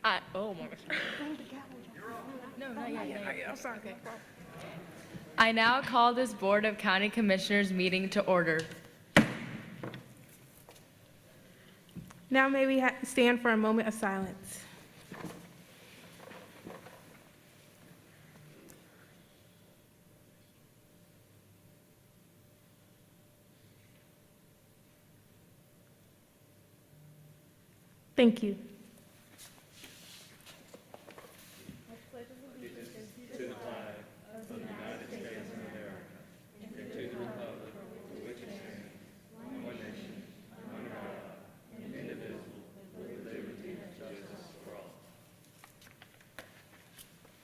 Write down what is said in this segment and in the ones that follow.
Oh my gosh. No, not yet. I'm sorry. Okay. I now call this Board of County Commissioners meeting to order. Now may we stand for a moment of silence. Thank you.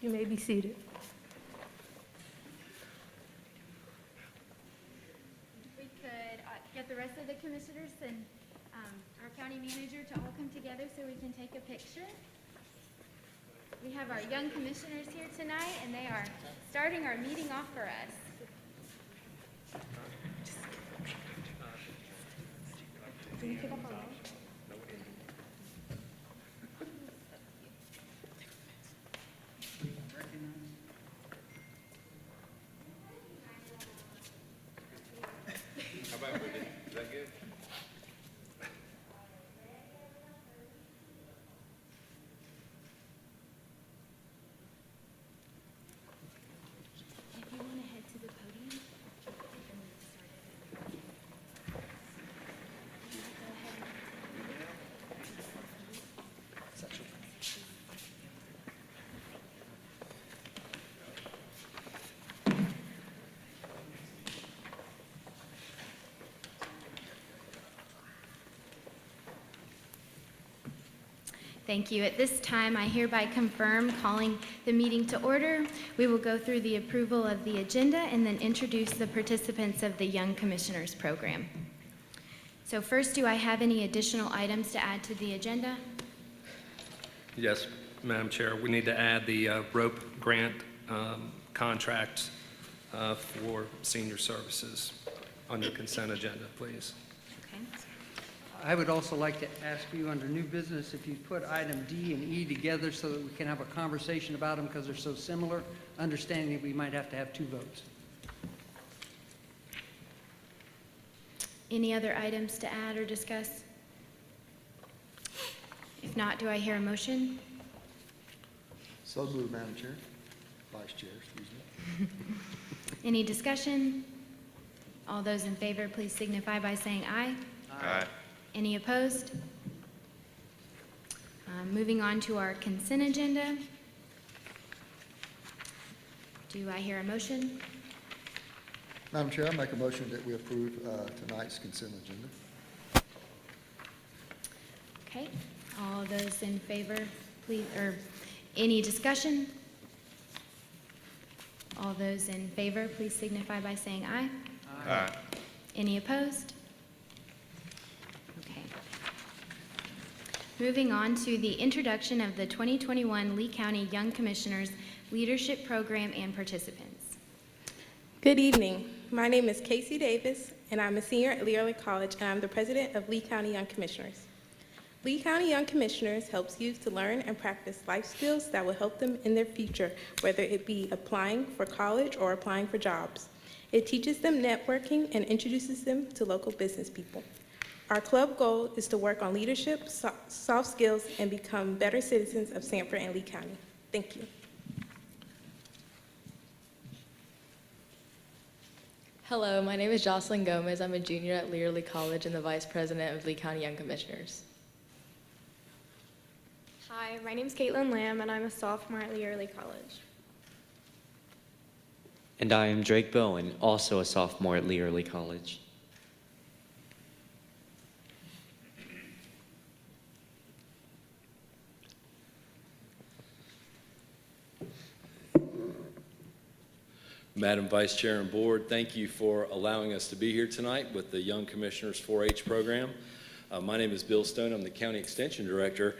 You may be seated. We could get the rest of the commissioners and our county manager to all come together so we can take a picture. We have our young commissioners here tonight, and they are starting our meeting off for us. How about we did? Is that good? If you want to head to the podium, then we can start it. Go ahead. Thank you. At this time, I hereby confirm calling the meeting to order. We will go through the approval of the agenda and then introduce the participants of the Young Commissioners Program. So first, do I have any additional items to add to the agenda? Yes, Madam Chair. We need to add the ROPE grant contracts for senior services on your consent agenda, please. Okay. I would also like to ask you under new business if you put item D and E together so that we can have a conversation about them because they're so similar, understanding that we might have to have two votes. Any other items to add or discuss? If not, do I hear a motion? So moved, Madam Chair. Vice Chair, excuse me. Any discussion? All those in favor, please signify by saying aye. Aye. Any opposed? Moving on to our consent agenda. Do I hear a motion? Madam Chair, I make a motion that we approve tonight's consent agenda. Okay. All those in favor, please, or any discussion? All those in favor, please signify by saying aye. Aye. Any opposed? Okay. Moving on to the introduction of the 2021 Lee County Young Commissioners Leadership Program and participants. Good evening. My name is Casey Davis, and I'm a senior at Lee Early College, and I'm the president of Lee County Young Commissioners. Lee County Young Commissioners helps youth to learn and practice life skills that will help them in their future, whether it be applying for college or applying for jobs. It teaches them networking and introduces them to local business people. Our club goal is to work on leadership, soft skills, and become better citizens of Sanford and Lee County. Thank you. Hello, my name is Jocelyn Gomez. I'm a junior at Lee Early College and the vice president of Lee County Young Commissioners. Hi, my name is Caitlin Lamb, and I'm a sophomore at Lee Early College. And I am Drake Bowen, also a sophomore at Lee Early College. Madam Vice Chair and Board, thank you for allowing us to be here tonight with the Young Commissioners 4-H program. My name is Bill Stone. I'm the County Extension Director.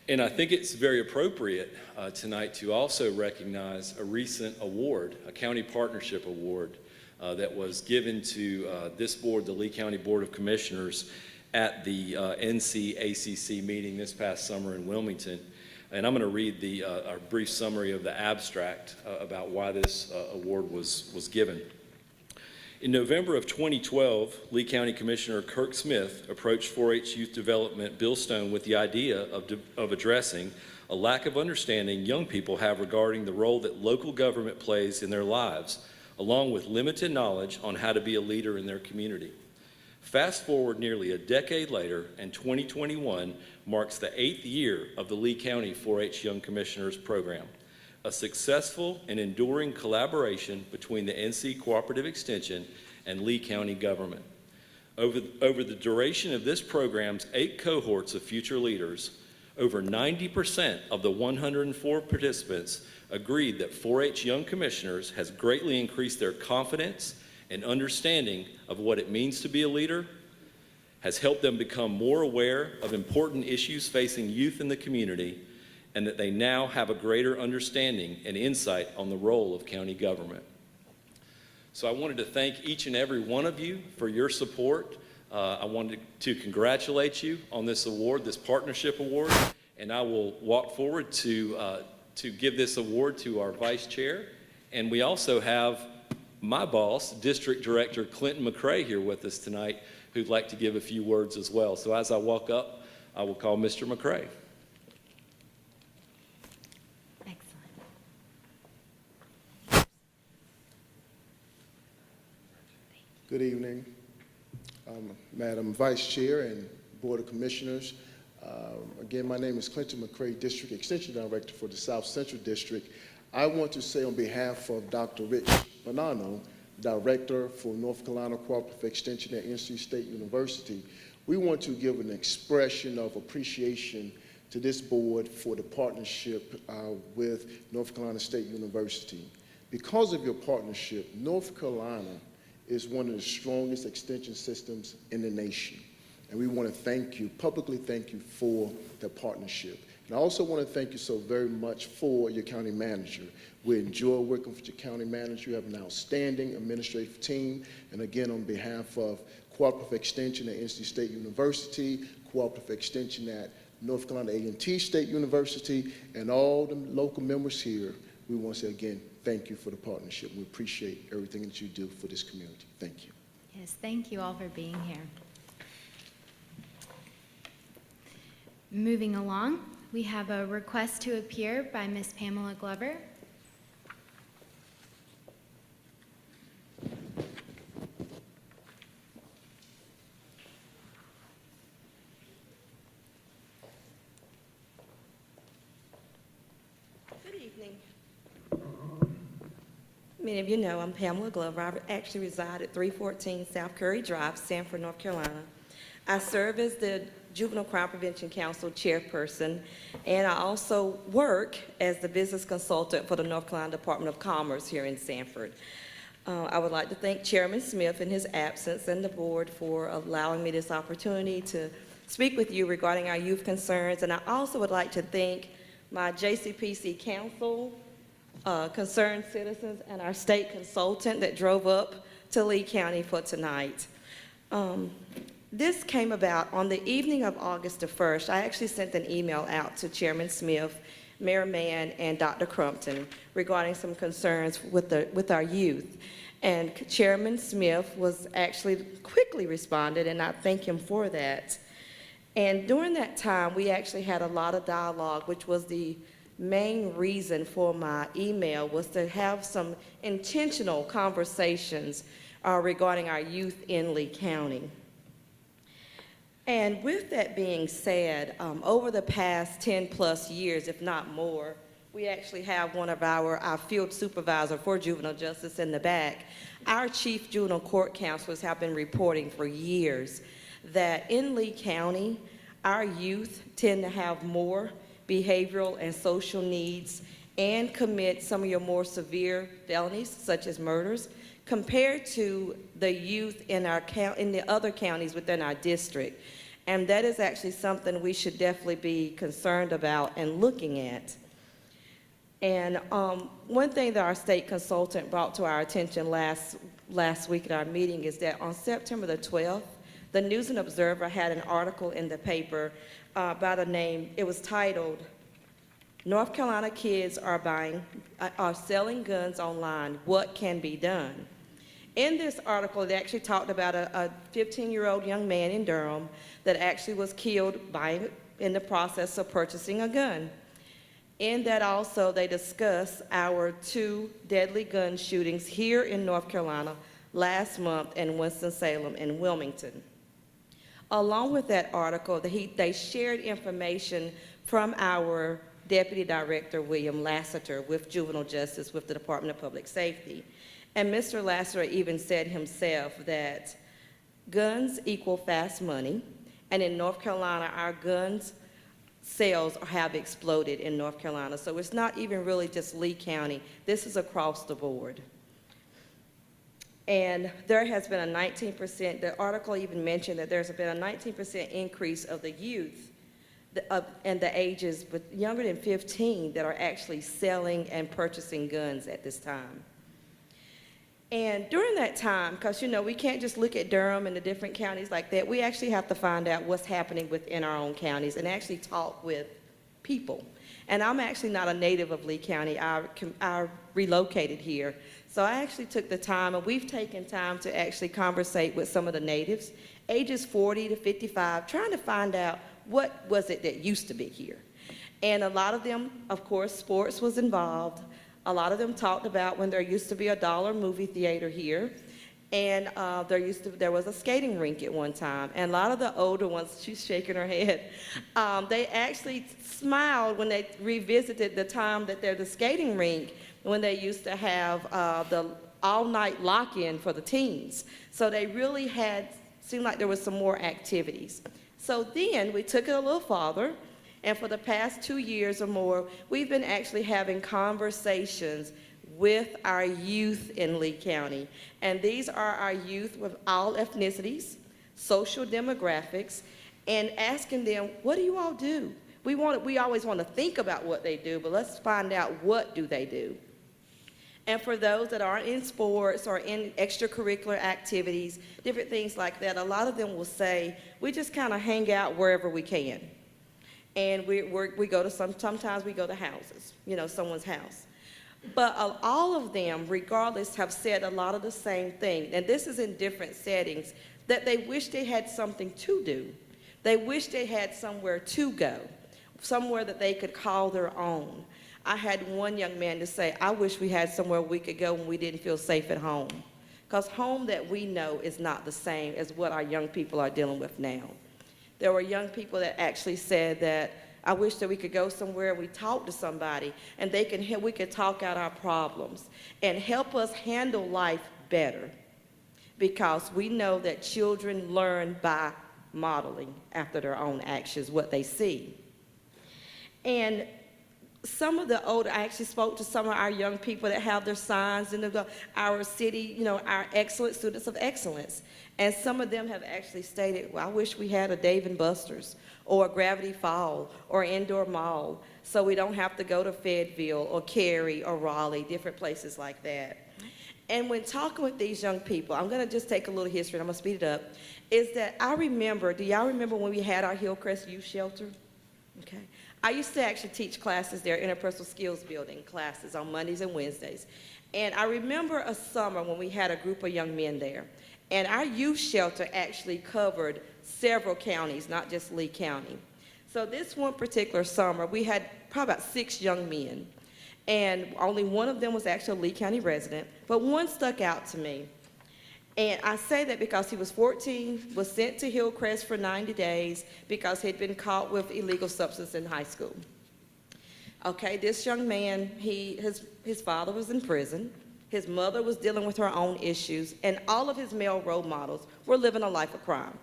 And I think it's very appropriate tonight to also recognize a recent award, a County Partnership Award that was given to this board, the Lee County Board of Commissioners, at the NCACC meeting this past summer in Wilmington. And I'm going to read our brief summary of the abstract about why this award was given. In November of 2012, Lee County Commissioner Kirk Smith approached 4-H Youth Development Bill Stone with the idea of addressing a lack of understanding young people have regarding the role that local government plays in their lives, along with limited knowledge on how to be a leader in their community. Fast forward nearly a decade later, and 2021 marks the 8th year of the Lee County 4-H Young Commissioners Program, a successful and enduring collaboration between the NC Cooperative Extension and Lee County government. Over the duration of this program's 8 cohorts of future leaders, over 90% of the 104 participants agreed that 4-H Young Commissioners has greatly increased their confidence and understanding of what it means to be a leader, has helped them become more aware of important issues facing youth in the community, and that they now have a greater understanding and insight on the role of county government. So I wanted to thank each and every one of you for your support. I wanted to congratulate you on this award, this partnership award, and I will walk forward to give this award to our vice chair. And we also have my boss, District Director Clinton McCray, here with us tonight, who'd like to give a few words as well. So as I walk up, I will call Mr. McCray. Excellent. Good evening, Madam Vice Chair and Board of Commissioners. Again, my name is Clinton McCray, District Extension Director for the South Central District. I want to say on behalf of Dr. Rich Bonanno, Director for North Carolina Cooperative Extension at NC State University, we want to give an expression of appreciation to this board for the partnership with North Carolina State University. Because of your partnership, North Carolina is one of the strongest extension systems in the nation. And we want to thank you, publicly thank you for the partnership. And I also want to thank you so very much for your county manager. We enjoy working with your county manager. You have an outstanding administrative team. And again, on behalf of Cooperative Extension at NC State University, Cooperative Extension at North Carolina A&T State University, and all the local members here, we want to say again, thank you for the partnership. We appreciate everything that you do for this community. Thank you. Yes, thank you all for being here. Moving along, we have a request to appear by Ms. Pamela Glover. Good evening. Many of you know I'm Pamela Glover. I actually reside at 314 South Curry Drive, Sanford, North Carolina. I serve as the Juvenile Crime Prevention Council chairperson, and I also work as the business consultant for the North Carolina Department of Commerce here in Sanford. I would like to thank Chairman Smith in his absence and the board for allowing me this opportunity to speak with you regarding our youth concerns, and I also would like to thank my JCPC council, concerned citizens, and our state consultant that drove up to Lee County for tonight. This came about on the evening of August the 1st. I actually sent an email out to Chairman Smith, Mayor Mann, and Dr. Crumpton regarding some concerns with our youth. And Chairman Smith was actually quickly responded, and I thank him for that. And during that time, we actually had a lot of dialogue, which was the main reason for my email, was to have some intentional conversations regarding our youth in Lee County. And with that being said, over the past 10 plus years, if not more, we actually have one of our field supervisor for juvenile justice in the back. Our chief juvenile court counselors have been reporting for years that in Lee County, our youth tend to have more behavioral and social needs and commit some of your more severe felonies, such as murders, compared to the youth in the other counties within our district. And that is actually something we should definitely be concerned about and looking at. And one thing that our state consultant brought to our attention last week at our meeting is that on September the 12th, the News and Observer had an article in the paper by the name, it was titled, North Carolina kids are selling guns online. What can be done? In this article, it actually talked about a 15-year-old young man in Durham that actually was killed in the process of purchasing a gun. In that also, they discuss our 2 deadly gun shootings here in North Carolina last month in Winston-Salem and Wilmington. Along with that article, they shared information from our Deputy Director, William Lassiter, with Juvenile Justice with the Department of Public Safety. And Mr. Lassiter even said himself that guns equal fast money, and in North Carolina, our guns sales have exploded in North Carolina. So it's not even really just Lee County. This is across the board. And there has been a 19%, the article even mentioned that there's been a 19% increase of the youth and the ages younger than 15 that are actually selling and purchasing guns at this time. And during that time, because we can't just look at Durham and the different counties like that, we actually have to find out what's happening within our own counties and actually talk with people. And I'm actually not a native of Lee County. I relocated here. So I actually took the time, and we've taken time to actually conversate with some of the natives, ages 40 to 55, trying to find out what was it that used to be here. And a lot of them, of course, sports was involved. A lot of them talked about when there used to be a $1 movie theater here, and there was a skating rink at one time. And a lot of the older ones, she's shaking her head, they actually smiled when they revisited the time that there's the skating rink, when they used to have the all-night lock-in for the teens. So they really seemed like there was some more activities. So then we took it a little farther, and for the past 2 years or more, we've been actually having conversations with our youth in Lee County. And these are our youth with all ethnicities, social demographics, and asking them, what do you all do? We always want to think about what they do, but let's find out what do they do. And for those that aren't in sports or in extracurricular activities, different things like that, a lot of them will say, we just kind of hang out wherever we can. And we go to sometimes we go to houses, someone's house. But all of them, regardless, have said a lot of the same thing. And this is in different settings, that they wish they had something to do. They wish they had somewhere to go, somewhere that they could call their own. I had one young man to say, I wish we had somewhere we could go when we didn't feel safe at home. Because home that we know is not the same as what our young people are dealing with now. There were young people that actually said that, I wish that we could go somewhere and we talk to somebody and we could talk out our problems and help us handle life better. Because we know that children learn by modeling after their own actions, what they see. And some of the older, I actually spoke to some of our young people that have their signs in our city, our excellent students of excellence. And some of them have actually stated, well, I wish we had a Dave & Buster's or a Gravity Fall or Indoor Mall so we don't have to go to Fayetteville or Cary or Raleigh, different places like that. And when talking with these young people, I'm going to just take a little history and I'm going to speed it up, is that I remember, do y'all remember when we had our Hillcrest Youth Shelter? Okay. I used to actually teach classes there, interpersonal skills building classes on Mondays and Wednesdays. And I remember a summer when we had a group of young men there. And our youth shelter actually covered several counties, not just Lee County. So this one particular summer, we had probably about 6 young men. And only one of them was actually a Lee County resident, but one stuck out to me. And I say that because he was 14, was sent to Hillcrest for 90 days because he'd been caught with illegal substance in high school. Okay, this young man, his father was in prison. His mother was dealing with her own issues, and all of his male role models were living a life of crime.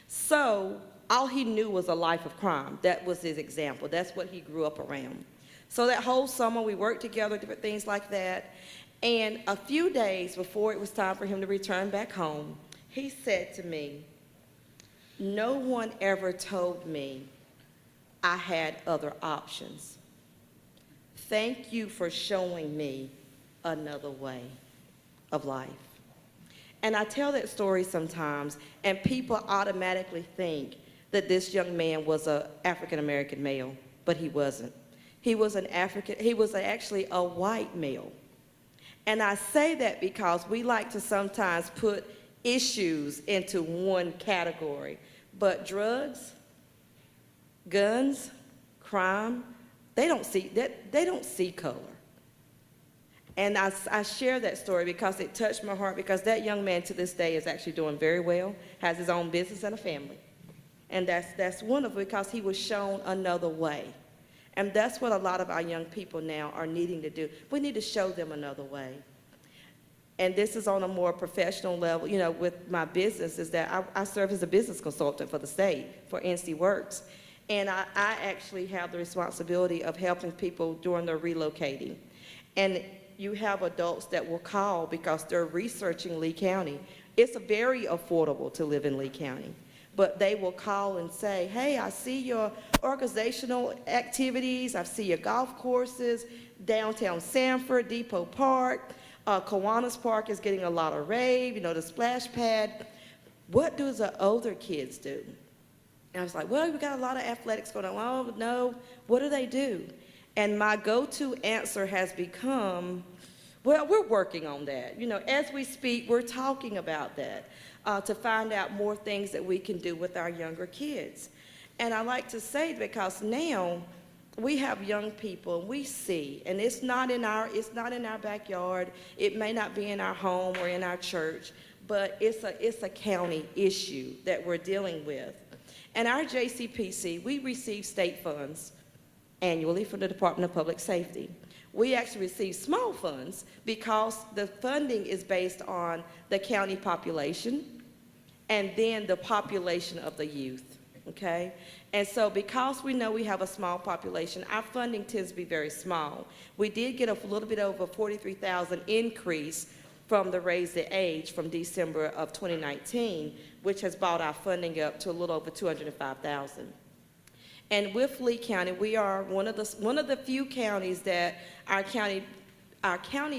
So all he knew was a life of crime. That was his example. That's what he grew up around. So that whole summer, we worked together, different things like that. And a few days before it was time for him to return back home, he said to me, no one ever told me I had other options. Thank you for showing me another way of life. And I tell that story sometimes, and people automatically think that this young man was an African-American male, but he wasn't. He was actually a white male. And I say that because we like to sometimes put issues into one category, but drugs, guns, crime, they don't see color. And I share that story because it touched my heart, because that young man to this day is actually doing very well, has his own business and a family. And that's wonderful because he was shown another way. And that's what a lot of our young people now are needing to do. We need to show them another way. And this is on a more professional level, you know, with my business, is that I serve as a business consultant for the state, for NC Works. And I actually have the responsibility of helping people during their relocating. And you have adults that will call because they're researching Lee County. It's very affordable to live in Lee County. But they will call and say, hey, I see your organizational activities, I see your golf courses, downtown Sanford, Depot Park, Kiwanis Park is getting a lot of rave, you know, the splash pad. What do the older kids do? And I was like, well, we got a lot of athletics going on. Oh, no, what do they do? And my go-to answer has become, well, we're working on that. You know, as we speak, we're talking about that to find out more things that we can do with our younger kids. And I like to say, because now we have young people, and we see, and it's not in our backyard. It may not be in our home or in our church, but it's a county issue that we're dealing with. And our JCPC, we receive state funds annually from the Department of Public Safety. We actually receive small funds because the funding is based on the county population and then the population of the youth, okay? And so because we know we have a small population, our funding tends to be very small. We did get a little bit over 43,000 increase from the Raise the Age from December of 2019, which has brought our funding up to a little over 205,000. And with Lee County, we are one of the few counties that our county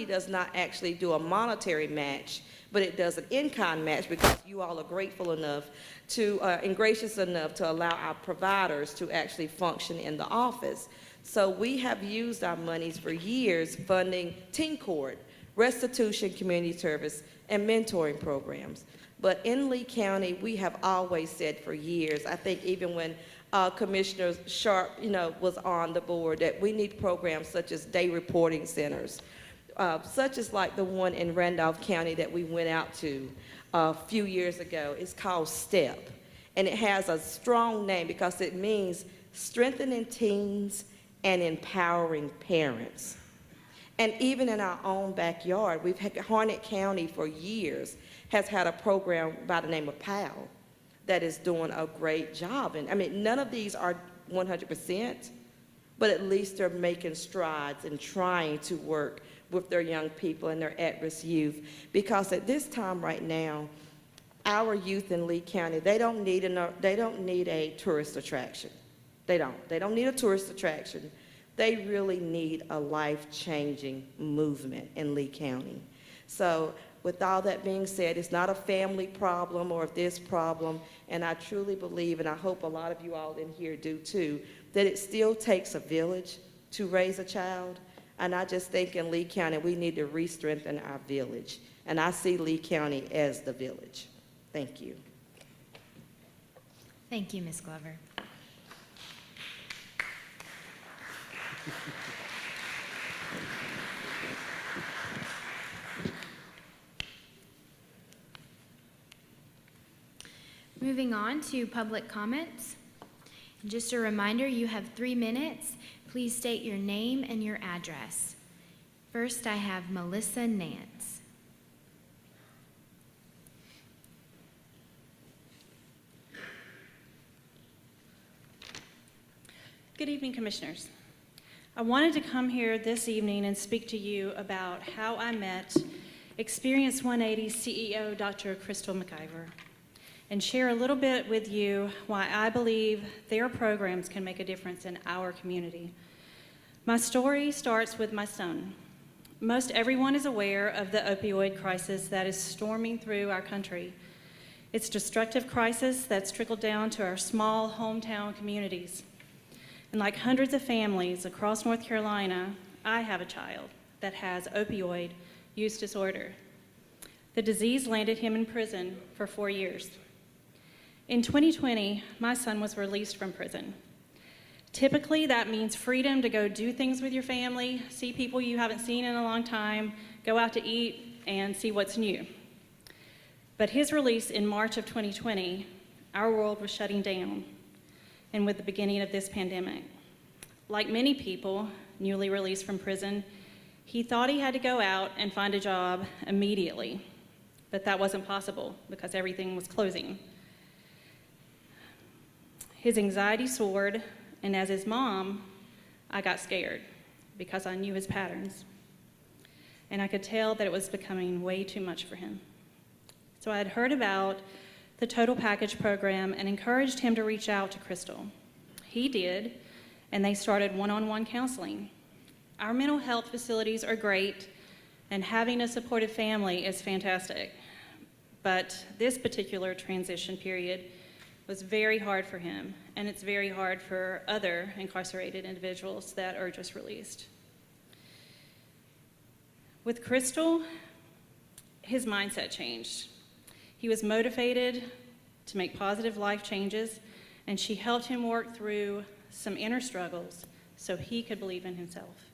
does not actually do a monetary match, but it does an in-kind match because you all are grateful enough to, and gracious enough to allow our providers to actually function in the office. So we have used our monies for years funding Teen Court, restitution, community service, and mentoring programs. But in Lee County, we have always said for years, I think even when Commissioner Sharp, you know, was on the board, that we need programs such as day reporting centers, such as like the one in Randolph County that we went out to a few years ago. It's called STEP, and it has a strong name because it means strengthening teens and empowering parents. And even in our own backyard, we've had Harnett County for years has had a program by the name of PAL that is doing a great job. And I mean, none of these are 100%, but at least they're making strides and trying to work with their young people and their at-risk youth. Because at this time right now, our youth in Lee County, they don't need a tourist attraction. They don't need a tourist attraction. They really need a life-changing movement in Lee County. So with all that being said, it's not a family problem or this problem, and I truly believe, and I hope a lot of you all in here do too, that it still takes a village to raise a child. And I just think in Lee County, we need to re-strengthen our village. And I see Lee County as the village. Thank you. Thank you, Ms. Glover. Moving on to public comments. Just a reminder, you have 3 minutes. Please state your name and your address. First, I have Melissa Nance. Good evening, Commissioners. I wanted to come here this evening and speak to you about how I met Experience 180 CEO Dr. Crystal McIver, and share a little bit with you why I believe their programs can make a difference in our community. My story starts with my son. Most everyone is aware of the opioid crisis that is storming through our country. It's a destructive crisis that's trickled down to our small hometown communities. And like hundreds of families across North Carolina, I have a child that has opioid use disorder. The disease landed him in prison for 4 years. In 2020, my son was released from prison. Typically, that means freedom to go do things with your family, see people you haven't seen in a long time, go out to eat, and see what's new. But his release in March of 2020, our world was shutting down, and with the beginning of this pandemic. Like many people newly released from prison, he thought he had to go out and find a job immediately, but that wasn't possible because everything was closing. His anxiety soared, and as his mom, I got scared because I knew his patterns. And I could tell that it was becoming way too much for him. So I had heard about the Total Package program and encouraged him to reach out to Crystal. He did, and they started one-on-one counseling. Our mental health facilities are great, and having a supportive family is fantastic. But this particular transition period was very hard for him, and it's very hard for other incarcerated individuals that are just released. With Crystal, his mindset changed. He was motivated to make positive life changes, and she helped him work through some inner struggles so he could believe in himself.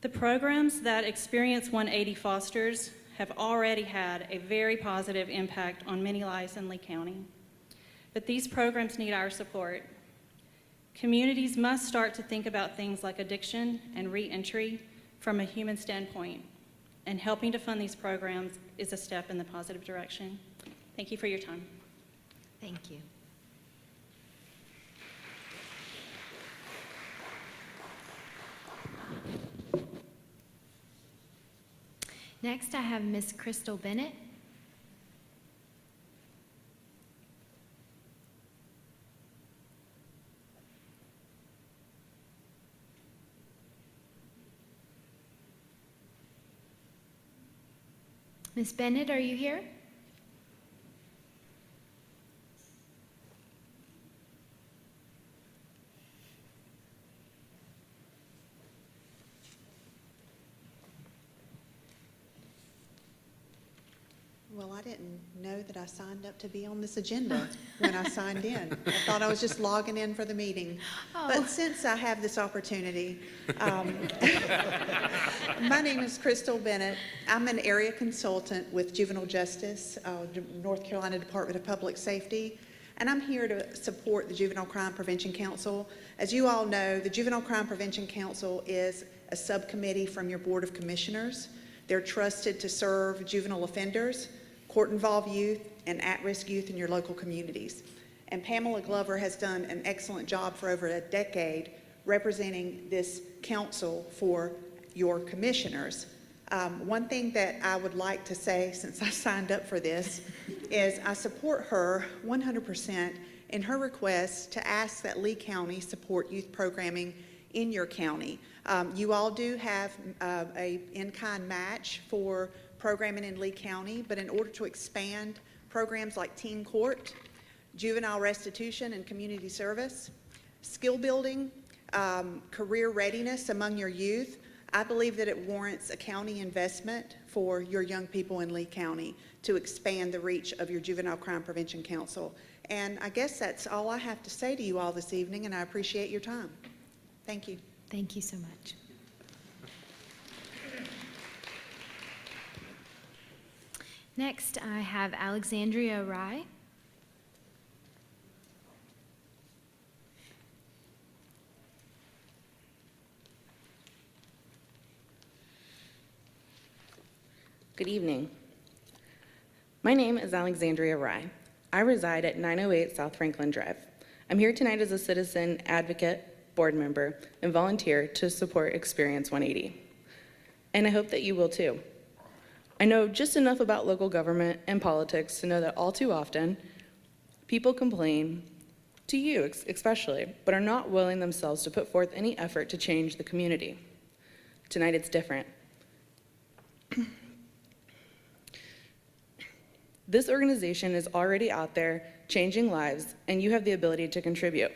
The programs that Experience 180 fosters have already had a very positive impact on many lives in Lee County. But these programs need our support. Communities must start to think about things like addiction and reentry from a human standpoint, and helping to fund these programs is a step in the positive direction. Thank you for your time. Thank you. Next, I have Miss Crystal Bennett. Miss Bennett, are you here? Well, I didn't know that I signed up to be on this agenda when I signed in. I thought I was just logging in for the meeting. Oh. But since I have this opportunity, my name is Crystal Bennett. I'm an area consultant with Juvenile Justice, North Carolina Department of Public Safety, and I'm here to support the Juvenile Crime Prevention Council. As you all know, the Juvenile Crime Prevention Council is a subcommittee from your Board of Commissioners. They're trusted to serve juvenile offenders, court-involved youth, and at-risk youth in your local communities. And Pamela Glover has done an excellent job for over a decade representing this council for your commissioners. One thing that I would like to say, since I signed up for this, is I support her 100% in her request to ask that Lee County support youth programming in your county. You all do have a in-kind match for programming in Lee County, but in order to expand programs like teen court, juvenile restitution and community service, skill building, career readiness among your youth, I believe that it warrants a county investment for your young people in Lee County to expand the reach of your Juvenile Crime Prevention Council. And I guess that's all I have to say to you all this evening, and I appreciate your time. Thank you. Thank you so much. Next, I have Alexandria Rye. Good evening. My name is Alexandria Rye. I reside at 908 South Franklin Drive. I'm here tonight as a citizen, advocate, board member, and volunteer to support Experience 180. And I hope that you will too. I know just enough about local government and politics to know that all too often, people complain, to you especially, but are not willing themselves to put forth any effort to change the community. Tonight it's different. This organization is already out there changing lives, and you have the ability to contribute.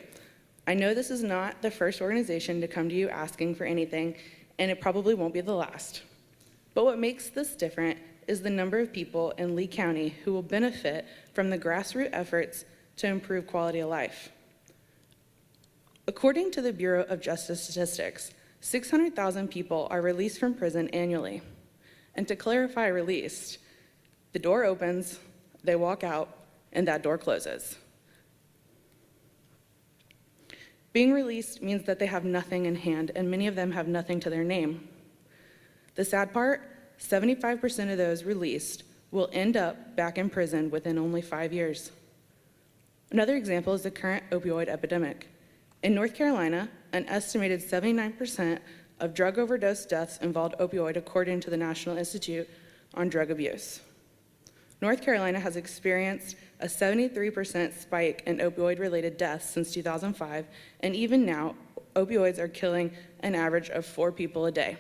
I know this is not the first organization to come to you asking for anything, and it probably won't be the last. But what makes this different is the number of people in Lee County who will benefit from the grassroots efforts to improve quality of life. According to the Bureau of Justice Statistics, 600,000 people are released from prison annually. And to clarify released, the door opens, they walk out, and that door closes. Being released means that they have nothing in hand, and many of them have nothing to their name. The sad part, 75% of those released will end up back in prison within only 5 years. Another example is the current opioid epidemic. In North Carolina, an estimated 79% of drug overdose deaths involved opioid, according to the National Institute on Drug Abuse. North Carolina has experienced a 73% spike in opioid-related deaths since 2005, and even now, opioids are killing an average of 4 people a day.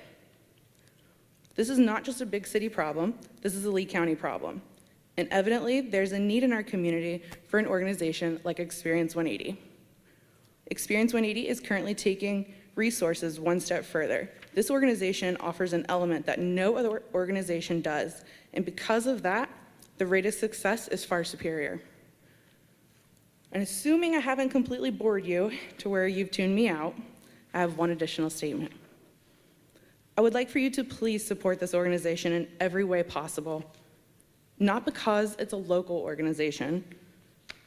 This is not just a big city problem, this is a Lee County problem. And evidently, there's a need in our community for an organization like Experience 180. Experience 180 is currently taking resources one step further. This organization offers an element that no other organization does, and because of that, the rate of success is far superior. And assuming I haven't completely bored you to where you've tuned me out, I have one additional statement. I would like for you to please support this organization in every way possible, not because it's a local organization,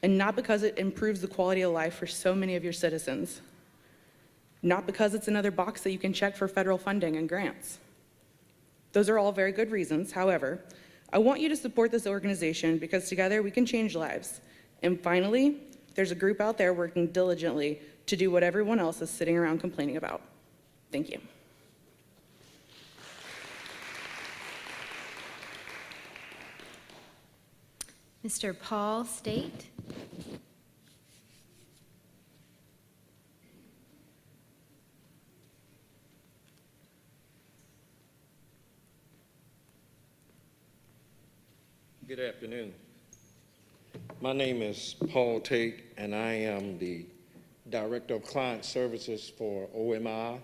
and not because it improves the quality of life for so many of your citizens, not because it's another box that you can check for federal funding and grants. Those are all very good reasons. However, I want you to support this organization because together we can change lives. And finally, there's a group out there working diligently to do what everyone else is sitting around complaining about. Thank you. Mr. Paul State. Good afternoon. My name is Paul Tate, and I am the Director of Client Services for OMI,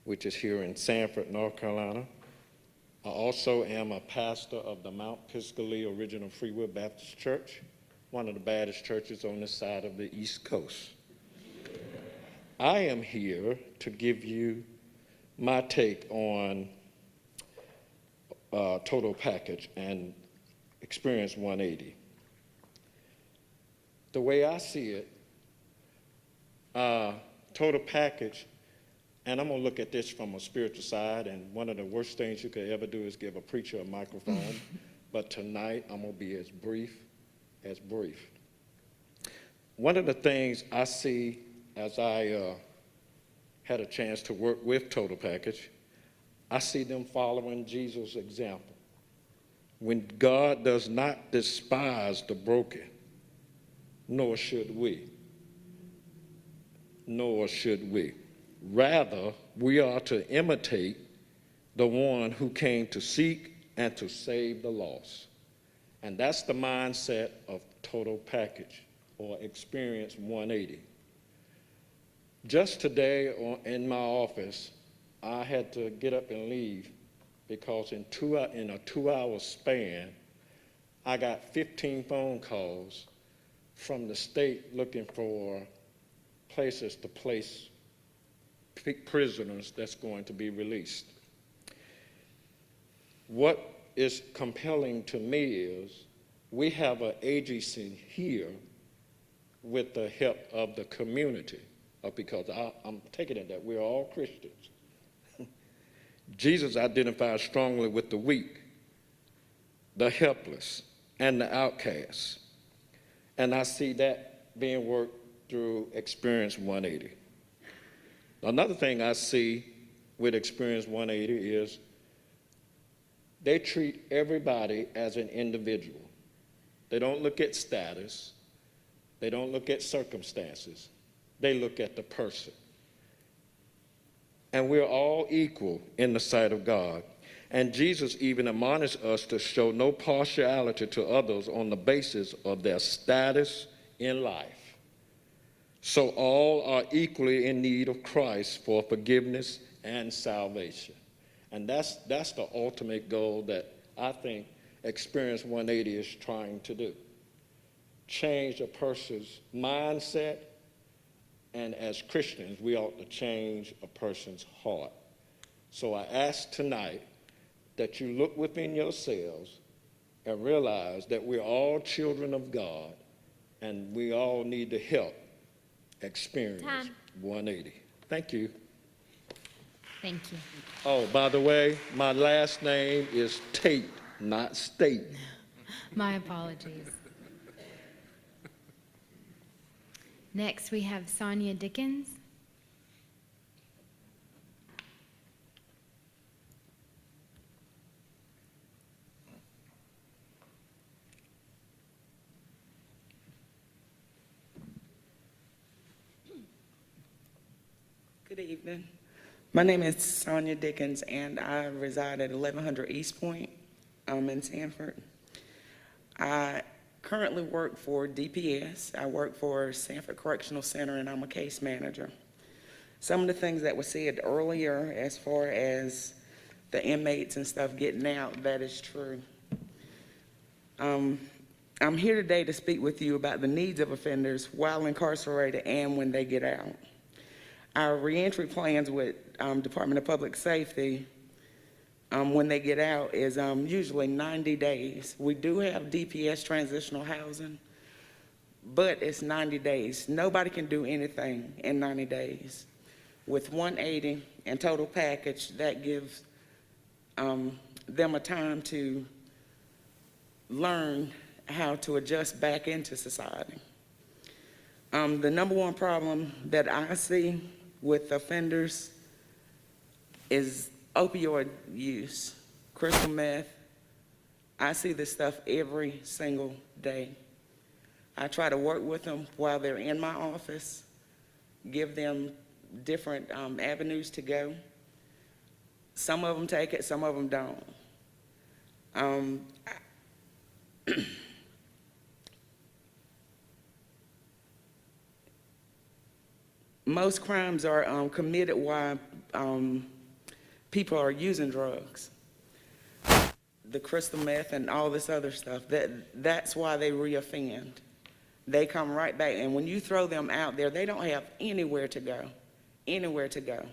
which is here in Sanford, North Carolina. I also am a pastor of the Mount Pisgah Original Free Will Baptist Church, one of the baddest churches on this side of the East Coast. I am here to give you my take on Total Package and Experience 180. The way I see it, Total Package, and I'm going to look at this from a spiritual side, and one of the worst things you could ever do is give a preacher a microphone, but tonight I'm going to be as brief as brief. One of the things I see as I had a chance to work with Total Package, I see them following Jesus' example. When God does not despise the broken, nor should we. Nor should we. Rather, we are to imitate the one who came to seek and to save the lost. And that's the mindset of Total Package or Experience 180. Just today in my office, I had to get up and leave because in a 2-hour span, I got 15 phone calls from the state looking for places to place prisoners that's going to be released. What is compelling to me is we have an agency here with the help of the community, because I'm taking it that we're all Christians. Jesus identifies strongly with the weak, the helpless, and the outcasts. And I see that being worked through Experience 180. Another thing I see with Experience 180 is they treat everybody as an individual. They don't look at status. They don't look at circumstances. They look at the person. And we're all equal in the sight of God. And Jesus even admonished us to show no partiality to others on the basis of their status in life. so all are equally in need of Christ for forgiveness and salvation. And that's the ultimate goal that I think Experience 180 is trying to do. Change a person's mindset, and as Christians, we ought to change a person's heart. So I ask tonight that you look within yourselves and realize that we're all children of God, and we all need to help Experience 180. Thank you. Thank you. Oh, by the way, my last name is Tate, not State. My apologies. Next, we have Sonia Dickens. Good evening. My name is Sonia Dickens, and I reside at 1100 East Point in Sanford. I currently work for DPS. I work for Sanford Correctional Center, and I'm a case manager. Some of the things that were said earlier as far as the inmates and stuff getting out, that is true. I'm here today to speak with you about the needs of offenders while incarcerated and when they get out. Our reentry plans with Department of Public Safety when they get out is usually 90 days. We do have DPS transitional housing, but it's 90 days. Nobody can do anything in 90 days. With 180 and total package, that gives them a time to learn how to adjust back into society. The number one problem that I see with offenders is opioid use, crystal meth. I see this stuff every single day. I try to work with them while they're in my office, give them different avenues to go. Some of them take it, some of them don't. Most crimes are committed while people are using drugs. The crystal meth and all this other stuff, that's why they reoffend. They come right back, and when you throw them out there, they don't have anywhere to go, anywhere to go.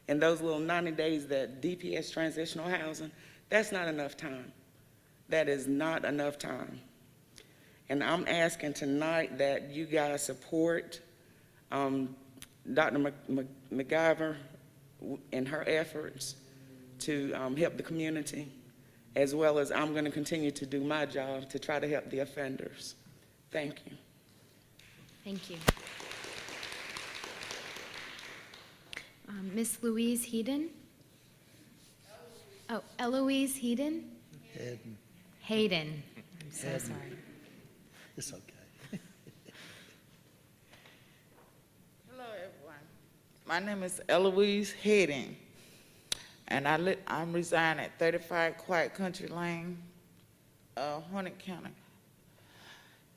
And those little 90 days that DPS transitional housing, that's not enough time. That is not enough time. And I'm asking tonight that you guys support Dr. McIver in her efforts to help the community, as well as I'm going to continue to do my job to try to help the offenders. Thank you. Thank you. Miss Louise Heeden? Oh, Eloise Heeden? Hayden. Hayden. I'm so Hayden. sorry. It's okay. Hello, everyone. My name is Eloise Heading, and I'm residing at 35 Quiet Country Lane, Hornet County.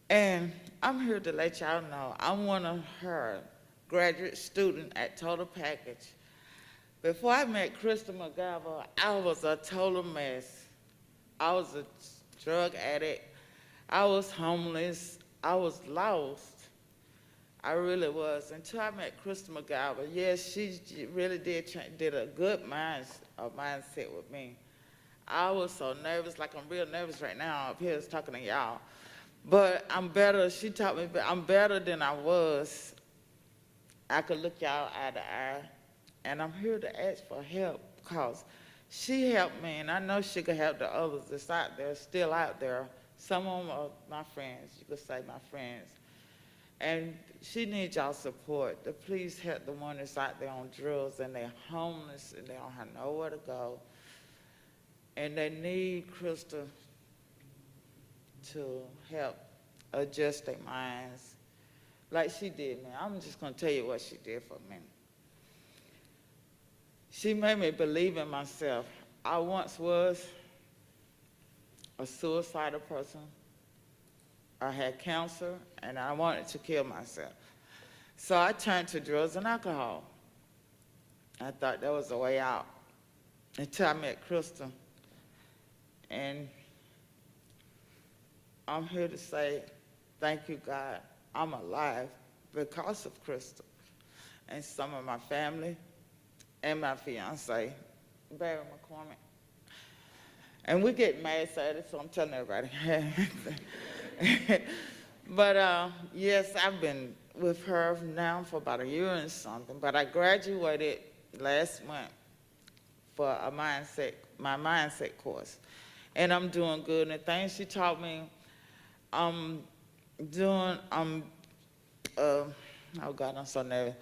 And I'm here to let y'all know I'm one of her graduate students at Total Package. Before I met Crystal McIver, I was a total mess. I was a drug addict. I was homeless. I was lost. I really was, until I met Crystal McIver. Yes, she really did a good mindset with me. I was so nervous, like I'm real nervous right now up here talking to y'all. But I'm better, she taught me, I'm better than I was. I could look y'all eye to eye, and I'm here to ask for help, because she helped me, and I know she could help the others that's out there, still out there. Some of them are my friends, you could say my friends. And she needs y'all support to please help the one that's out there on drugs and they're homeless and they don't have nowhere to go. And they need Crystal to help adjust their minds like she did me. I'm just gonna tell you what she did for me. She made me believe in myself. I once was a suicidal person. I had cancer, and I wanted to kill myself. So I turned to drugs and alcohol. I thought that was the way out until I met Crystal. And I'm here to say, thank you, God. I'm alive because of Crystal and some of my family and my fiance, Barry McCormick. And we get mad Saturday, so I'm telling everybody. But yes, I've been with her now for about a year and something, but I graduated last month for my mindset course. And I'm doing good, and the things she taught me, oh God, I'm so nervous.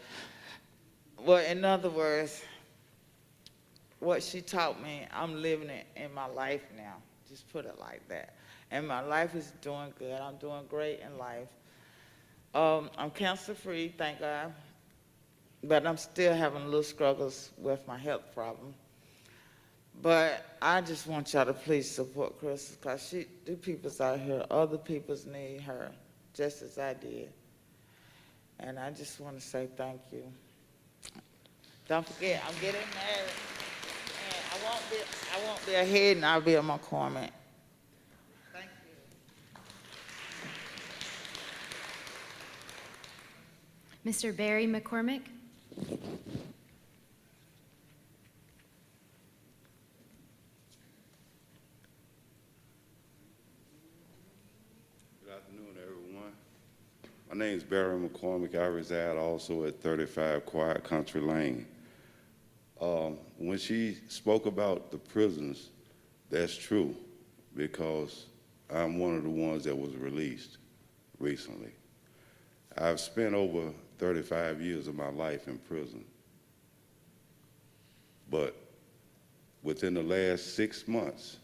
Well, in other words, what she taught me, I'm living it in my life now. Just put it like that. And my life is doing good. I'm doing great in life. I'm cancer-free, thank God. But I'm still having little struggles with my health problem. But I just want y'all to please support Crystal, because the people's out here, other people's need her, just as I did. And I just want to say thank you. Don't forget, I'm getting married. And I won't be a Hayden, I'll be a McCormick. Thank you. Mr. Barry McCormick? Good afternoon, everyone. My name is Barry McCormick. I reside also at 35 Quiet Country Lane. When she spoke about the prisons, that's true, because I'm one of the ones that was released recently. I've spent over 35 years of my life in prison. But within the last 6 months,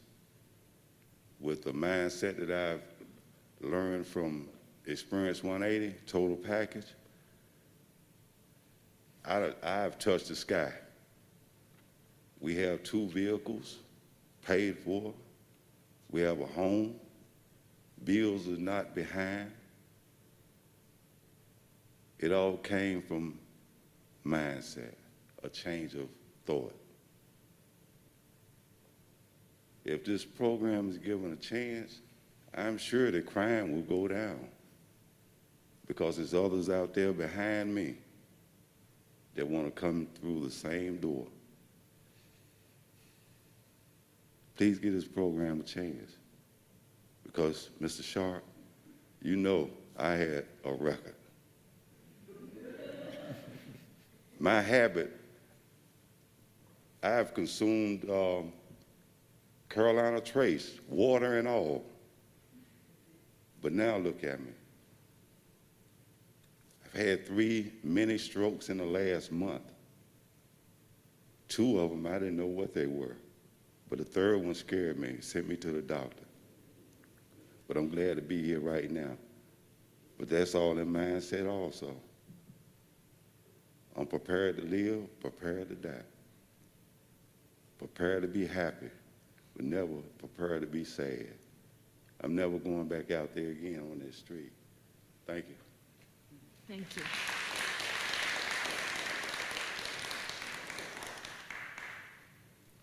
with the mindset that I've learned from Experience 180, Total Package, I've touched the sky. We have 2 vehicles paid for. We have a home. Bills are not behind. It all came from mindset, a change of thought. If this program is given a chance, I'm sure that crime will go down, because there's others out there behind me that want to come through the same door. Please give this program a chance, because, Mr. Sharp, you know I had a record. My habit, I've consumed Carolina Trace, water and all. But now look at me. I've had 3 mini strokes in the last month. 2 of them, I didn't know what they were. But the 3rd one scared me, sent me to the doctor. But I'm glad to be here right now. But that's all in mindset also. I'm prepared to live, prepared to die. Prepared to be happy, but never prepared to be sad. I'm never going back out there again on this street. Thank you. Thank you.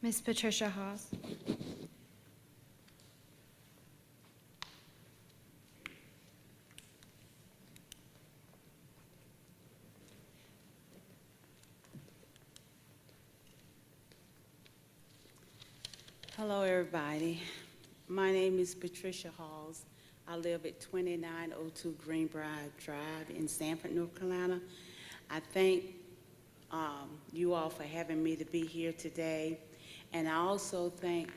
Ms. Patricia Hawes. Hello, everybody. My name is Patricia Halls. I live at 2902 Greenbrier Drive in Sanford, North Carolina. I thank you all for having me to be here today. And I also thank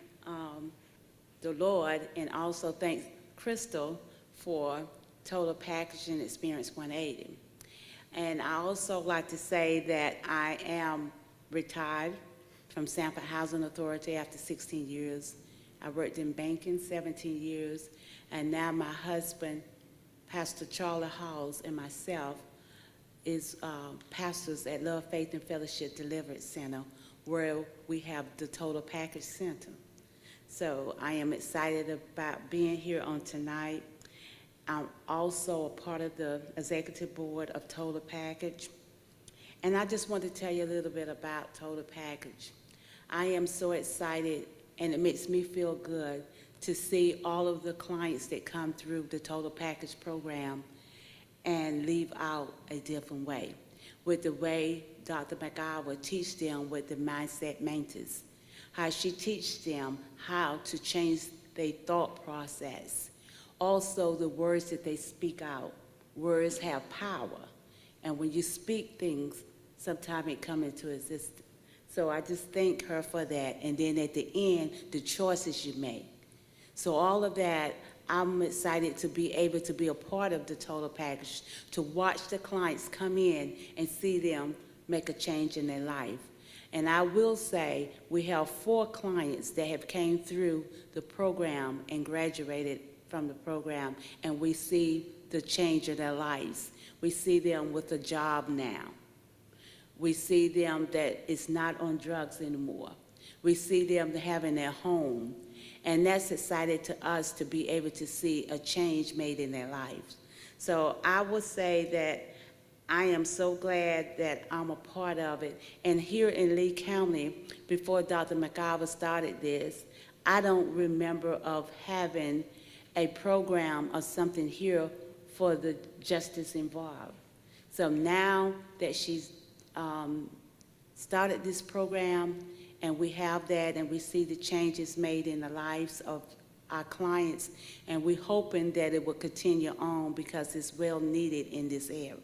the Lord, and also thank Crystal for Total Packaging Experience 180. And I also like to say that I am retired from Sanford Housing Authority after 16 years. I worked in banking 17 years, and now my husband, Pastor Charlie Halls, and myself is pastors at Love, Faith, and Fellowship Deliverance Center, where we have the Total Package Center. So I am excited about being here on tonight, I'm also a part of the executive board of Total Package. And I just want to tell you a little bit about Total Package. I am so excited, and it makes me feel good to see all of the clients that come through the Total Package program and leave out a different way, with the way Dr. McIver teach them with the mindset mentors, how she teaches them how to change their thought process. Also, the words that they speak out. Words have power, and when you speak things, sometimes it comes into existence. So I just thank her for that, and then at the end, the choices you make. So all of that, I'm excited to be able to be a part of the Total Package, to watch the clients come in and see them make a change in their life. And I will say, we have 4 clients that have came through the program and graduated from the program, and we see the change in their lives. We see them with a job now. We see them that is not on drugs anymore. We see them having their home. And that's exciting to us to be able to see a change made in their lives. So I would say that I am so glad that I'm a part of it. And here in Lee County, before Dr. McIver started this, I don't remember of having a program or something here for the justice involved. So now that she's started this program, and we have that, and we see the changes made in the lives of our clients, and we're hoping that it will continue on because it's well needed in this area.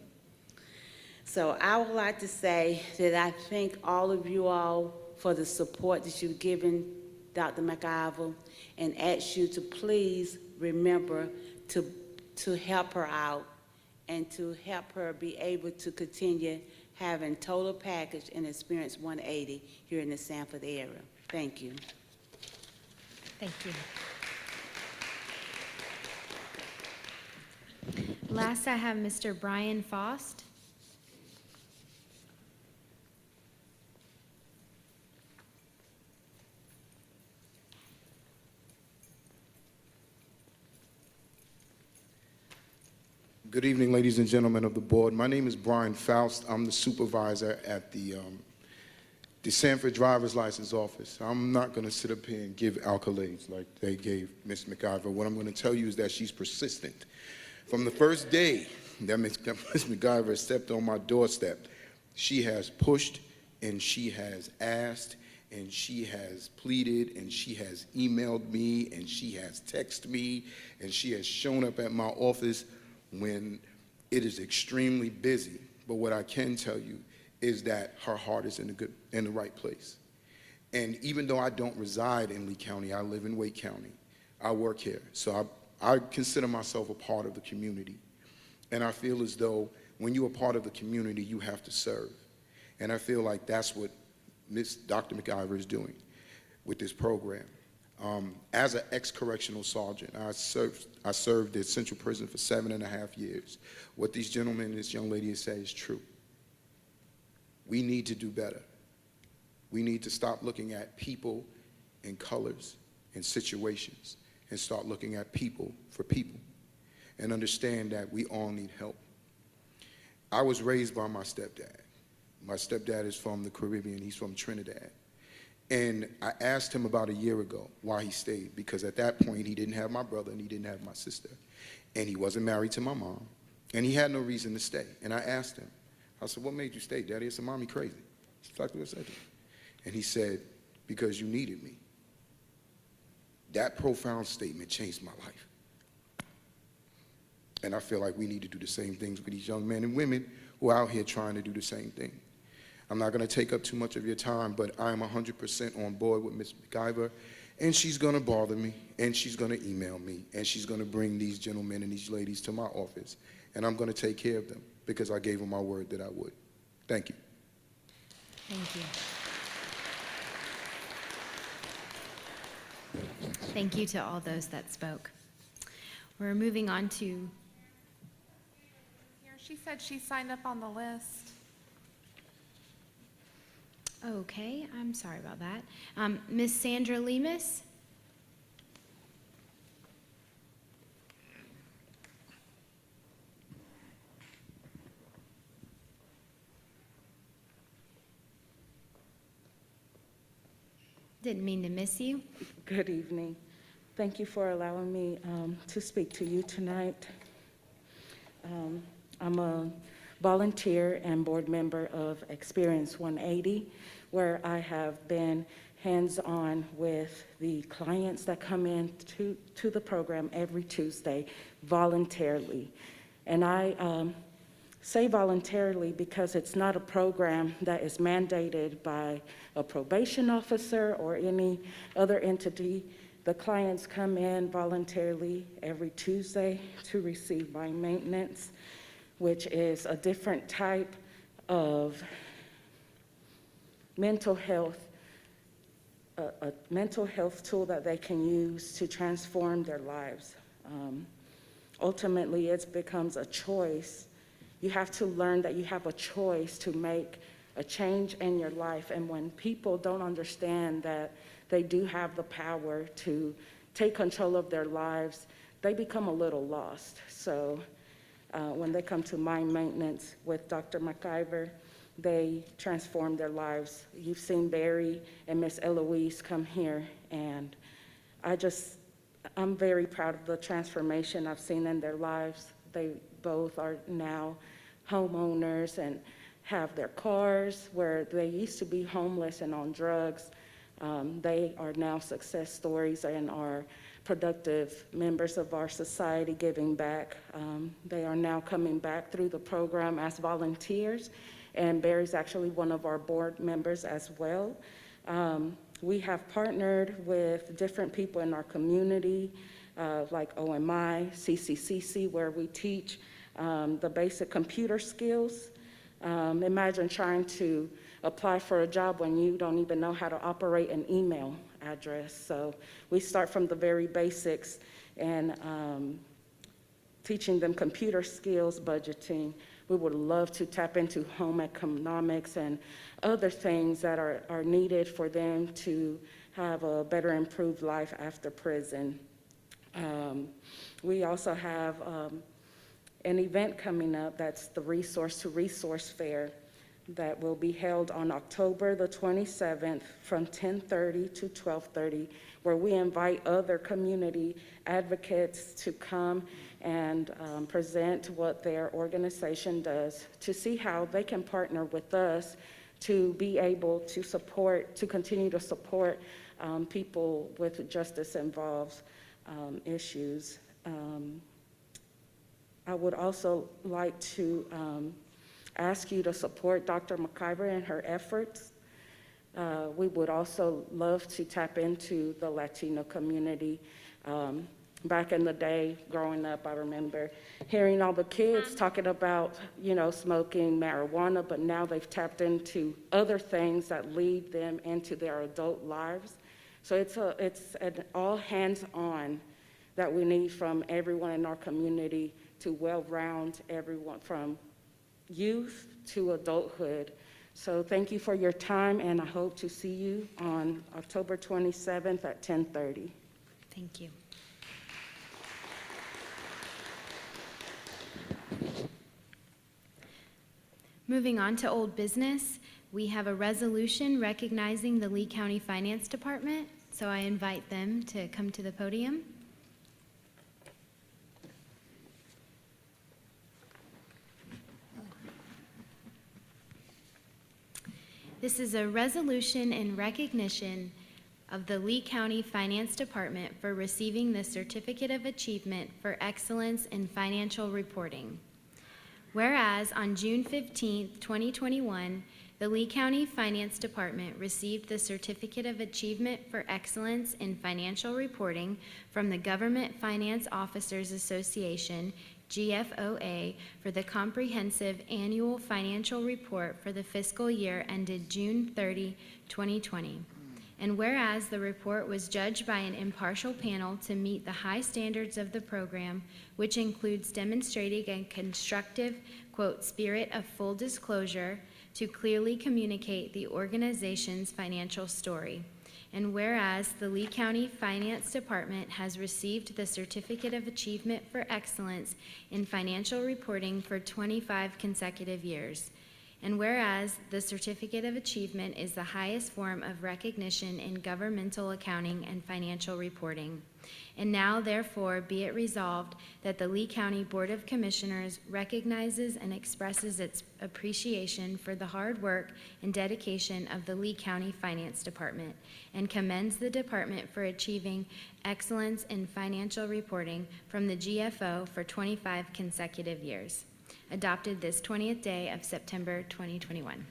So I would like to say that I thank all of you all for the support that you've given Dr. McIver, and ask you to please remember to help her out and to help her be able to continue having Total Package and Experience 180 here in the Sanford area. Thank you. Thank you. Last, I have Mr. Brian Faust. Good evening, ladies and gentlemen of the board. My name is Brian Faust. I'm the supervisor at the Sanford Driver's License Office. I'm not going to sit up here and give accolades like they gave Ms. McIver. What I'm going to tell you is that she's persistent. From the first day that Ms. McIver stepped on my doorstep, she has pushed and she has asked and she has pleaded and she has emailed me and she has texted me and she has shown up at my office when it is extremely busy. But what I can tell you is that her heart is in the right place. And even though I don't reside in Lee County, I live in Wake County. I work here. So I consider myself a part of the community. And I feel as though when you're a part of the community, you have to serve. And I feel like that's what Dr. McIver is doing with this program. As an ex-correctional sergeant, I served at Central Prison for 7.5 years. What these gentlemen and this young lady say is true. We need to do better. We need to stop looking at people and colors and situations and start looking at people for people and understand that we all need help. I was raised by my stepdad. My stepdad is from the Caribbean. He's from Trinidad. And I asked him about a year ago why he stayed, because at that point he didn't have my brother and he didn't have my sister. And he wasn't married to my mom. And he had no reason to stay. And I asked him, I said, what made you stay, Daddy? I said, Mommy crazy. That's exactly what I said to him. And he said, because you needed me. That profound statement changed my life. And I feel like we need to do the same things with these young men and women who are out here trying to do the same thing. I'm not going to take up too much of your time, but I am 100% on board with Ms. McIver, and she's going to bother me, and she's going to email me, and she's going to bring these gentlemen and these ladies to my office, and I'm going to take care of them because I gave them my word that I would. Thank you. Thank you. Thank you to all those that spoke. We're moving on to... She said she signed up on the list. Okay, I'm sorry about that. Ms. Sandra Lemus? Didn't mean to miss you. Good evening. Thank you for allowing me to speak to you tonight. I'm a volunteer and board member of Experience 180, where I have been hands-on with the clients that come in to the program every Tuesday voluntarily. And I say voluntarily because it's not a program that is mandated by a probation officer or any other entity. The clients come in voluntarily every Tuesday to receive my maintenance, which is a different type of mental health, a mental health tool that they can use to transform their lives. Ultimately, it becomes a choice. You have to learn that you have a choice to make a change in your life. And when people don't understand that they do have the power to take control of their lives, they become a little lost. So when they come to Mind Maintenance with Dr. McIver, they transform their lives. You've seen Barry and Miss Eloise come here, and I'm very proud of the transformation I've seen in their lives. They both are now homeowners and have their cars, where they used to be homeless and on drugs. They are now success stories and are productive members of our society, giving back. They are now coming back through the program as volunteers, and Barry's actually one of our board members as well. We have partnered with different people in our community, like OMI, CCCC, where we teach the basic computer skills. Imagine trying to apply for a job when you don't even know how to operate an email address. So we start from the very basics and teaching them computer skills, budgeting. We would love to tap into home economics and other things that are needed for them to have a better improved life after prison. We also have an event coming up that's the Resource to Resource Fair that will be held on October the 27th from 10:30 to 12:30, where we invite other community advocates to come and present what their organization does to see how they can partner with us to be able to support, to continue to support people with justice-involved issues. I would also like to ask you to support Dr. McIver in her efforts. We would also love to tap into the Latino community. Back in the day, growing up, I remember hearing all the kids talking about, smoking marijuana, but now they've tapped into other things that lead them into their adult lives. So it's an all hands-on that we need from everyone in our community to well-round everyone from youth to adulthood. So thank you for your time, and I hope to see you on October 27th at 10:30. Thank you. Moving on to old business, we have a resolution recognizing the Lee County Finance Department, so I invite them to come to the podium. This is a resolution in recognition of the Lee County Finance Department for receiving the Certificate of Achievement for Excellence in Financial Reporting. Whereas on June 15, 2021, the Lee County Finance Department received the Certificate of Achievement for Excellence in Financial Reporting from the Government Finance Officers Association, GFOA, for the comprehensive annual financial report for the fiscal year ended June 30, 2020. And whereas the report was judged by an impartial panel to meet the high standards of the program, which includes demonstrating a constructive, quote, spirit of full disclosure to clearly communicate the organization's financial story. And whereas the Lee County Finance Department has received the Certificate of Achievement for Excellence in Financial Reporting for 25 consecutive years. And whereas the Certificate of Achievement is the highest form of recognition in governmental accounting and financial reporting. And now, therefore, be it resolved that the Lee County Board of Commissioners recognizes and expresses its appreciation for the hard work and dedication of the Lee County Finance Department and commends the department for achieving excellence in financial reporting from the GFO for 25 consecutive years. Adopted this 20th day of September 2021.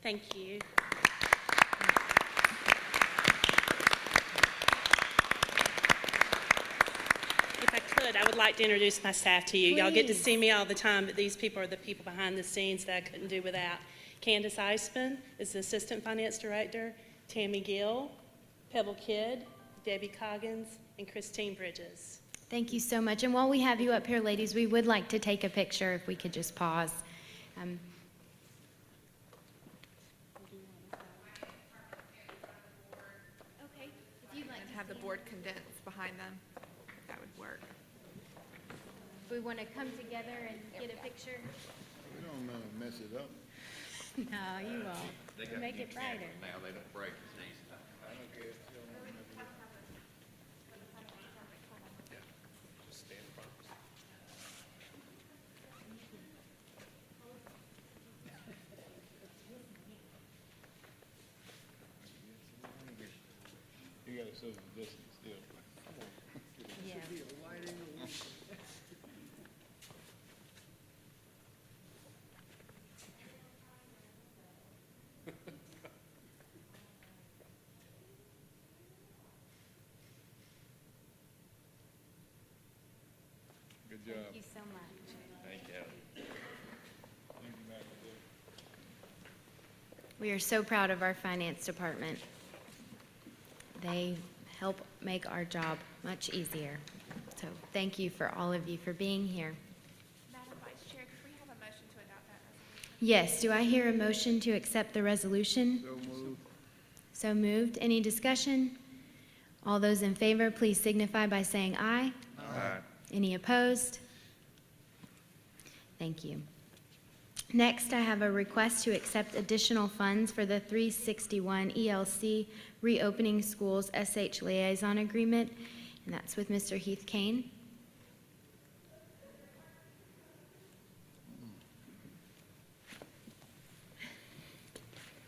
Thank you. I would like to introduce my staff to you. Y'all get to see me all the time, but these people are the people behind the scenes that I couldn't do without. Candace Eisman is the Assistant Finance Director, Tammy Gill, Pebble Kidd, Debbie Coggins, and Christine Bridges. Thank you so much. And while we have you up here, ladies, we would like to take a picture if we could just pause. Okay, if you'd like to have the board condensed behind them, if that would work. We want to come together and get a picture. We don't want to mess it up. No, you won't. Make it brighter. Now they don't break as easy. I don't care. Just stand in front of us. You got to show the distance still. Yeah. Good job. Thank you so much. Thank you. We are so proud of our finance department. They help make our job much easier. So thank you for all of you for being here. Madam Vice Chair, could we have a motion to adopt that resolution? Yes, do I hear a motion to accept the resolution? So moved. So moved. Any discussion? All those in favor, please signify by saying aye. Aye. Any opposed? Thank you. Next, I have a request to accept additional funds for the 361 ELC Reopening Schools SH Liaison Agreement, and that's with Mr. Heath Kane.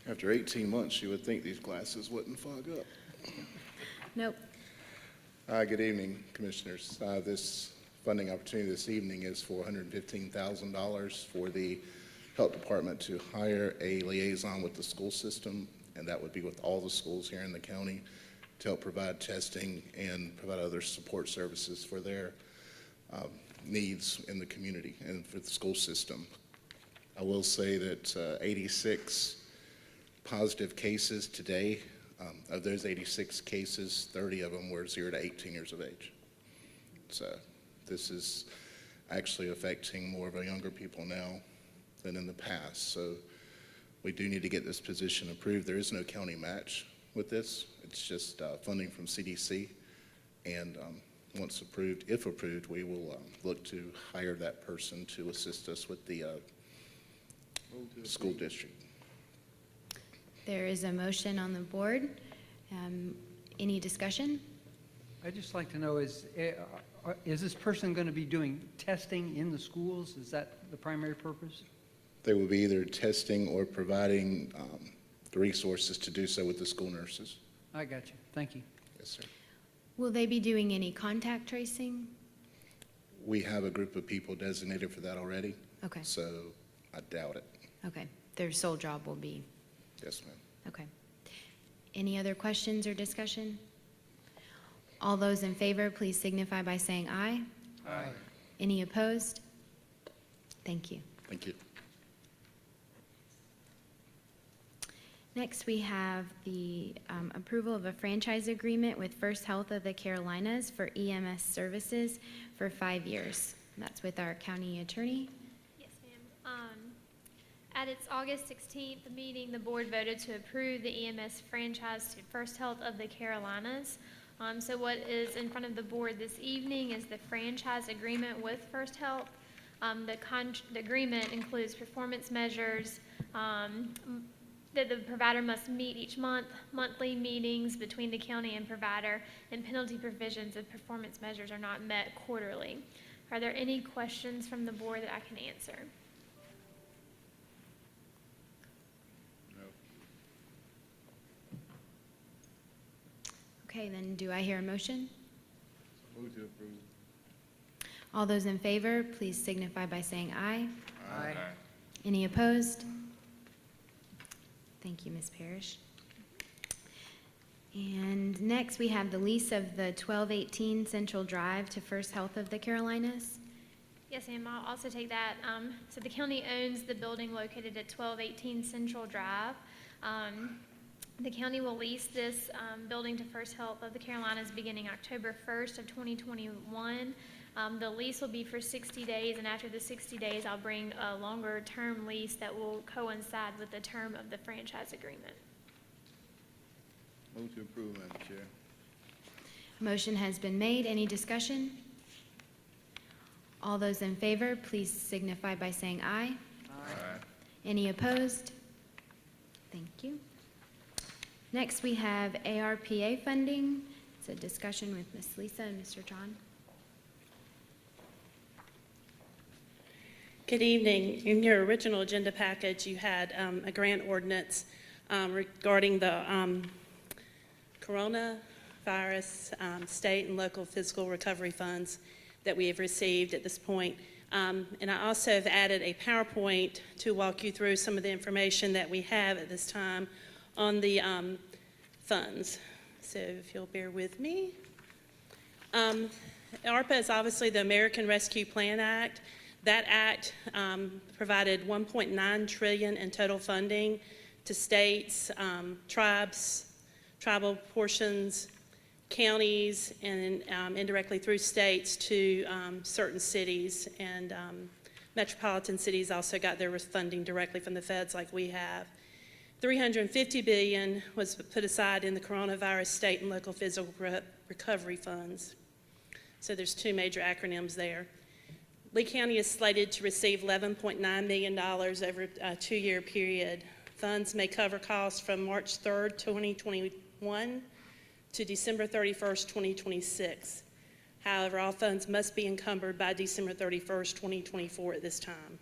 After 18 months, you would think these glasses wouldn't fog up. Nope. Good evening, Commissioners. This funding opportunity this evening is for $115,000 for the Health Department to hire a liaison with the school system, and that would be with all the schools here in the county to help provide testing and provide other support services for their needs in the community and for the school system. I will say that 86 positive cases today. Of those 86 cases, 30 of them were 0 to 18 years of age. So this is actually affecting more of our younger people now than in the past. So we do need to get this position approved. There is no county match with this. It's just funding from CDC. And once approved, if approved, we will look to hire that person to assist us with the school district. There is a motion on the board. Any discussion? I'd just like to know, is this person going to be doing testing in the schools? Is that the primary purpose? They will be either testing or providing the resources to do so with the school nurses. I got you. Thank you. Yes, sir. Will they be doing any contact tracing? We have a group of people designated for that already. Okay. So I doubt it. Okay. Their sole job will be. Yes, ma'am. Okay. Any other questions or discussion? All those in favor, please signify by saying aye. Aye. Any opposed? Thank you. Thank you. Next, we have the approval of a franchise agreement with First Health of the Carolinas for EMS services for 5 years. That's with our county attorney. Yes, ma'am. At its August 16th meeting, the board voted to approve the EMS franchise to First Health of the Carolinas. So what is in front of the board this evening is the franchise agreement with First Health. The agreement includes performance measures that the provider must meet each month, monthly meetings between the county and provider, and penalty provisions if performance measures are not met quarterly. Are there any questions from the board that I can answer? Okay, then do I hear a motion? Move to approve. All those in favor, please signify by saying aye. Aye. Any opposed? Thank you, Ms. Parrish. And next, we have the lease of the 1218 Central Drive to First Health of the Carolinas. Yes, ma'am, I'll also take that. So the county owns the building located at 1218 Central Drive. The county will lease this building to First Health of the Carolinas beginning October 1st of 2021. The lease will be for 60 days, and after the 60 days, I'll bring a longer-term lease that will coincide with the term of the franchise agreement. Move to approve, Madam Chair. A motion has been made. Any discussion? All those in favor, please signify by saying aye. Aye. Any opposed? Thank you. Next, we have ARPA funding. It's a discussion with Ms. Lisa and Mr. John. Good evening. In your original agenda package, you had a grant ordinance regarding the coronavirus state and local fiscal recovery funds that we have received at this point. And I also have added a PowerPoint to walk you through some of the information that we have at this time on the funds. So if you'll bear with me. ARPA is obviously the American Rescue Plan Act. That act provided $1.9 trillion in total funding to states, tribes, tribal portions, counties, and indirectly through states to certain cities. And metropolitan cities also got their funding directly from the feds like we have. $350 billion was put aside in the coronavirus state and local fiscal recovery funds. So there's two major acronyms there. Lee County is slated to receive $11.9 million over a 2-year period. Funds may cover costs from March 3rd, 2021 to December 31st, 2026. However, all funds must be encumbered by December 31st, 2024 at this time.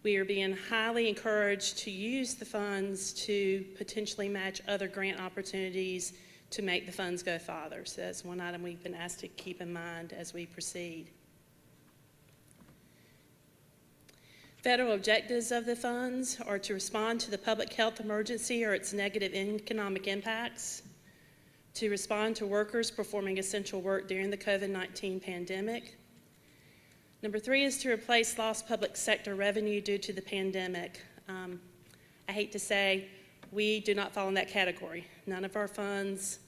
We are being highly encouraged to use the funds to potentially match other grant opportunities to make the funds go farther. So that's one item we've been asked to keep in mind as we proceed. Federal objectives of the funds are to respond to the public health emergency or its negative economic impacts, to respond to workers performing essential work during the COVID-19 pandemic. Number 3 is to replace lost public sector revenue due to the pandemic. I hate to say, we do not fall in that category. None of our funds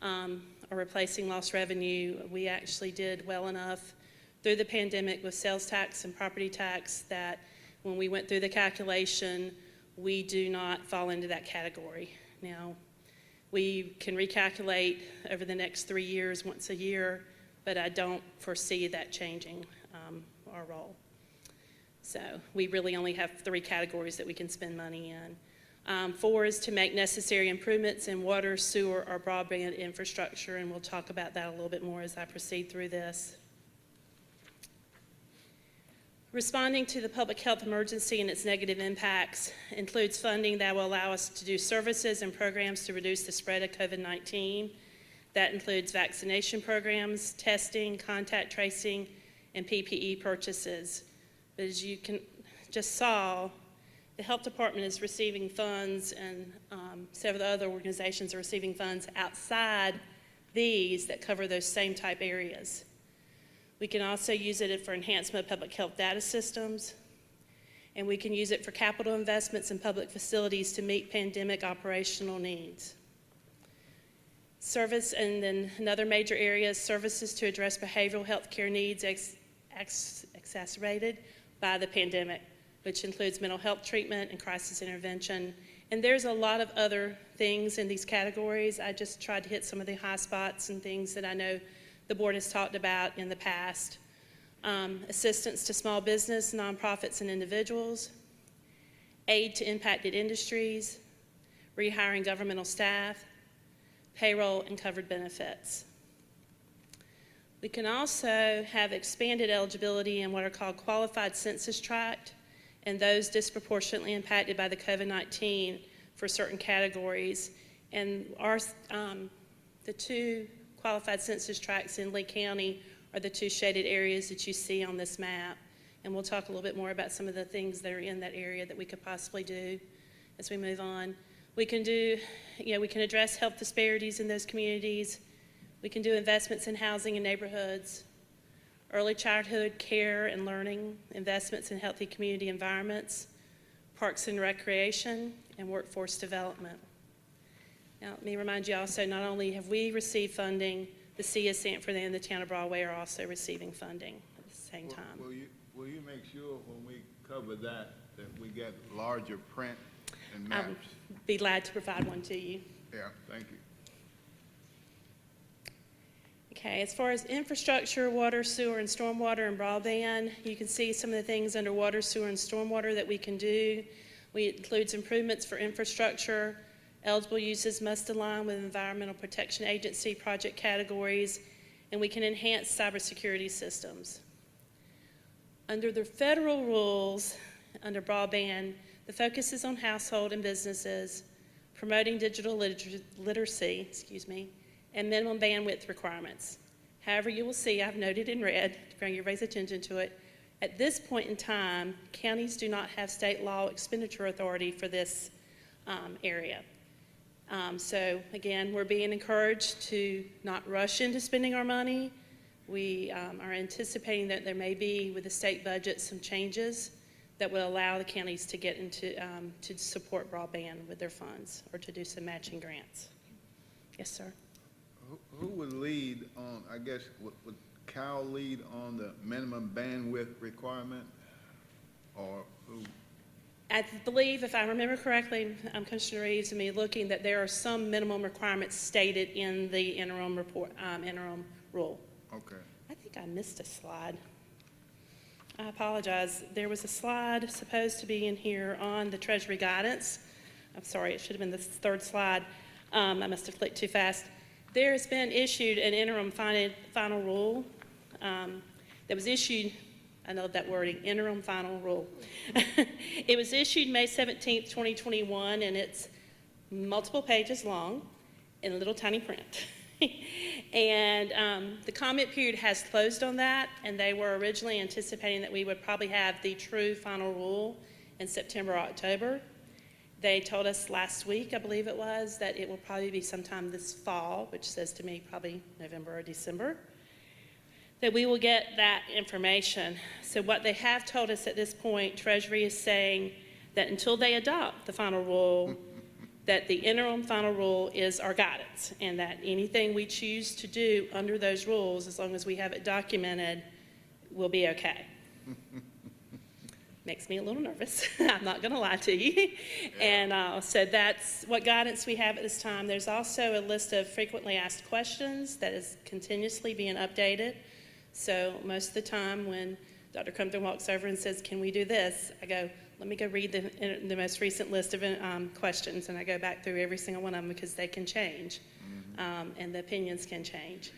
are replacing lost revenue. We actually did well enough through the pandemic with sales tax and property tax that when we went through the calculation, we do not fall into that category. Now, we can recalculate over the next 3 years once a year, but I don't foresee that changing our role. So we really only have 3 categories that we can spend money in. 4 is to make necessary improvements in water, sewer, or broadband infrastructure, and we'll talk about that a little bit more as I proceed through this. Responding to the public health emergency and its negative impacts includes funding that will allow us to do services and programs to reduce the spread of COVID-19. That includes vaccination programs, testing, contact tracing, and PPE purchases. But as you can just saw, the health department is receiving funds, and several other organizations are receiving funds outside these that cover those same type areas. We can also use it for enhancement of public health data systems, and we can use it for capital investments in public facilities to meet pandemic operational needs. Service, and then another major area is services to address behavioral health care needs exacerbated by the pandemic, which includes mental health treatment and crisis intervention. And there's a lot of other things in these categories. I just tried to hit some of the high spots and things that I know the board has talked about in the past. assistance to small business, nonprofits, and individuals, aid to impacted industries, rehiring governmental staff, payroll, and covered benefits. We can also have expanded eligibility in what are called qualified census tract and those disproportionately impacted by the COVID-19 for certain categories. And the two qualified census tracts in Lee County are the two shaded areas that you see on this map. And we'll talk a little bit more about some of the things that are in that area that we could possibly do as we move on. We can do, we can address health disparities in those communities. We can do investments in housing and neighborhoods, early childhood care and learning, investments in healthy community environments, parks and recreation, and workforce development. Now, let me remind you also, not only have we received funding, the City of Sanford and the Town of Broadway are also receiving funding at the same time. Will you make sure when we cover that we get larger print and maps? I'll be glad to provide one to you. Yeah, thank you. Okay, as far as infrastructure, water, sewer, and stormwater and broadband, you can see some of the things under water, sewer, and stormwater that we can do. It includes improvements for infrastructure. Eligible uses must align with Environmental Protection Agency project categories, and we can enhance cybersecurity systems. Under the federal rules, under broadband, the focus is on household and businesses, promoting digital literacy, and minimum bandwidth requirements. However, you will see, I've noted in red to bring everybody's attention to it, at this point in time, counties do not have state law expenditure authority for this area. So again, we're being encouraged to not rush into spending our money. We are anticipating that there may be, with the state budget, some changes that will allow the counties to get into, to support broadband with their funds or to do some matching grants. Yes, sir. Who would lead on, I guess, would Cal lead on the minimum bandwidth requirement? Or who? I believe, if I remember correctly, Commissioner Reeves and me looking, that there are some minimum requirements stated in the interim report, interim rule. Okay. I think I missed a slide. I apologize. There was a slide supposed to be in here on the Treasury guidance. I'm sorry, it should have been the third slide. I must have clicked too fast. There has been issued an interim final rule that was issued, I know that wording, interim final rule. It was issued May 17th, 2021, and it's multiple pages long in little tiny print. And the comment period has closed on that, and they were originally anticipating that we would probably have the true final rule in September or October. They told us last week, I believe it was, that it will probably be sometime this fall, which says to me probably November or December, that we will get that information. So what they have told us at this point, Treasury is saying that until they adopt the final rule, that the interim final rule is our guidance, and that anything we choose to do under those rules, as long as we have it documented, will be okay. Makes me a little nervous. I'm not going to lie to you. And so that's what guidance we have at this time. There's also a list of frequently asked questions that is continuously being updated. So most of the time when Dr. Crumpton walks over and says, "Can we do this?" I go, "Let me go read the most recent list of questions," and I go back through every single one of them because they can change, and the opinions can change.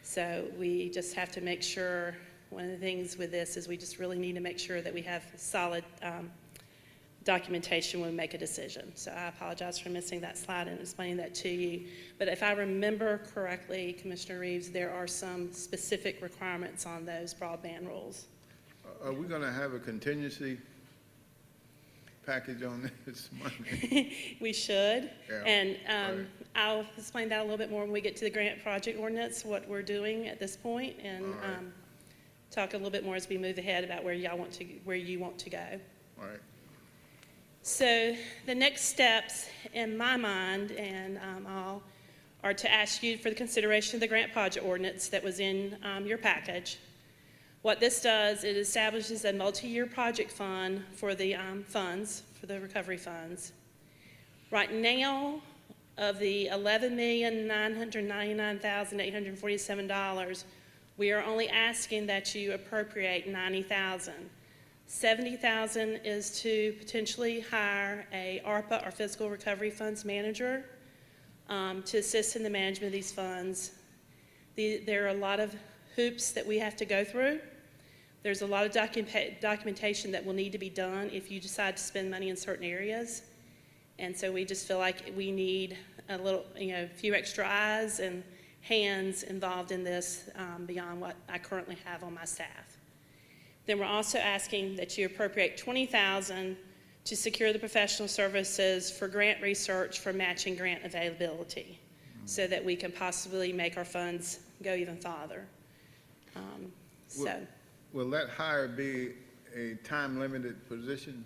So we just have to make sure. One of the things with this is we just really need to make sure that we have solid documentation when we make a decision. So I apologize for missing that slide and explaining that to you. But if I remember correctly, Commissioner Reeves, there are some specific requirements on those broadband rules. Are we going to have a contingency package on this Monday? We should. Yeah. And Right. I'll explain that a little bit more when we get to the grant project ordinance, what we're doing at this point, and talk a little bit more as we move ahead about where you want to go. All right. So the next steps in my mind and all are to ask you for the consideration of the grant project ordinance that was in your package. What this does, it establishes a multi-year project fund for the funds, for the recovery funds. Right now, of the $11,999,847, We are only asking that you appropriate $90,000. $70,000 is to potentially hire a ARPA or Fiscal Recovery Funds manager to assist in the management of these funds. There are a lot of hoops that we have to go through. There's a lot of documentation that will need to be done if you decide to spend money in certain areas. And so we just feel like we need a little, a few extra eyes and hands involved in this beyond what I currently have on my staff. Then we're also asking that you appropriate $20,000 to secure the professional services for grant research for matching grant availability so that we can possibly make our funds go even farther. Will that hire be a time-limited position?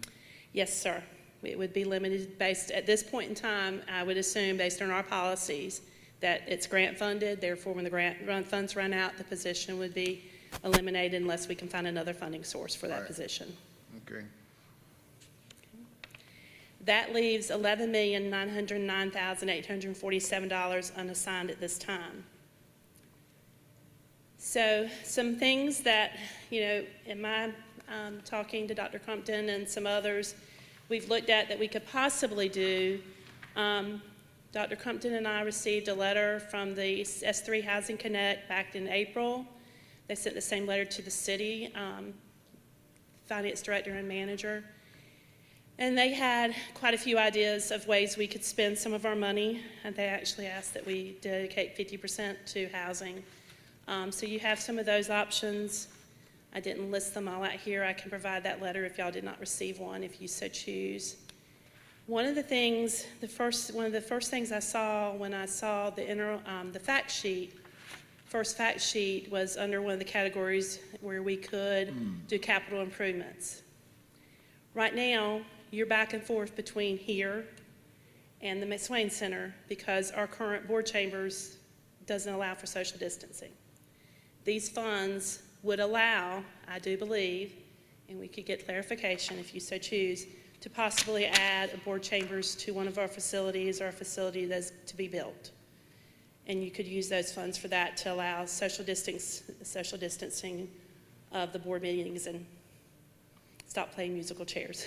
Yes, sir. It would be limited based, at this point in time, I would assume based on our policies, that it's grant funded, therefore when the funds run out, the position would be eliminated unless we can find another funding source for that position. Okay. That leaves $11,909,847 unassigned at this time. So some things that, in my talking to Dr. Crumpton and some others, we've looked at that we could possibly do. Dr. Crumpton and I received a letter from the S3 Housing Connect back in April. They sent the same letter to the city, finance director and manager. And they had quite a few ideas of ways we could spend some of our money. And they actually asked that we dedicate 50% to housing. So you have some of those options. I didn't list them all out here. I can provide that letter if y'all did not receive one, if you so choose. One of the things, one of the first things I saw when I saw the fact sheet, first fact sheet was under one of the categories where we could do capital improvements. Right now, you're back and forth between here and the McSwain Center because our current board chambers doesn't allow for social distancing. These funds would allow, I do believe, and we could get clarification if you so choose, to possibly add a board chambers to one of our facilities or a facility that's to be built. And you could use those funds for that to allow social distancing of the board meetings and stop playing musical chairs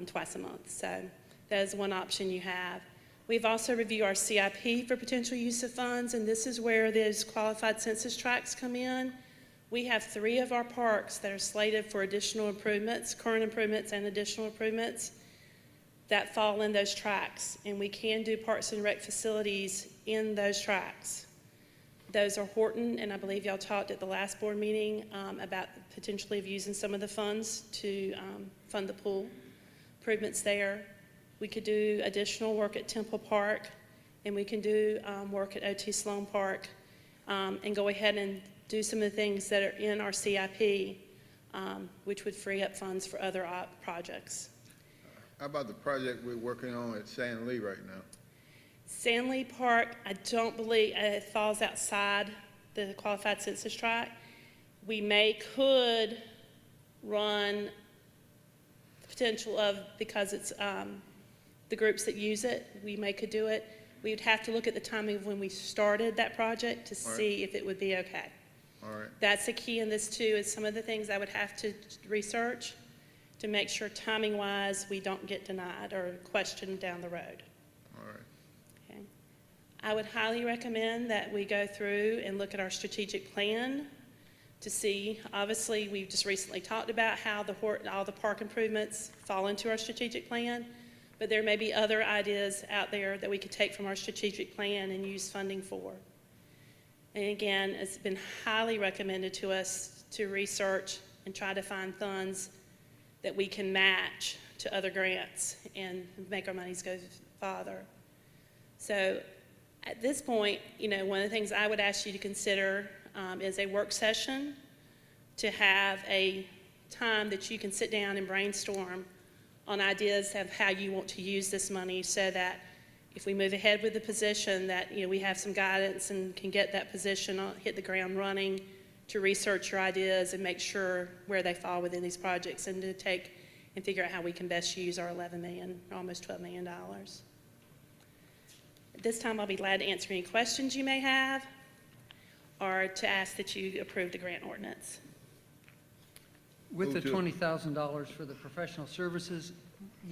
twice a month. So that is one option you have. We've also reviewed our CIP for potential use of funds, and this is where those qualified census tracts come in. We have 3 of our parks that are slated for additional improvements, current improvements and additional improvements that fall in those tracts, and we can do parks and rec facilities in those tracts. Those are Horton, and I believe y'all talked at the last board meeting about potentially of using some of the funds to fund the pool improvements there. We could do additional work at Temple Park, and we can do work at OT Sloan Park, and go ahead and do some of the things that are in our CIP, which would free up funds for other projects. How about the project we're working on at Sand Lee right now? Sand Lee Park, I don't believe it falls outside the qualified census tract. We could run the potential of, because it's the groups that use it, could do it. We would have to look at the timing of when we started that project to see if it would be okay. All right. That's the key in this too, is some of the things I would have to research to make sure timing-wise we don't get denied or questioned down the road. All right. Okay. I would highly recommend that we go through and look at our strategic plan to see, obviously we've just recently talked about how all the park improvements fall into our strategic plan, but there may be other ideas out there that we could take from our strategic plan and use funding for. And again, it's been highly recommended to us to research and try to find funds that we can match to other grants and make our monies go farther. So at this point, one of the things I would ask you to consider is a work session to have a time that you can sit down and brainstorm on ideas of how you want to use this money so that if we move ahead with the position that we have some guidance and can get that position hit the ground running to research your ideas and make sure where they fall within these projects and to take and figure out how we can best use our $11 million, almost $12 million. At this time, I'll be glad to answer any questions you may have. or to ask that you approve the grant ordinance. With the Move to- $20,000 for the professional services,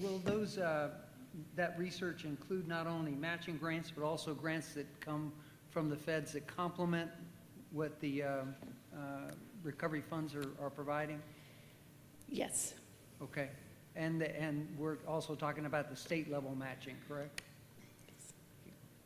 will those, that research include not only matching grants, but also grants that come from the feds that complement what the recovery funds are providing? Yes. Okay. And we're also talking about the state level matching, correct?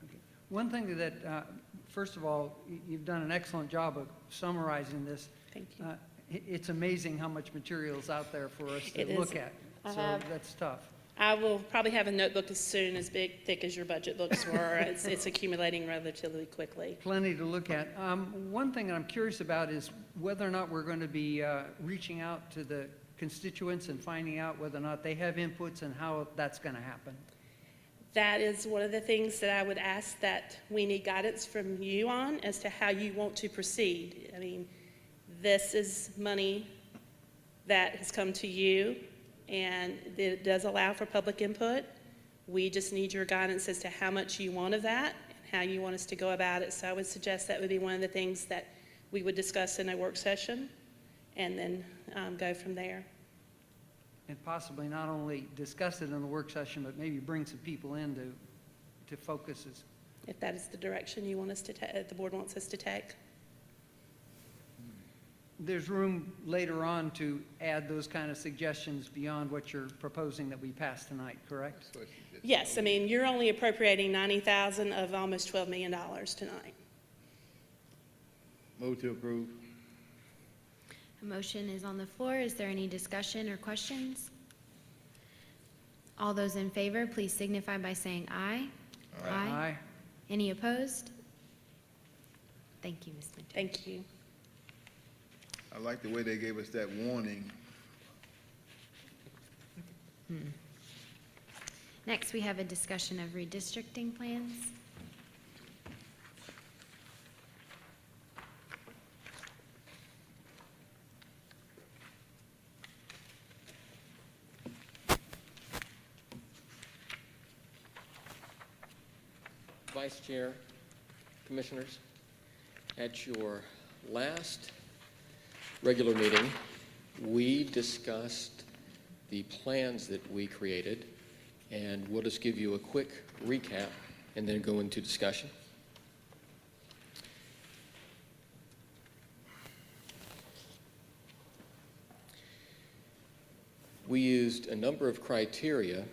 Okay. One thing that, first of all, you've done an excellent job of summarizing this. Thank you. It's amazing how much material is out there for us It to is. look at. I So have- that's tough. I will probably have a notebook as soon as big, thick as your budget books were. It's accumulating relatively quickly. Plenty to look at. One thing I'm curious about is whether or not we're going to be reaching out to the constituents and finding out whether or not they have inputs and how that's going to happen. That is one of the things that I would ask that we need guidance from you on as to how you want to proceed. I mean, this is money that has come to you, and it does allow for public input. We just need your guidance as to how much you want of that and how you want us to go about it. So I would suggest that would be one of the things that we would discuss in a work session and then go from there. And possibly not only discuss it in the work session, but maybe bring some people in to focus us. If that is the direction you want us to take, the board wants us to take. There's room later on to add those kind of suggestions beyond what you're proposing that we pass tonight, correct? Yes, I mean, you're only appropriating $90,000 of almost $12 million tonight. Move to approve. A motion is on the floor. Is there any discussion or questions? All those in favor, please signify by saying aye. Aye. Any opposed? Thank you, Ms. Minter. Thank you. I like the way they gave us that warning. Next, we have a discussion of redistricting plans. Vice Chair, Commissioners, at your last regular meeting, we discussed the plans that we created, and we'll just give you a quick recap and then go into discussion. We used a number of criteria,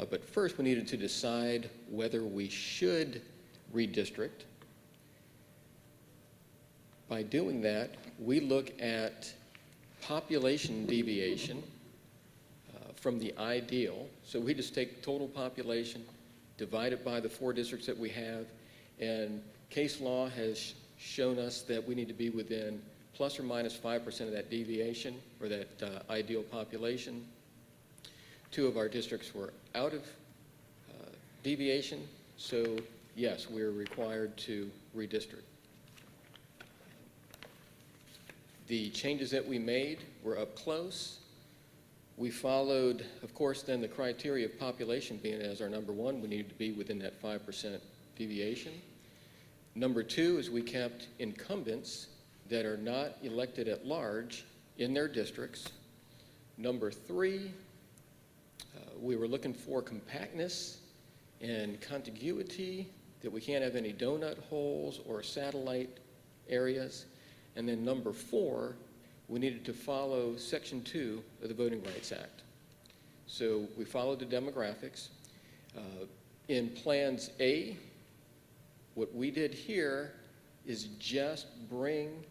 but first we needed to decide whether we should redistrict. By doing that, we look at population deviation from the ideal. So we just take total population, divide it by the 4 districts that we have, and case law has shown us that we need to be within plus or minus 5% of that deviation, or that ideal population. 2 of our districts were out of deviation, so yes, we're required to redistrict. The changes that we made were up close. We followed, of course, then the criteria of population being as our number 1, we needed to be within that 5% deviation. Number 2 is we kept incumbents that are not elected at large in their districts. Number 3, we were looking for compactness and contiguity, that we can't have any donut holes or satellite areas. And then number 4, we needed to follow Section 2 of the Voting Rights Act. So we followed the demographics. In Plans A, what we did here is just bring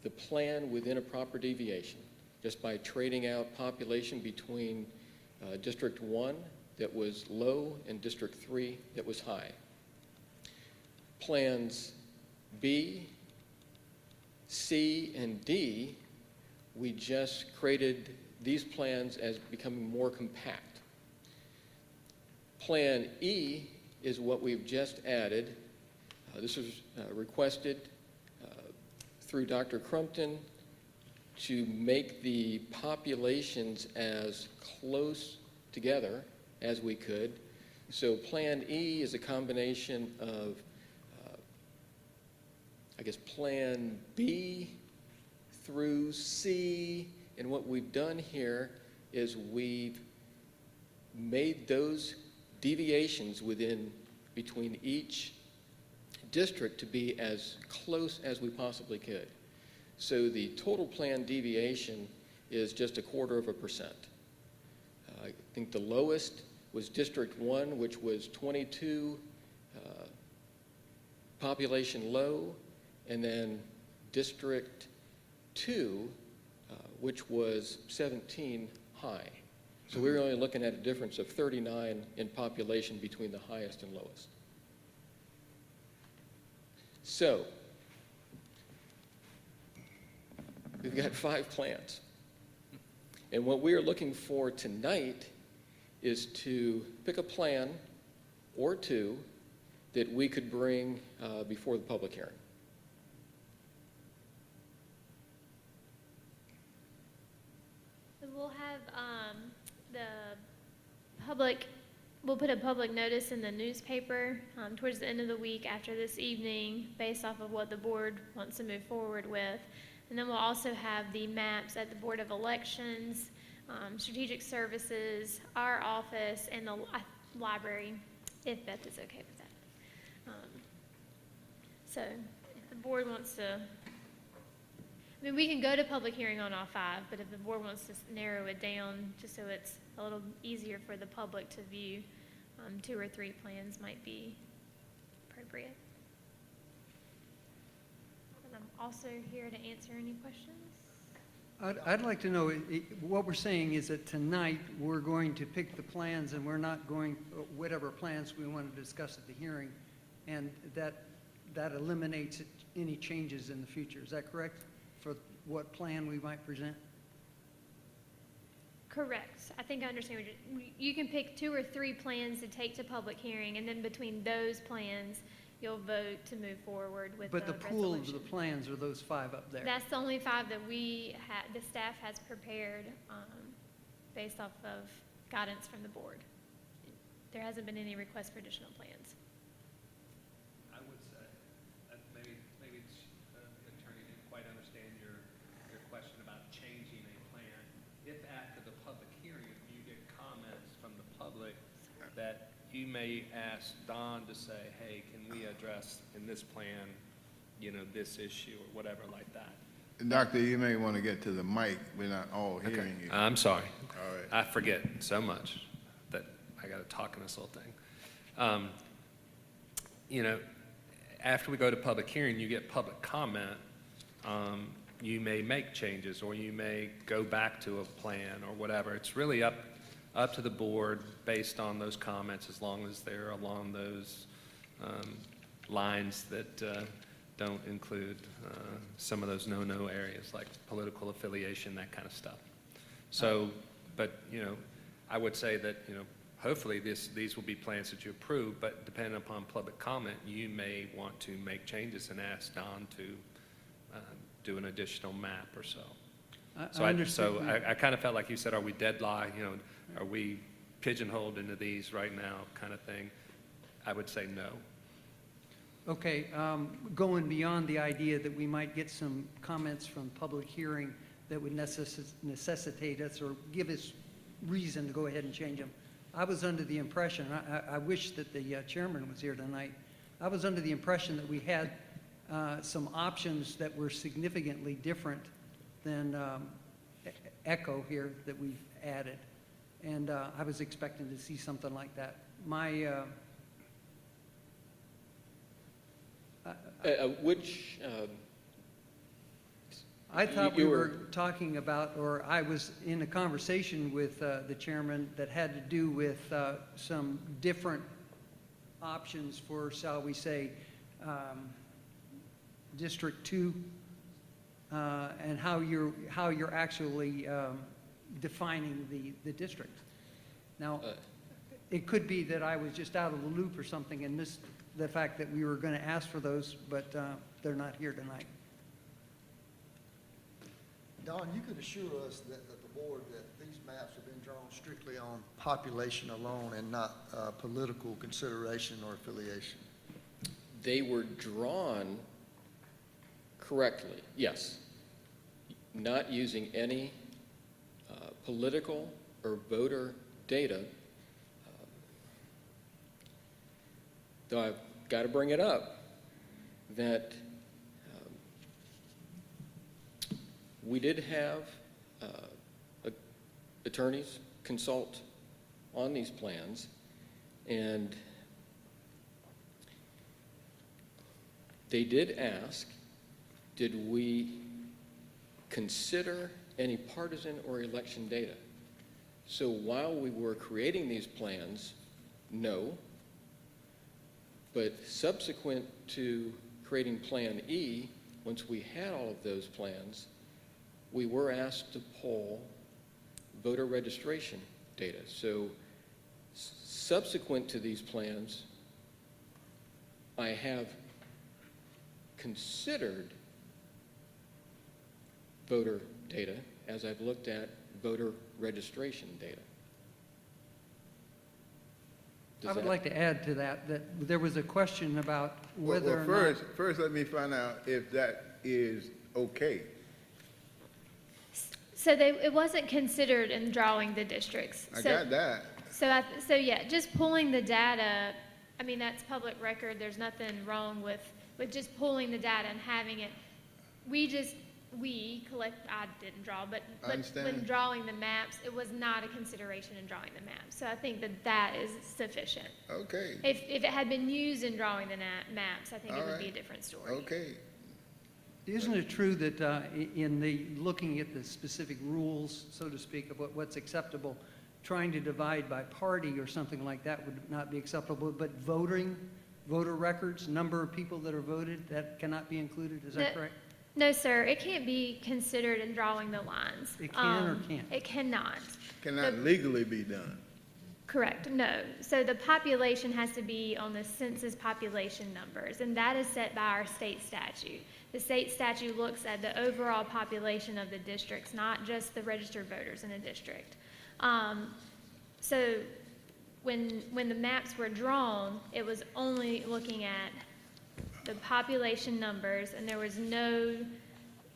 the plan within a proper deviation, just by trading out population between District 1 that was low and District 3 that was high. Plans B, C, and D, we just created these plans as becoming more compact. Plan E is what we've just added. This was requested through Dr. Crumpton to make the populations as close together as we could. So Plan E is a combination of I guess, Plan B through C. And what we've done here is we've made those deviations between each district to be as close as we possibly could. So the total plan deviation is just 0.25%. I think the lowest was District 1, which was 22 population low, and then District 2, which was 17 high. So we were only looking at a difference of 39 in population between the highest and lowest. So we've got 5 plans. And what we are looking for tonight is to pick a plan or two that we could bring before the public hearing. We'll have we'll put a public notice in the newspaper towards the end of the week after this evening based off of what the board wants to move forward with. And then we'll also have the maps at the Board of Elections, Strategic Services, our office, and the library, if Beth is okay with that. So if the board wants to, I mean, we can go to public hearing on all 5, but if the board wants to narrow it down just so it's a little easier for the public to view, 2 or 3 plans might be appropriate. And I'm also here to answer any questions. I'd like to know, what we're saying is that tonight we're going to pick the plans and we're not going, whatever plans we want to discuss at the hearing, and that eliminates any changes in the future. Is that correct? For what plan we might present? Correct. I think I understand what you can pick 2 or 3 plans to take to public hearing, and then between those plans, you'll vote to move forward with the resolution. But the pool of the plans are those 5 up there. That's the only 5 that the staff has prepared based off of guidance from the board. There hasn't been any request for additional plans. I would say that maybe attorney didn't quite understand your question about changing a plan. If after the public hearing, you get comments from the public that you may ask Don to say, hey, can we address in this plan, this issue or whatever like that. Doctor, you may want to get to the mic. We're not all hearing you. I'm sorry. All right. I forget so much that I got to talk in this little thing. After we go to public hearing, you get public comment. You may make changes, or you may go back to a plan or whatever. It's really up to the board based on those comments, as long as they're along those lines that don't include some of those no-no areas like political affiliation, that kind of stuff. So, but, I would say that, hopefully these will be plans that you approve, but depending upon public comment, you may want to make changes and ask Don to do an additional map or so. I kind of felt like you said, are we deadlocked, are we pigeonholed into these right now kind of thing? I would say no. Okay, going beyond the idea that we might get some comments from public hearing that would necessitate us or give us reason to go ahead and change them. I was under the impression, I wish that the chairman was here tonight, I was under the impression that we had some options that were significantly different than ECHO here that we've added. And I was expecting to see something like that. I thought we were talking about, or I was in a conversation with the chairman that had to do with some different options for, shall we say, District 2, and how you're actually defining the district. Now, it could be that I was just out of the loop or something and missed the fact that we were going to ask for those, but they're not here tonight. Don, you could assure us that the board that these maps have been drawn strictly on population alone and not political consideration or affiliation. They were drawn correctly, yes. Not using any political or voter data. Though I've got to bring it up, that we did have attorneys consult on these plans, and they did ask, did we consider any partisan or election data? So while we were creating these plans, no. But subsequent to creating Plan E, once we had all of those plans, we were asked to pull voter registration data. So subsequent to these plans, I have considered voter data as I've looked at voter registration data. I would like to add to that, that there was a question about whether or not... First, let me find out if that is okay. So it wasn't considered in drawing the districts. I got that. So yeah, just pulling the data, I mean, that's public record. There's nothing wrong with just pulling the data and having it. I didn't draw, but when drawing the maps, it was not a consideration in drawing the maps. So I think that is sufficient. Okay. If it had been used in drawing the maps, I think it would be a different story. Okay. Isn't it true that in the looking at the specific rules, so to speak, of what's acceptable, trying to divide by party or something like that would not be acceptable, but voter records, number of people that are voted, that cannot be included, is that correct? No, sir, it can't be considered in drawing the lines. It can or can't? It cannot. Cannot legally be done. Correct, no. So the population has to be on the census population numbers, and that is set by our state statute. The state statute looks at the overall population of the districts, not just the registered voters in a district. So when the maps were drawn, it was only looking at the population numbers, and there was no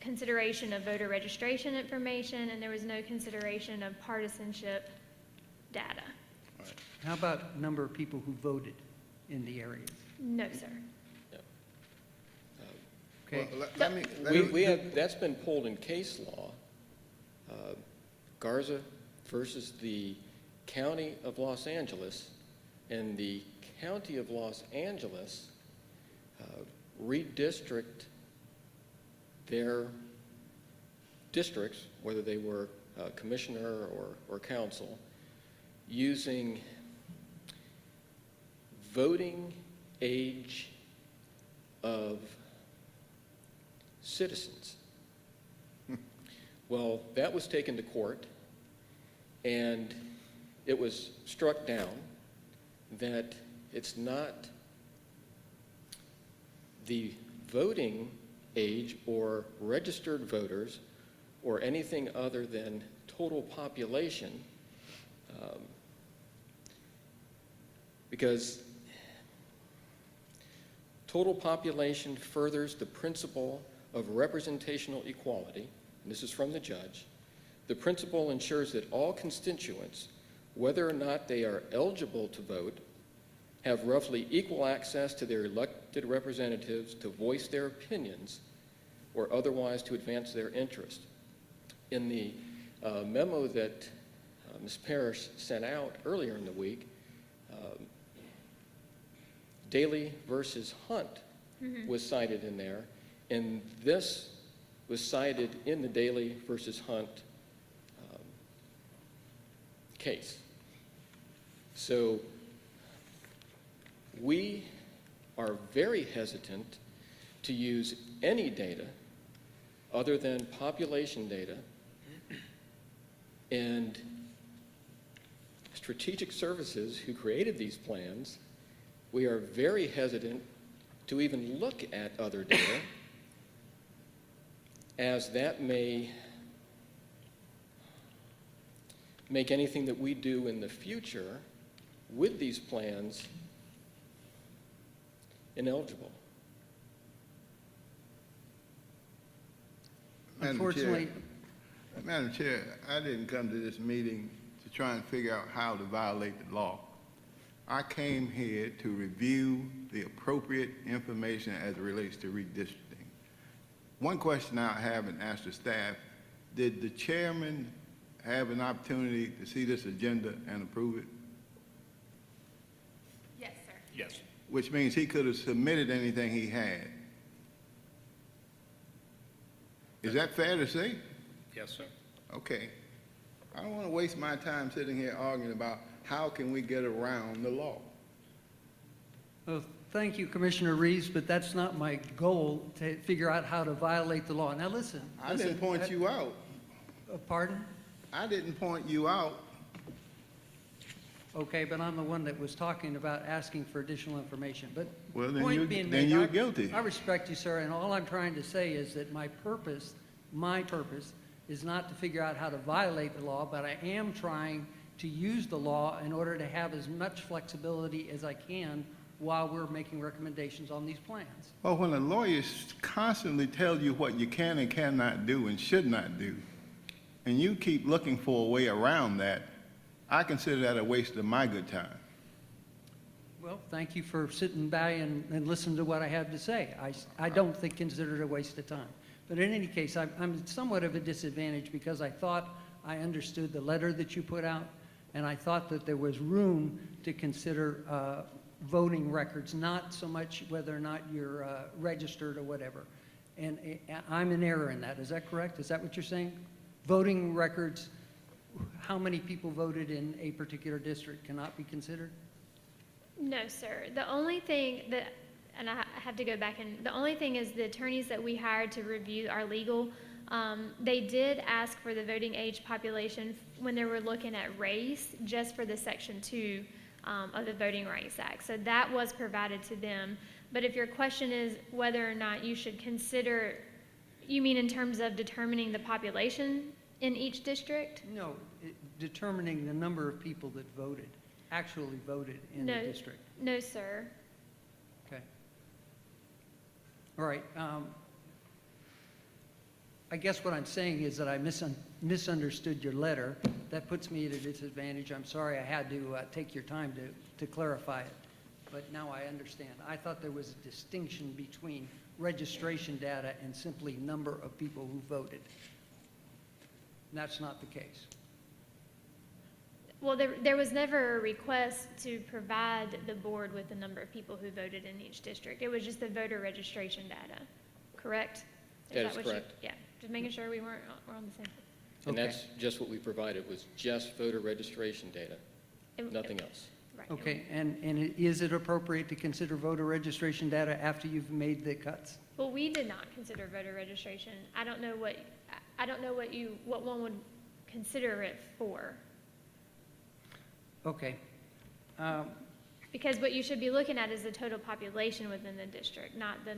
consideration of voter registration information, and there was no consideration of partisanship data. How about number of people who voted in the areas? No, sir. Okay. Well, that's been pulled in case law. Garza versus the County of Los Angeles, and the County of Los Angeles redistrict their districts, whether they were commissioner or council, using voting age of citizens. Well, that was taken to court, and it was struck down that it's not the voting age or registered voters or anything other than total population, because total population furthers the principle of representational equality, and this is from the judge. The principle ensures that all constituents, whether or not they are eligible to vote, have roughly equal access to their elected representatives to voice their opinions or otherwise to advance their interest. In the memo that Ms. Parrish sent out earlier in the week, Daley versus Hunt was cited in there, and this was cited in the Daley versus Hunt case. So we are very hesitant to use any data other than population data, and Strategic Services, who created these plans, we are very hesitant to even look at other data, as that may make anything that we do in the future with these plans ineligible. unfortunately, Madam Chair, I didn't come to this meeting to try and figure out how to violate the law. I came here to review the appropriate information as it relates to redistricting. One question I have and ask the staff, did the chairman have an opportunity to see this agenda and approve it? Yes, sir. Yes. Which means he could have submitted anything he had. Is that fair to say? Yes, sir. Okay. I don't want to waste my time sitting here arguing about how can we get around the law. well, thank you, Commissioner Reeves, but that's not my goal, to figure out how to violate the law. Now, listen. I didn't point you out. Pardon? I didn't point you out. Okay, but I'm the one that was talking about asking for additional information. But Well, then point you're- being then made, you're I- guilty. I respect you, sir, and all I'm trying to say is that my purpose is not to figure out how to violate the law, but I am trying to use the law in order to have as much flexibility as I can while we're making recommendations on these plans. Well, when a lawyer constantly tells you what you can and cannot do and should not do, and you keep looking for a way around that, I consider that a waste of my good time. Well, thank you for sitting by and listening to what I have to say. I don't consider it a waste of time. But in any case, I'm somewhat of a disadvantage because I thought I understood the letter that you put out, and I thought that there was room to consider voting records, not so much whether or not you're registered or whatever. And I'm in error in that. Is that correct? Is that what you're saying? Voting records, how many people voted in a particular district cannot be considered? No, sir. The only thing that, and I have to go back, and the only thing is the attorneys that we hired to review our legal, they did ask for the voting age population when they were looking at race, just for the Section 2 of the Voting Rights Act. So that was provided to them. But if your question is whether or not you should consider, you mean in terms of determining the population in each district? No, determining the number of people that voted, actually voted in the district. No, sir. Okay. All right. I guess what I'm saying is that I misunderstood your letter. That puts me at a disadvantage. I'm sorry I had to take your time to clarify it, but now I understand. I thought there was a distinction between registration data and simply number of people who voted. And that's not the case. Well, there was never a request to provide the board with the number of people who voted in each district. It was just the voter registration data, correct? That is what you- correct. Yeah, just making sure we're on the same. And Okay. that's just what we provided, was just voter registration data, nothing else. Right. Okay, and is it appropriate to consider voter registration data after you've made the cuts? Well, we did not consider voter registration. I don't know what one would consider it for. Okay. Because what you should be looking at is the total population within the district, not the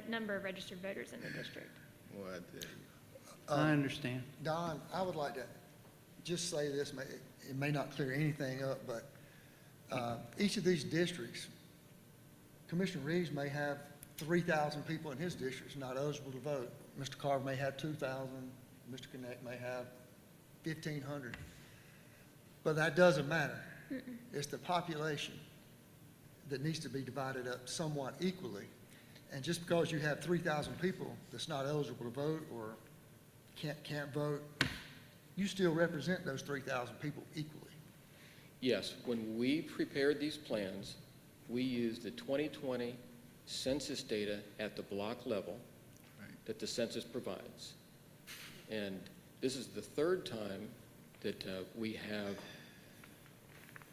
number of registered voters in the district. Well, I tell you. I understand. Don, I would like to just say this, it may not clear anything up, but each of these districts, Commissioner Reeves may have 3,000 people in his district not eligible to vote. Mr. Carver may have 2,000, Mr. Connect may have 1,500. But that doesn't matter. It's the population that needs to be divided up somewhat equally. And just because you have 3,000 people that's not eligible to vote or can't vote, you still represent those 3,000 people equally. Yes, when we prepared these plans, we used the 2020 census data at the block level that the census provides. And this is the third time that we have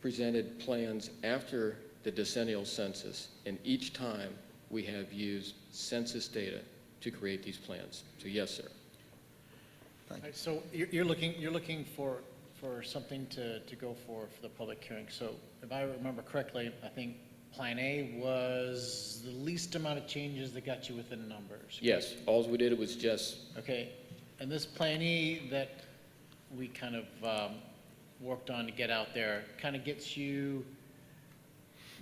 presented plans after the decennial census, and each time we have used census data to create these plans. So yes, sir. So you're looking for something to go for the public hearing. So if I remember correctly, I think Plan A was the least amount of changes that got you within numbers. Yes, all we did was just, Okay, and this Plan E that we kind of worked on to get out there kind of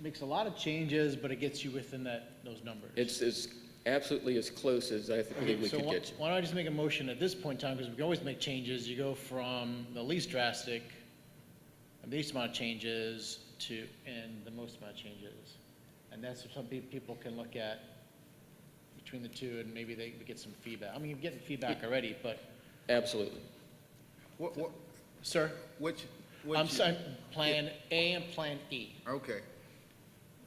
makes a lot of changes, but it gets you within those numbers. it's absolutely as close as I believe we So could get you. why don't I just make a motion at this point in time, because we can always make changes, you go from the least drastic, and the least amount of changes to, and the most amount of changes. And that's what some people can look at between the two, and maybe they get some feedback. I mean, you're getting feedback already, but. Absolutely. What, Sir? which? I'm sorry, Plan A and Plan E. Okay.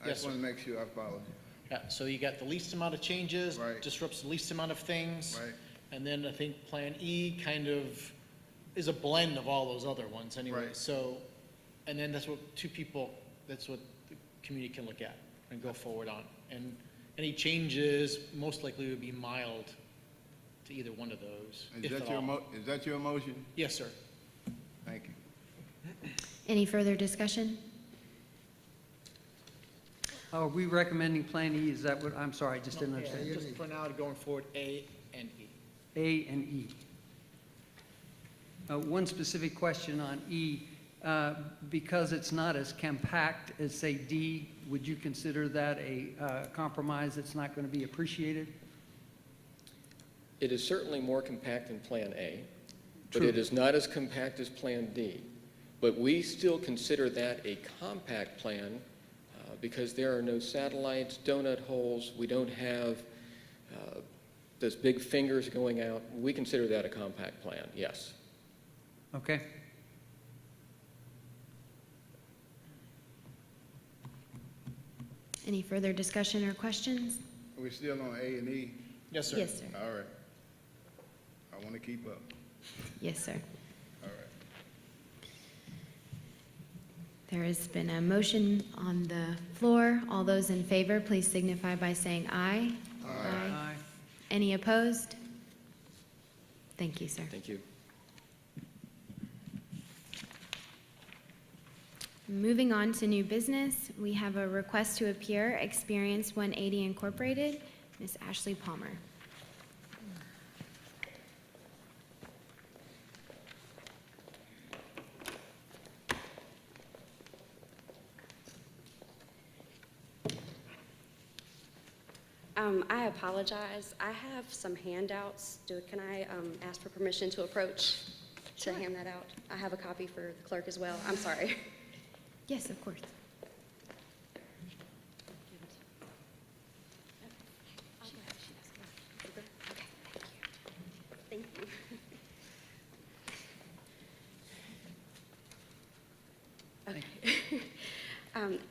I Yes, just want to make sure I follow you. Yeah, so you got the least amount of changes, Right. disrupts the least amount of things. Right. And then I think Plan E kind of is a blend of all those other ones anyway. Right. So, and then that's what that's what the community can look at and go forward on. And any changes most likely would be mild to either one of those. Is if that at all. is that your motion? Yes, sir. Thank you. Any further discussion? Are we recommending Plan E? Is that what, I'm sorry, I just didn't Yeah, understand. just for now, going forward, A and E. A and E. One specific question on E. Because it's not as compact as, say, D, would you consider that a compromise that's not going to be appreciated? It is certainly more compact than Plan A, but True. it is not as compact as Plan D. But we still consider that a compact plan because there are no satellites, donut holes, we don't have those big fingers going out. We consider that a compact plan, yes. Okay. Any further discussion or questions? Are we still on A and E? Yes, sir. Yes, sir. All right. I want to keep up. Yes, sir. All right. There has been a motion on the floor. All those in favor, please signify by saying aye. Aye. Any opposed? Thank you, sir. Thank you. Moving on to new business, we have a request to appear, Experience 180 Incorporated, Ms. Ashley Palmer. I apologize. I have some handouts. Can I ask for permission to approach to hand that out? I have a copy for the clerk as well. I'm sorry. Yes, of course. Thank you. Okay.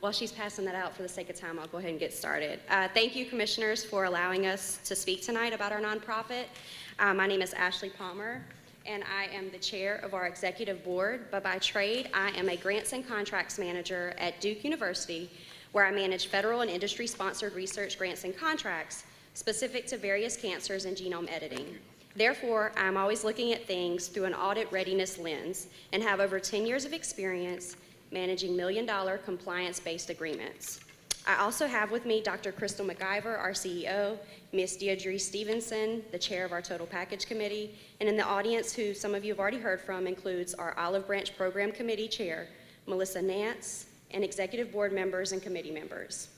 While she's passing that out, for the sake of time, I'll go ahead and get started. Thank you, commissioners, for allowing us to speak tonight about our nonprofit. My name is Ashley Palmer, and I am the chair of our executive board, but by trade, I am a grants and contracts manager at Duke University, where I manage federal and industry-sponsored research grants and contracts specific to various cancers and genome editing. Therefore, I'm always looking at things through an audit readiness lens and have over 10 years of experience managing million-dollar compliance-based agreements. I also have with me Dr. Crystal McIver, our CEO, Ms. Deirdre Stevenson, the chair of our Total Package Committee, and in the audience, who some of you have already heard from, includes our Olive Branch Program Committee Chair, Melissa Nance, and executive board members and committee members.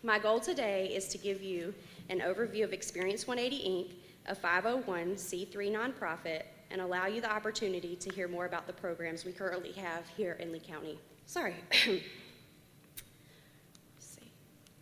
My goal today is to give you an overview of Experience 180 Inc., a 501c3 nonprofit, and allow you the opportunity to hear more about the programs we currently have here in Lee County. Sorry. Let's see.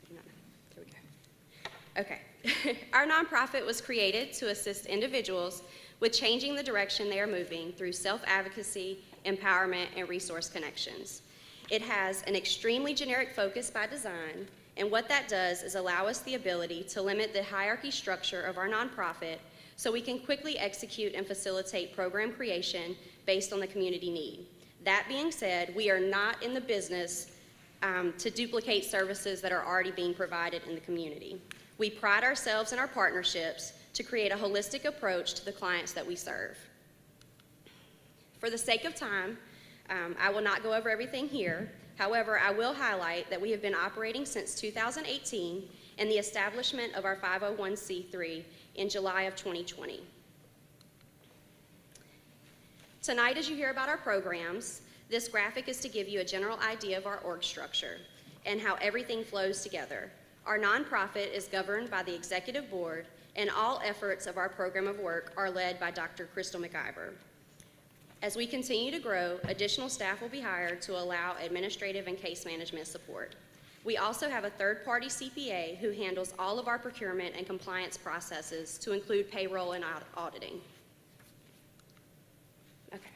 I do not know. There we go. Okay. Our nonprofit was created to assist individuals with changing the direction they are moving through self-advocacy, empowerment, and resource connections. It has an extremely generic focus by design, and what that does is allow us the ability to limit the hierarchy structure of our nonprofit so we can quickly execute and facilitate program creation based on the community need. That being said, we are not in the business to duplicate services that are already being provided in the community. We pride ourselves in our partnerships to create a holistic approach to the clients that we serve. For the sake of time, I will not go over everything here. However, I will highlight that we have been operating since 2018 and the establishment of our 501c3 in July of 2020. Tonight, as you hear about our programs, this graphic is to give you a general idea of our org structure and how everything flows together. Our nonprofit is governed by the executive board, and all efforts of our program of work are led by Dr. Crystal McIver. As we continue to grow, additional staff will be hired to allow administrative and case management support. We also have a third-party CPA who handles all of our procurement and compliance processes to include payroll and auditing. Okay.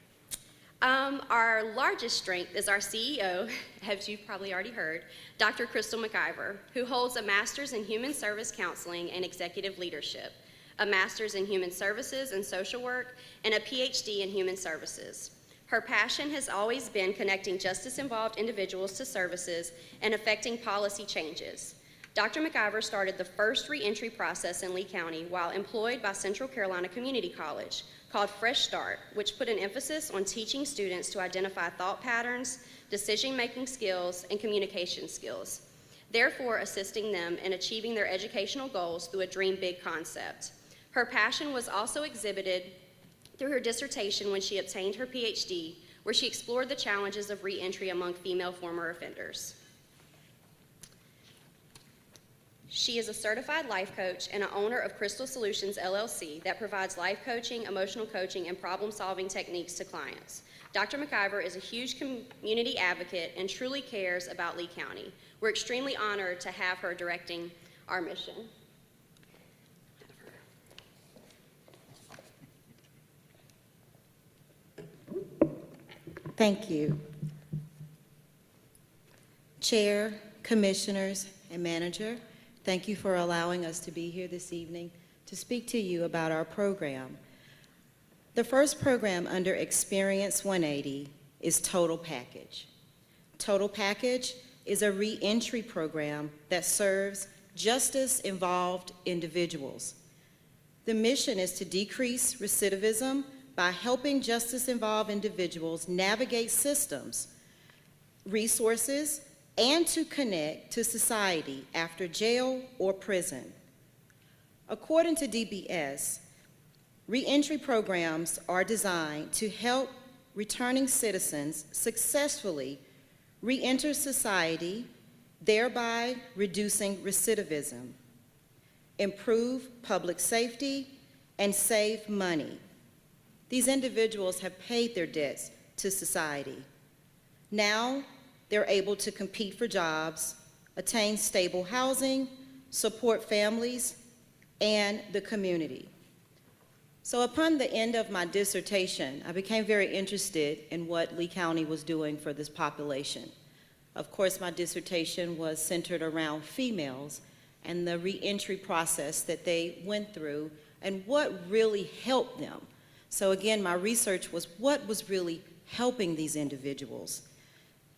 Our largest strength is our CEO, as you've probably already heard, Dr. Crystal McIver, who holds a master's in human service counseling and executive leadership, a master's in human services and social work, and a PhD in human services. Her passion has always been connecting justice-involved individuals to services and affecting policy changes. Dr. McIver started the first reentry process in Lee County while employed by Central Carolina Community College, called Fresh Start, which put an emphasis on teaching students to identify thought patterns, decision-making skills, and communication skills, therefore assisting them in achieving their educational goals through a Dream Big concept. Her passion was also exhibited through her dissertation when she obtained her PhD, where she explored the challenges of reentry among female former offenders. She is a certified life coach and an owner of Crystal Solutions, LLC, that provides life coaching, emotional coaching, and problem-solving techniques to clients. Dr. McIver is a huge community advocate and truly cares about Lee County. We're extremely honored to have her directing our mission. Thank you. Chair, Commissioners, and Manager, thank you for allowing us to be here this evening to speak to you about our program. The first program under Experience 180 is Total Package. Total Package is a reentry program that serves justice-involved individuals. The mission is to decrease recidivism by helping justice-involved individuals navigate systems, resources, and to connect to society after jail or prison. According to DBS, reentry programs are designed to help returning citizens successfully reenter society, thereby reducing recidivism, improve public safety, and save money. These individuals have paid their debts to society. Now, they're able to compete for jobs, attain stable housing, support families, and the community. So upon the end of my dissertation, I became very interested in what Lee County was doing for this population. Of course, my dissertation was centered around females and the reentry process that they went through and what really helped them. So again, my research was what was really helping these individuals.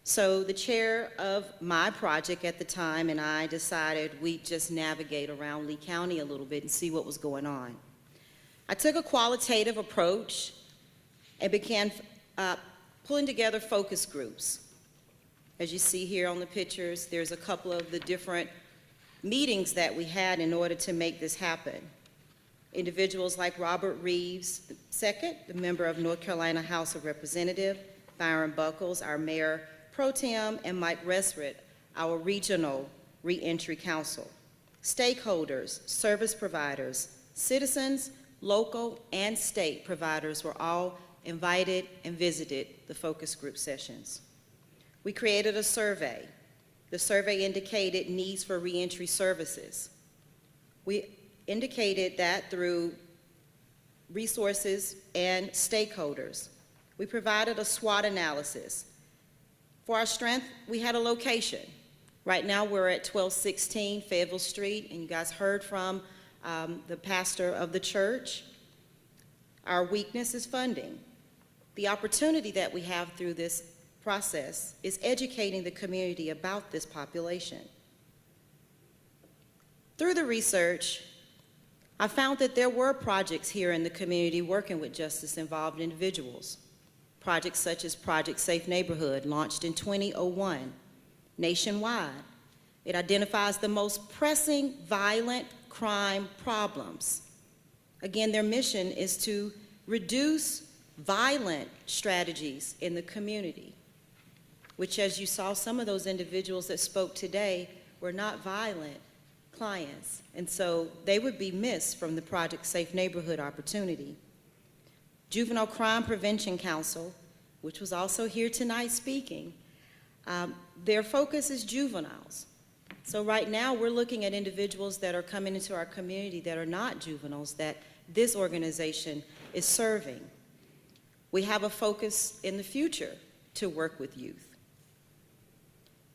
So the chair of my project at the time and I decided we'd just navigate around Lee County a little bit and see what was going on. I took a qualitative approach and began pulling together focus groups. As you see here on the pictures, there's a couple of the different meetings that we had in order to make this happen. Individuals like Robert Reeves II, the member of North Carolina House of Representatives, Byron Buckles, our Mayor Pro Tem, and Mike Resritt, our Regional Reentry Council. Stakeholders, service providers, citizens, local and state providers were all invited and visited the focus group sessions. We created a survey. The survey indicated needs for reentry services. We indicated that through resources and stakeholders. We provided a SWOT analysis. For our strength, we had a location. Right now, we're at 1216 Fayetteville Street, and you guys heard from the pastor of the church. Our weakness is funding. The opportunity that we have through this process is educating the community about this population. Through the research, I found that there were projects here in the community working with justice-involved individuals. Projects such as Project Safe Neighborhood, launched in 2001, nationwide. It identifies the most pressing violent crime problems. Again, their mission is to reduce violent strategies in the community, which, as you saw, some of those individuals that spoke today were not violent, clients, and so they would be missed from the Project Safe Neighborhood opportunity. Juvenile Crime Prevention Council, which was also here tonight speaking, their focus is juveniles. So right now, we're looking at individuals that are coming into our community that are not juveniles that this organization is serving. We have a focus in the future to work with youth.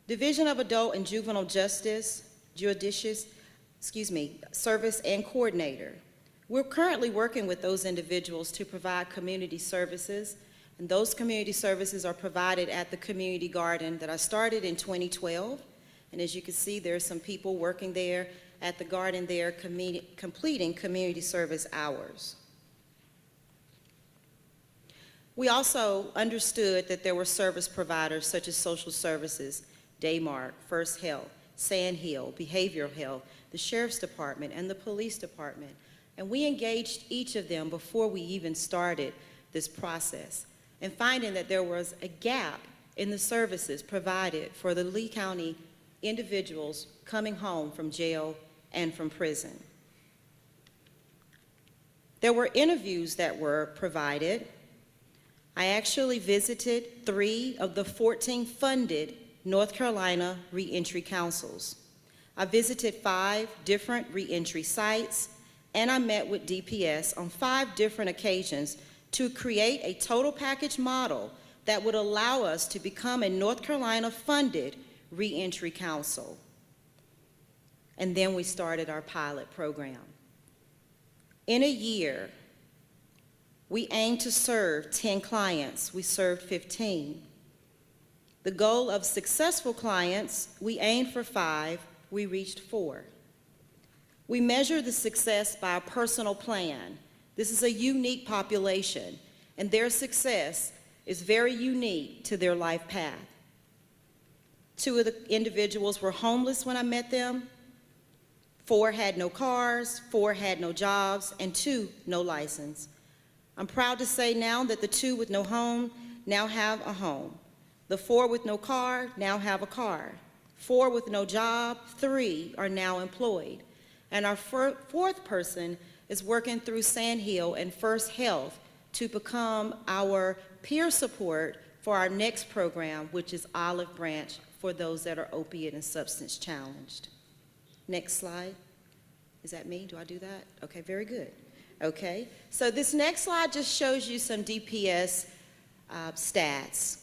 Division of Adult and Juvenile Justice, Service and Coordinator. We're currently working with those individuals to provide community services, and those community services are provided at the community garden that I started in 2012. And as you can see, there are some people working there at the garden there completing community service hours. We also understood that there were service providers such as social services, Daymark, First Health, Sandhill, Behavioral Health, the Sheriff's Department, and the Police Department. And we engaged each of them before we even started this process, and finding that there was a gap in the services provided for the Lee County individuals coming home from jail and from prison. There were interviews that were provided. I actually visited 3 of the 14 funded North Carolina reentry councils. I visited 5 different reentry sites, and I met with DPS on 5 different occasions to create a total package model that would allow us to become a North Carolina funded reentry council. And then we started our pilot program. In a year, we aimed to serve 10 clients. We served 15. The goal of successful clients, we aimed for 5, we reached 4. We measure the success by a personal plan. This is a unique population, and their success is very unique to their life path. 2 of the individuals were homeless when I met them. 4 had no cars, 4 had no jobs, and 2 no license. I'm proud to say now that the 2 with no home now have a home. The 4 with no car now have a car. 4 with no job, 3 are now employed. And our 4th person is working through Sandhill and First Health to become our peer support for our next program, which is Olive Branch for those that are opiate and substance challenged. Next slide. Is that me? Do I do that? Okay, very good. Okay, so this next slide just shows you some DPS stats.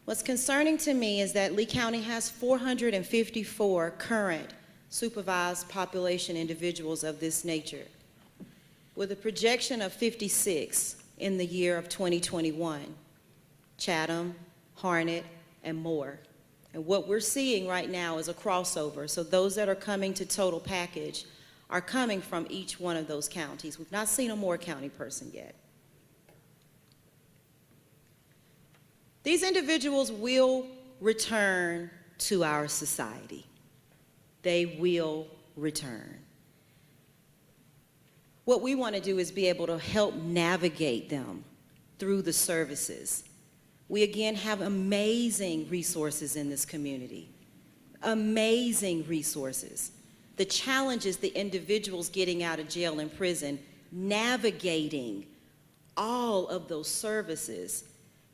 What's concerning to me is that Lee County has 454 current supervised population individuals of this nature, with a projection of 56 in the year of 2021. Chatham, Harnett, and more. And what we're seeing right now is a crossover. So those that are coming to Total Package are coming from each one of those counties. We've not seen a Moore County person yet. These individuals will return to our society. They will return. What we want to do is be able to help navigate them through the services. We again have amazing resources in this community. Amazing resources. The challenges the individuals getting out of jail and prison, navigating all of those services.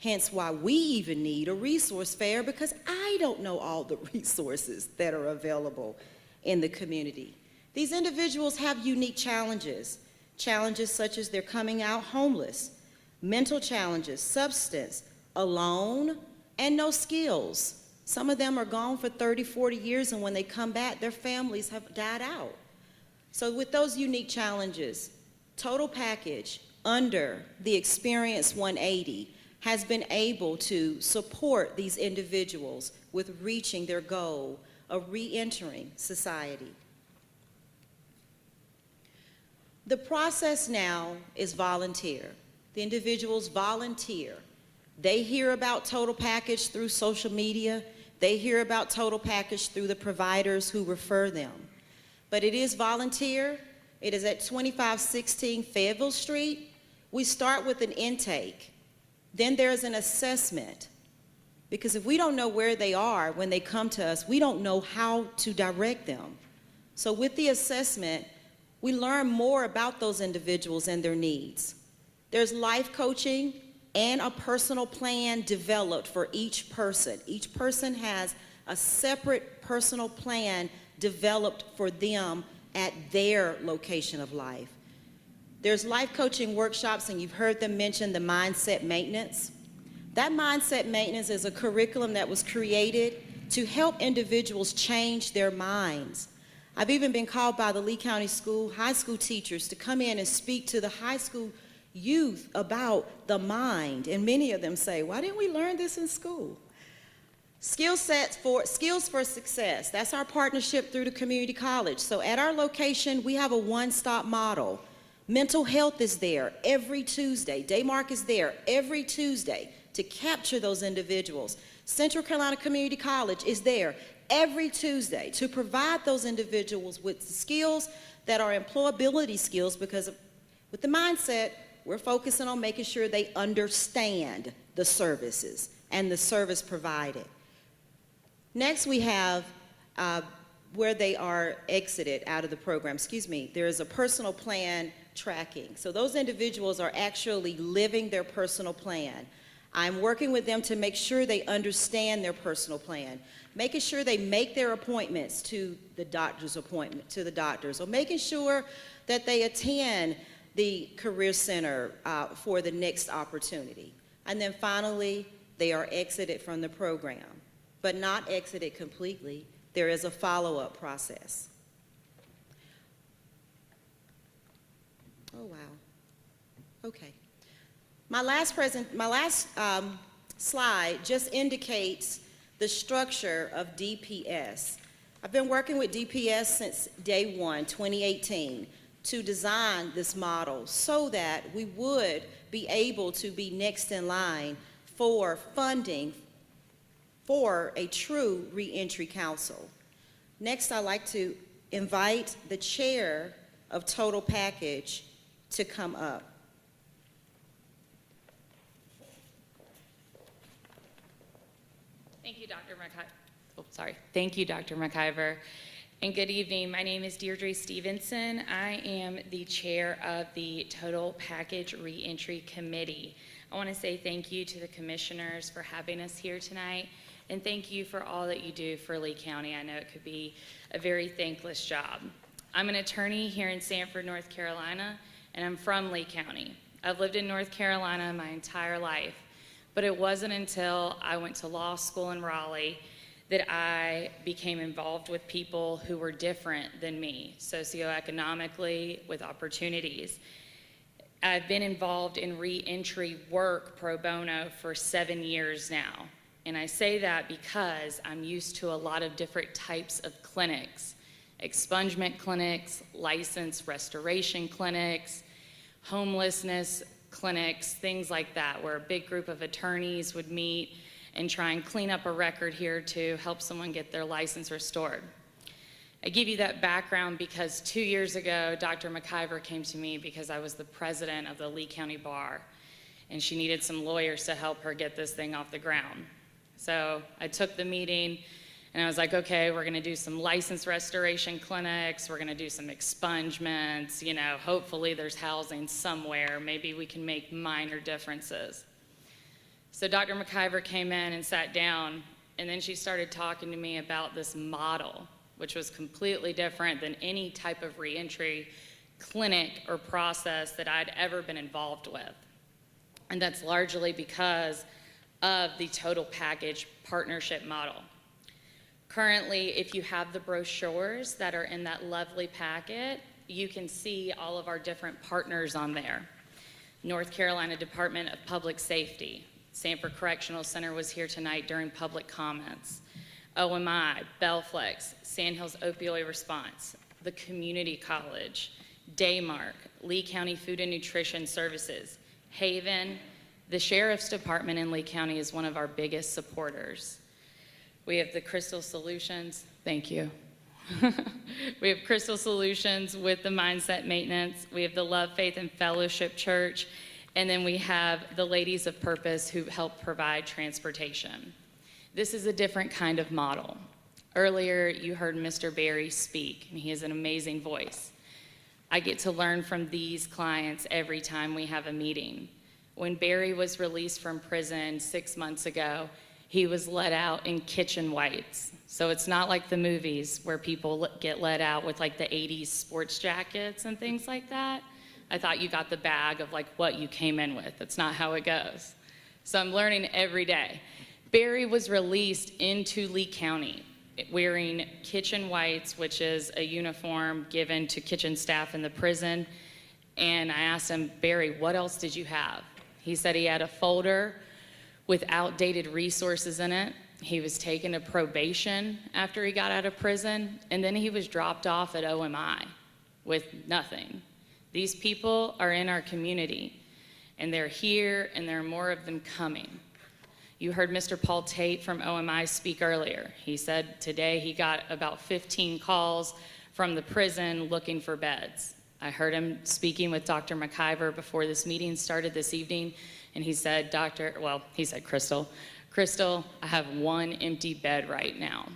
Hence why we even need a resource fair, because I don't know all the resources that are available in the community. These individuals have unique challenges. Challenges such as they're coming out homeless, mental challenges, substance, alone, and no skills. Some of them are gone for 30, 40 years, and when they come back, their families have died out. So with those unique challenges, Total Package under the Experience 180 has been able to support these individuals with reaching their goal of re-entering society. The process now is volunteer. The individuals volunteer. They hear about Total Package through social media. They hear about Total Package through the providers who refer them. But it is volunteer. It is at 2516 Fayetteville Street. We start with an intake. Then there's an assessment, because if we don't know where they are when they come to us, we don't know how to direct them. So with the assessment, we learn more about those individuals and their needs. There's life coaching and a personal plan developed for each person. Each person has a separate personal plan developed for them at their location of life. There's life coaching workshops, and you've heard them mention the mindset maintenance. That mindset maintenance is a curriculum that was created to help individuals change their minds. I've even been called by the Lee County high school teachers to come in and speak to the high school youth about the mind. And many of them say, why didn't we learn this in school? Skills for Success. That's our partnership through the community college. So at our location, we have a one-stop model. Mental health is there every Tuesday. Daymark is there every Tuesday to capture those individuals. Central Carolina Community College is there every Tuesday to provide those individuals with skills that are employability skills, because with the mindset, we're focusing on making sure they understand the services and the service provided. Next, we have where they are exited out of the program. There is a personal plan tracking. So those individuals are actually living their personal plan. I'm working with them to make sure they understand their personal plan, making sure they make their appointments to the doctor's or making sure that they attend the Career Center for the next opportunity. And then finally, they are exited from the program, but not exited completely. There is a follow-up process. Oh, wow. Okay. My last slide just indicates the structure of DPS. I've been working with DPS since day one, 2018, to design this model so that we would be able to be next in line for funding for a true reentry council. Next, I'd like to invite the chair of Total Package to come up. Thank you, Dr. McIver. Oh, sorry. Thank you, Dr. McIver. And good evening. My name is Deirdre Stevenson. I am the chair of the Total Package Reentry Committee. I want to say thank you to the commissioners for having us here tonight, and thank you for all that you do for Lee County. I know it could be a very thankless job. I'm an attorney here in Sanford, North Carolina, and I'm from Lee County. I've lived in North Carolina my entire life, but it wasn't until I went to law school in Raleigh that I became involved with people who were different than me, socioeconomically, with opportunities. I've been involved in reentry work pro bono for 7 years now. And I say that because I'm used to a lot of different types of clinics: expungement clinics, licensed restoration clinics, homelessness clinics, things like that, where a big group of attorneys would meet and try and clean up a record here to help someone get their license restored. I give you that background because 2 years ago, Dr. McIver came to me because I was the president of the Lee County Bar, and she needed some lawyers to help her get this thing off the ground. So I took the meeting, and I was like, okay, we're gonna do some license restoration clinics, we're gonna do some expungements, you know, hopefully there's housing somewhere, maybe we can make minor differences. So Dr. McIver came in and sat down, and then she started talking to me about this model, which was completely different than any type of reentry clinic or process that I'd ever been involved with. And that's largely because of the Total Package partnership model. Currently, if you have the brochures that are in that lovely packet, you can see all of our different partners on there. North Carolina Department of Public Safety, Sanford Correctional Center was here tonight during public comments. OMI, Belflex, Sandhills Opioid Response, the Community College, Daymark, Lee County Food and Nutrition Services, Haven. The Sheriff's Department in Lee County is one of our biggest supporters. We have the Crystal Solutions, thank you. We have Crystal Solutions with the Mindset Maintenance. We have the Love, Faith, and Fellowship Church. And then we have the Ladies of Purpose who help provide transportation. This is a different kind of model. Earlier, you heard Mr. Barry speak, and he has an amazing voice. I get to learn from these clients every time we have a meeting. When Barry was released from prison 6 months ago, he was let out in kitchen whites. So it's not like the movies where people get let out with like the 80s sports jackets and things like that. I thought you got the bag of like what you came in with. That's not how it goes. So I'm learning every day. Barry was released into Lee County wearing kitchen whites, which is a uniform given to kitchen staff in the prison. And I asked him, Barry, what else did you have? He said he had a folder with outdated resources in it. He was taken to probation after he got out of prison, and then he was dropped off at OMI with nothing. These people are in our community, and they're here, and there are more of them coming. You heard Mr. Paul Tate from OMI speak earlier. He said today he got about 15 calls from the prison looking for beds. I heard him speaking with Dr. McIver before this meeting started this evening, and he said, Crystal, I have one empty bed right now.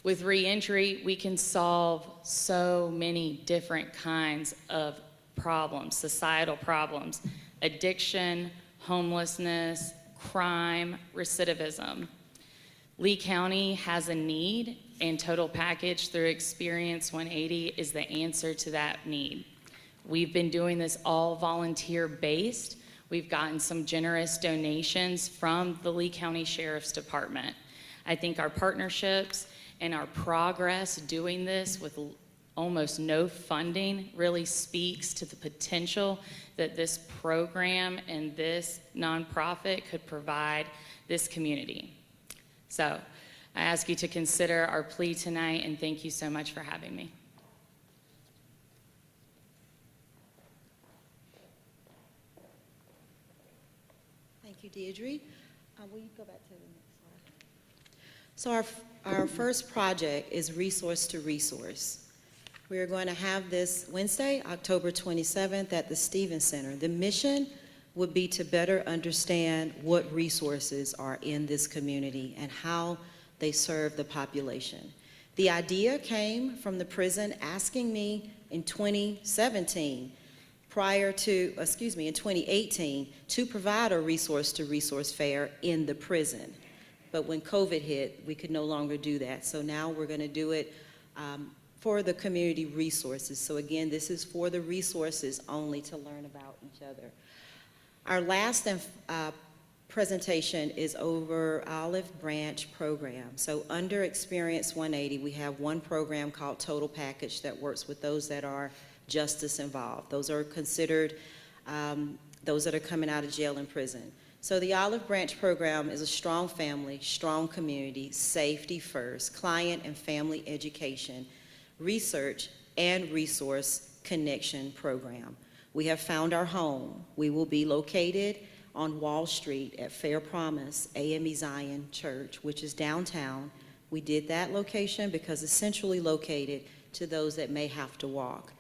With reentry, we can solve so many different kinds of problems, societal problems, addiction, homelessness, crime, recidivism. Lee County has a need, and Total Package through Experience 180 is the answer to that need. We've been doing this all volunteer-based. We've gotten some generous donations from the Lee County Sheriff's Department. I think our partnerships and our progress doing this with almost no funding really speaks to the potential that this program and this nonprofit could provide this community. So I ask you to consider our plea tonight, and thank you so much for having me. Thank you, Deirdre. Will you go back to the next slide? So our first project is Resource to Resource. We are going to have this Wednesday, October 27th at the Stevens Center. The mission would be to better understand what resources are in this community and how they serve the population. The idea came from the prison asking me in 2018, to provide a Resource to Resource fair in the prison. But when COVID hit, we could no longer do that. So now we're going to do it for the community resources. So again, this is for the resources only to learn about each other. Our last presentation is over Olive Branch program. So under Experience 180, we have one program called Total Package that works with those that are justice involved. Those are considered those that are coming out of jail and prison. So the Olive Branch program is a strong family, strong community, safety first, client and family education, research and resource connection program. We have found our home. We will be located on Wall Street at Fair Promise AME Zion Church, which is downtown. We did that location because it's centrally located to those that may have to walk.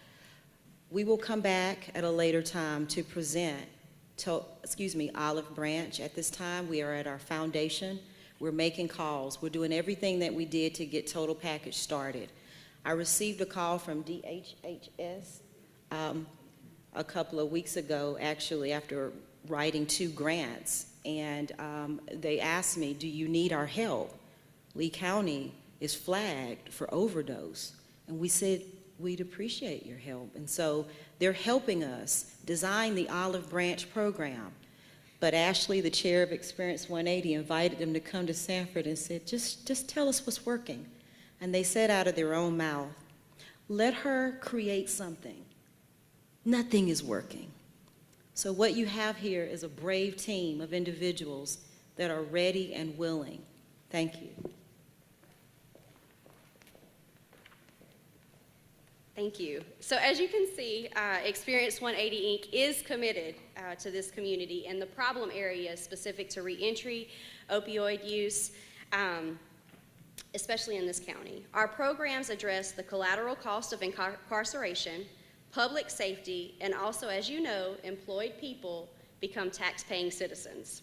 We will come back at a later time to present Olive Branch. At this time, we are at our foundation. We're making calls. We're doing everything that we did to get Total Package started. I received a call from DHHS a couple of weeks ago, actually, after writing 2 grants, and they asked me, do you need our help? Lee County is flagged for overdose. And we said, we'd appreciate your help. And so they're helping us design the Olive Branch program. But Ashley, the chair of Experience 180, invited them to come to Sanford and said, just tell us what's working. And they said out of their own mouth, let her create something. Nothing is working. So what you have here is a brave team of individuals that are ready and willing. Thank you. Thank you. So as you can see, Experience 180 Inc. is committed to this community and the problem areas specific to reentry, opioid use, especially in this county. Our programs address the collateral cost of incarceration, public safety, and also, as you know, employed people become tax-paying citizens.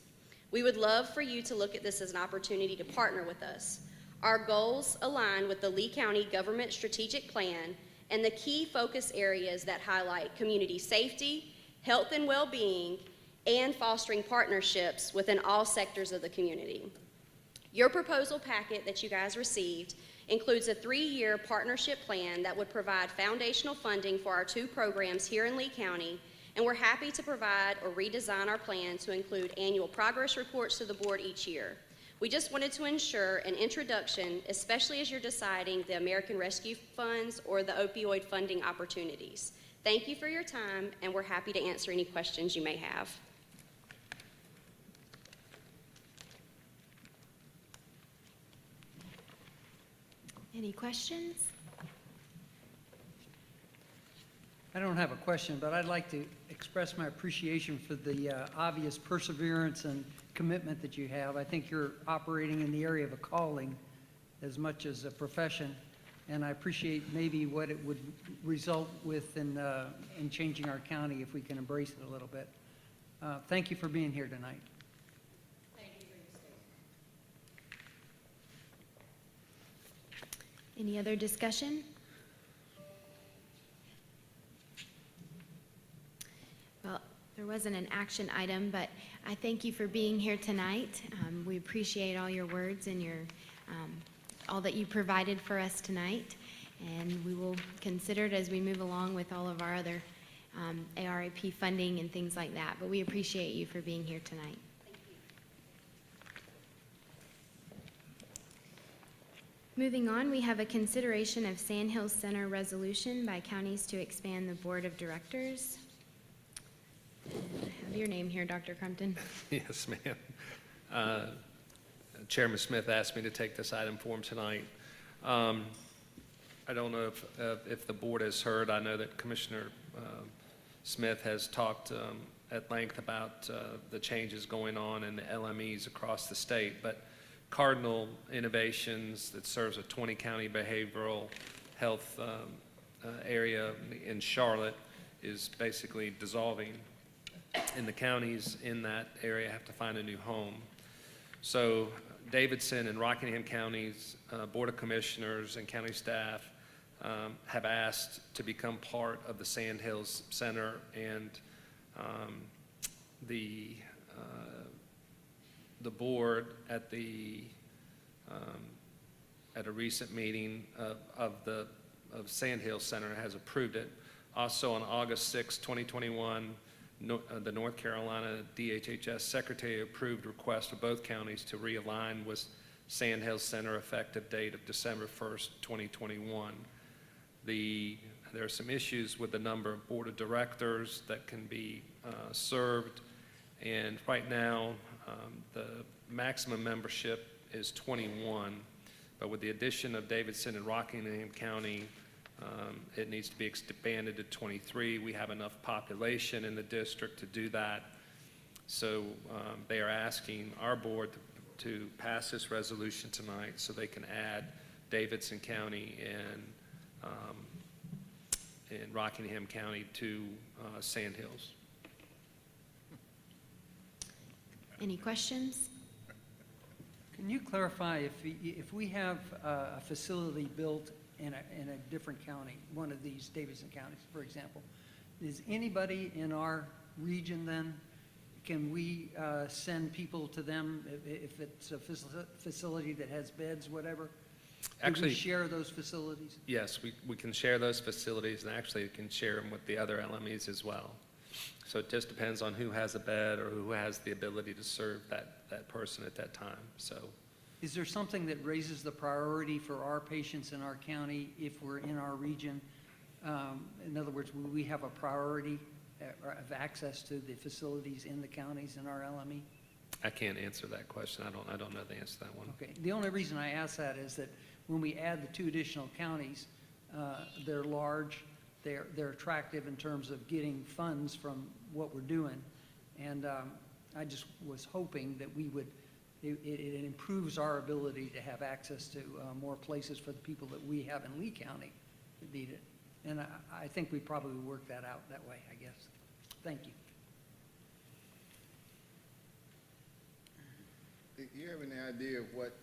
We would love for you to look at this as an opportunity to partner with us. Our goals align with the Lee County Government Strategic Plan and the key focus areas that highlight community safety, health and well-being, and fostering partnerships within all sectors of the community. Your proposal packet that you guys received includes a 3-year partnership plan that would provide foundational funding for our 2 programs here in Lee County, and we're happy to provide or redesign our plan to include annual progress reports to the board each year. We just wanted to ensure an introduction, especially as you're deciding the American Rescue Funds or the opioid funding opportunities. Thank you for your time, and we're happy to answer any questions you may have. Any questions? I don't have a question, but I'd like to express my appreciation for the obvious perseverance and commitment that you have. I think you're operating in the area of a calling as much as a profession, and I appreciate maybe what it would result with in changing our county if we can embrace it a little bit. Thank you for being here tonight. Any other discussion? Well, there wasn't an action item, but I thank you for being here tonight. We appreciate all your words and your all that you provided for us tonight, and we will consider it as we move along with all of our other ARAP funding and things like that. But we appreciate you for being here tonight. Moving on, we have a consideration of Sandhills Center resolution by counties to expand the board of directors. I have your name here, Dr. Crumpton. Yes, ma'am. Chairman Smith asked me to take this item for him tonight. I don't know if the board has heard. I know that Commissioner Smith has talked at length about the changes going on in the LMEs across the state, but Cardinal Innovations, that serves a 20-county behavioral health area in Charlotte, is basically dissolving, and the counties in that area have to find a new home. So Davidson and Rockingham Counties Board of Commissioners and county staff have asked to become part of the Sandhills Center, and the board at a recent meeting of Sandhills Center has approved it. Also on August 6, 2021, the North Carolina DHHS Secretary approved request for both counties to realign with Sandhills Center effective date of December 1st, 2021. There are some issues with the number of board of directors that can be served, and right now the maximum membership is 21, but with the addition of Davidson and Rockingham County, it needs to be expanded to 23. We have enough population in the district to do that. So they are asking our board to pass this resolution tonight so they can add Davidson County and Rockingham County to Sandhills. Any questions? Can you clarify if we have a facility built in a different county, one of these Davidson counties, for example, is anybody in our region then, can we send people to them if it's a facility that has beds, whatever? Actually, do we share those facilities? Yes, we can share those facilities, and actually can share them with the other LMEs as well. So it just depends on who has a bed or who has the ability to serve that person at that time. So, is there something that raises the priority for our patients in our county if we're in our region? In other words, will we have a priority of access to the facilities in the counties in our LME? I can't answer that question. I don't know the answer to that one. Okay. The only reason I ask that is that when we add the 2 additional counties, they're large, they're attractive in terms of getting funds from what we're doing, and I just was hoping that we would. It improves our ability to have access to more places for the people that we have in Lee County that need it, and I think we probably work that out that way. I guess. Thank you. Do you have any idea of what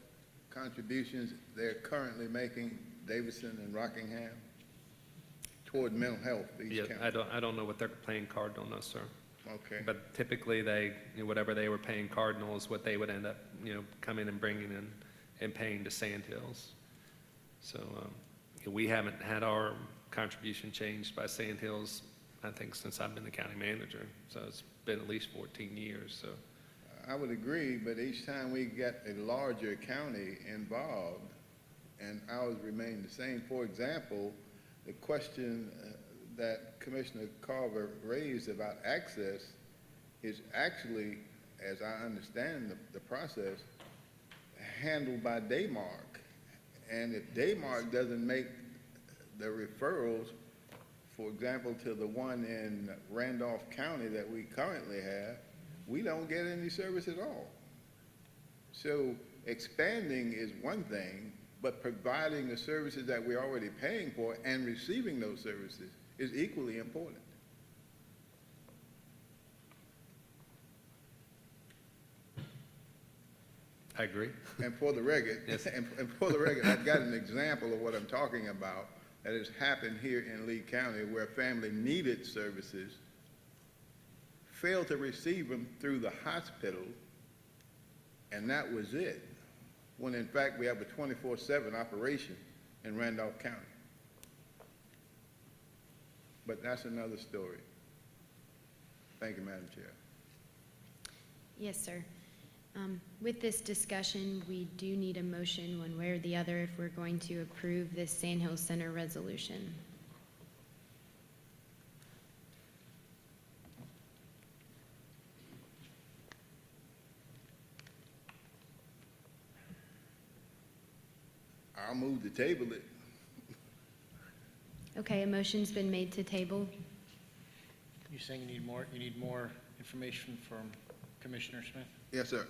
contributions they're currently making, Davidson and Rockingham, toward mental health, these Yeah, counties? I don't know what they're paying Cardinal, no, sir. Okay. But typically, they, whatever they were paying Cardinal is what they would end up, coming and bringing in and paying to Sand Hills. So we haven't had our contribution changed by Sand Hills, I think, since I've been the county manager. So it's been at least 14 years, so. I would agree, but each time we get a larger county involved, and ours remain the same. For example, the question that Commissioner Carver raised about access is actually, as I understand the process, handled by Daymark. And if Daymark doesn't make the referrals, for example, to the one in Randolph County that we currently have, we don't get any service at all. So expanding is one thing, but providing the services that we're already paying for and receiving those services is equally important. I agree. And for the record, Yes. and for the record, I've got an example of what I'm talking about that has happened here in Lee County where a family needed services, failed to receive them through the hospital, and that was it, when in fact we have a 24/7 operation in Randolph County. But that's another story. Thank you, Madam Chair. Yes, sir. With this discussion, we do need a motion one way or the other if we're going to approve this Sand Hill Center resolution. I'll move to table it. Okay, a motion's been made to table. You're saying you need more information from Commissioner Smith? Yes, sir.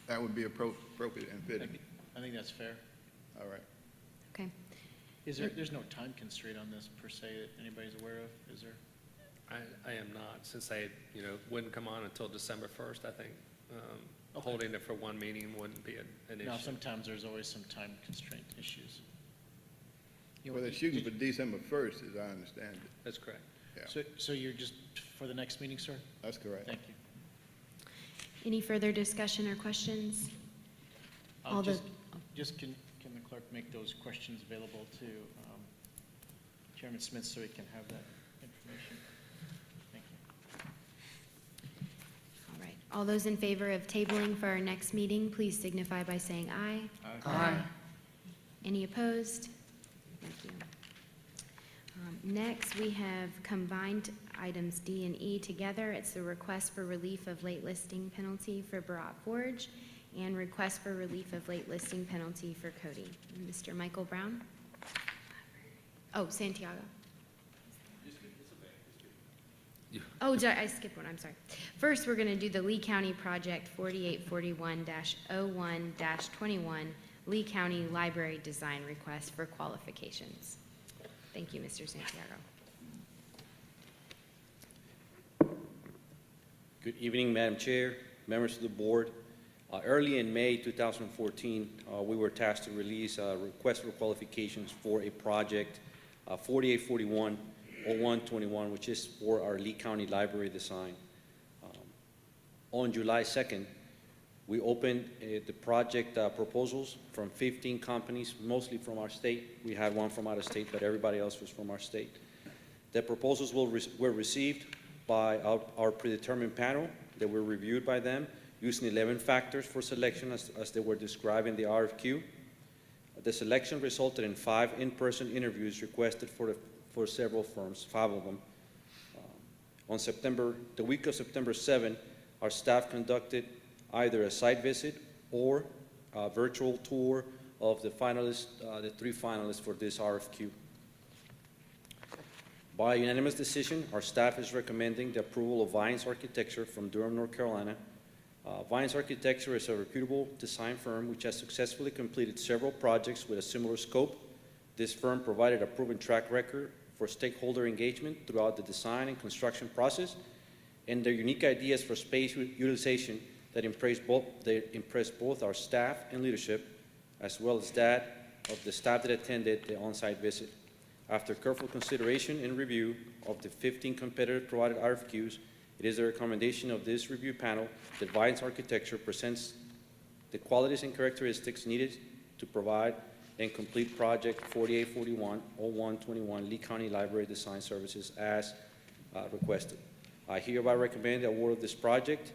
That would be appropriate and fitting. I think that's fair. All right. Okay. There's no time constraint on this per se that anybody's aware of, is there? I am not, since they, wouldn't come on until December 1st, I think. Holding it for one meeting wouldn't be an issue. Now, sometimes there's always some time constraint issues. Well, they're shooting for December 1st, as I understand it. That's correct. Yeah. So you're just for the next meeting, sir? That's correct. Thank you. Any further discussion or questions? All the, Just can the clerk make those questions available to Chairman Smith so he can have that information? Thank you. all right. All those in favor of tabling for our next meeting, please signify by saying aye. Aye. Any opposed? Thank you. Next, we have combined items D and E together. It's the request for relief of late listing penalty for Barat Forge and request for relief of late listing penalty for Cody. Mr. Michael Brown? Oh, Santiago. Oh, I skipped one, I'm sorry. First, we're gonna do the Lee County Project 4841-01-21, Lee County Library Design Request for Qualifications. Thank you, Mr. Santiago. Good evening, Madam Chair, members of the board. Early in May 2014, we were tasked to release a request for qualifications for a project 4841-01-21, which is for our Lee County Library design. On July 2nd, we opened the project proposals from 15 companies, mostly from our state. We had one from out of state, but everybody else was from our state. The proposals were received by our predetermined panel that were reviewed by them using 11 factors for selection as they were described in the RFQ. The selection resulted in 5 in-person interviews requested for several firms, 5 of them. The week of September 7, our staff conducted either a site visit or a virtual tour of the finalists, the 3 finalists for this RFQ. By unanimous decision, our staff is recommending the approval of Vines Architecture from Durham, North Carolina. Vines Architecture is a reputable design firm which has successfully completed several projects with a similar scope. This firm provided a proven track record for stakeholder engagement throughout the design and construction process, and their unique ideas for space utilization that impressed both our staff and leadership, as well as that of the staff that attended the on-site visit. After careful consideration and review of the 15 competitor-provided RFQs, it is the recommendation of this review panel that Vines Architecture presents the qualities and characteristics needed to provide and complete Project 4841-0121 Lee County Library Design Services as requested. I hereby recommend the award of this project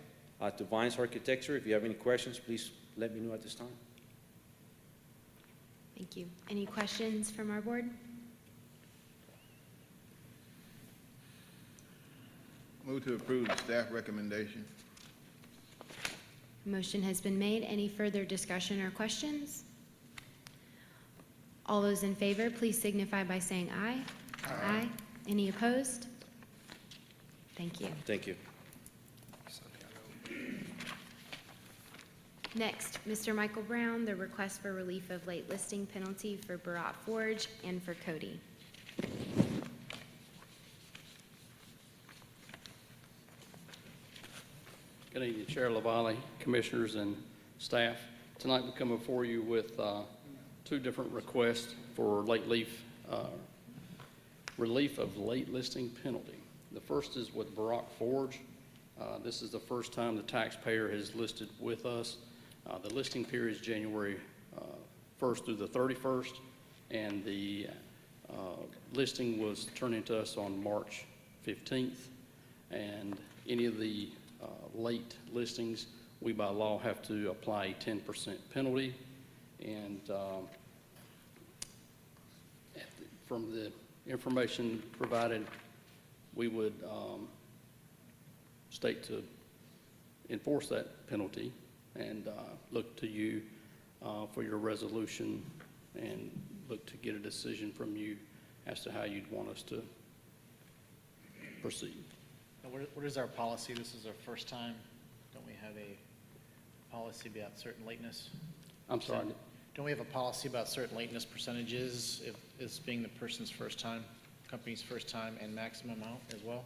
to Vines Architecture. If you have any questions, please let me know at this time. Thank you. Any questions from our board? Move to approve the staff recommendation. Motion has been made. Any further discussion or questions? All those in favor, please signify by saying aye. Aye. Any opposed? Thank you. Thank you. Next, Mr. Michael Brown, the request for relief of late listing penalty for Barat Forge and for Cody. Good evening, Chair LaValle, Commissioners, and staff. Tonight we come before you with two different requests for relief of late listing penalty. The first is with Barat Forge. This is the first time the taxpayer has listed with us. The listing period is January 1st through the 31st, and the listing was turned into us on March 15th. And any of the late listings, we by law have to apply a 10% penalty. And from the information provided, we would state to enforce that penalty and look to you for your resolution and look to get a decision from you as to how you'd want us to proceed. Now, what is our policy? This is our first time. Don't we have a policy about certain lateness? I'm sorry? Don't we have a policy about certain lateness percentages, if this being the person's first time, company's first time, and maximum amount as well?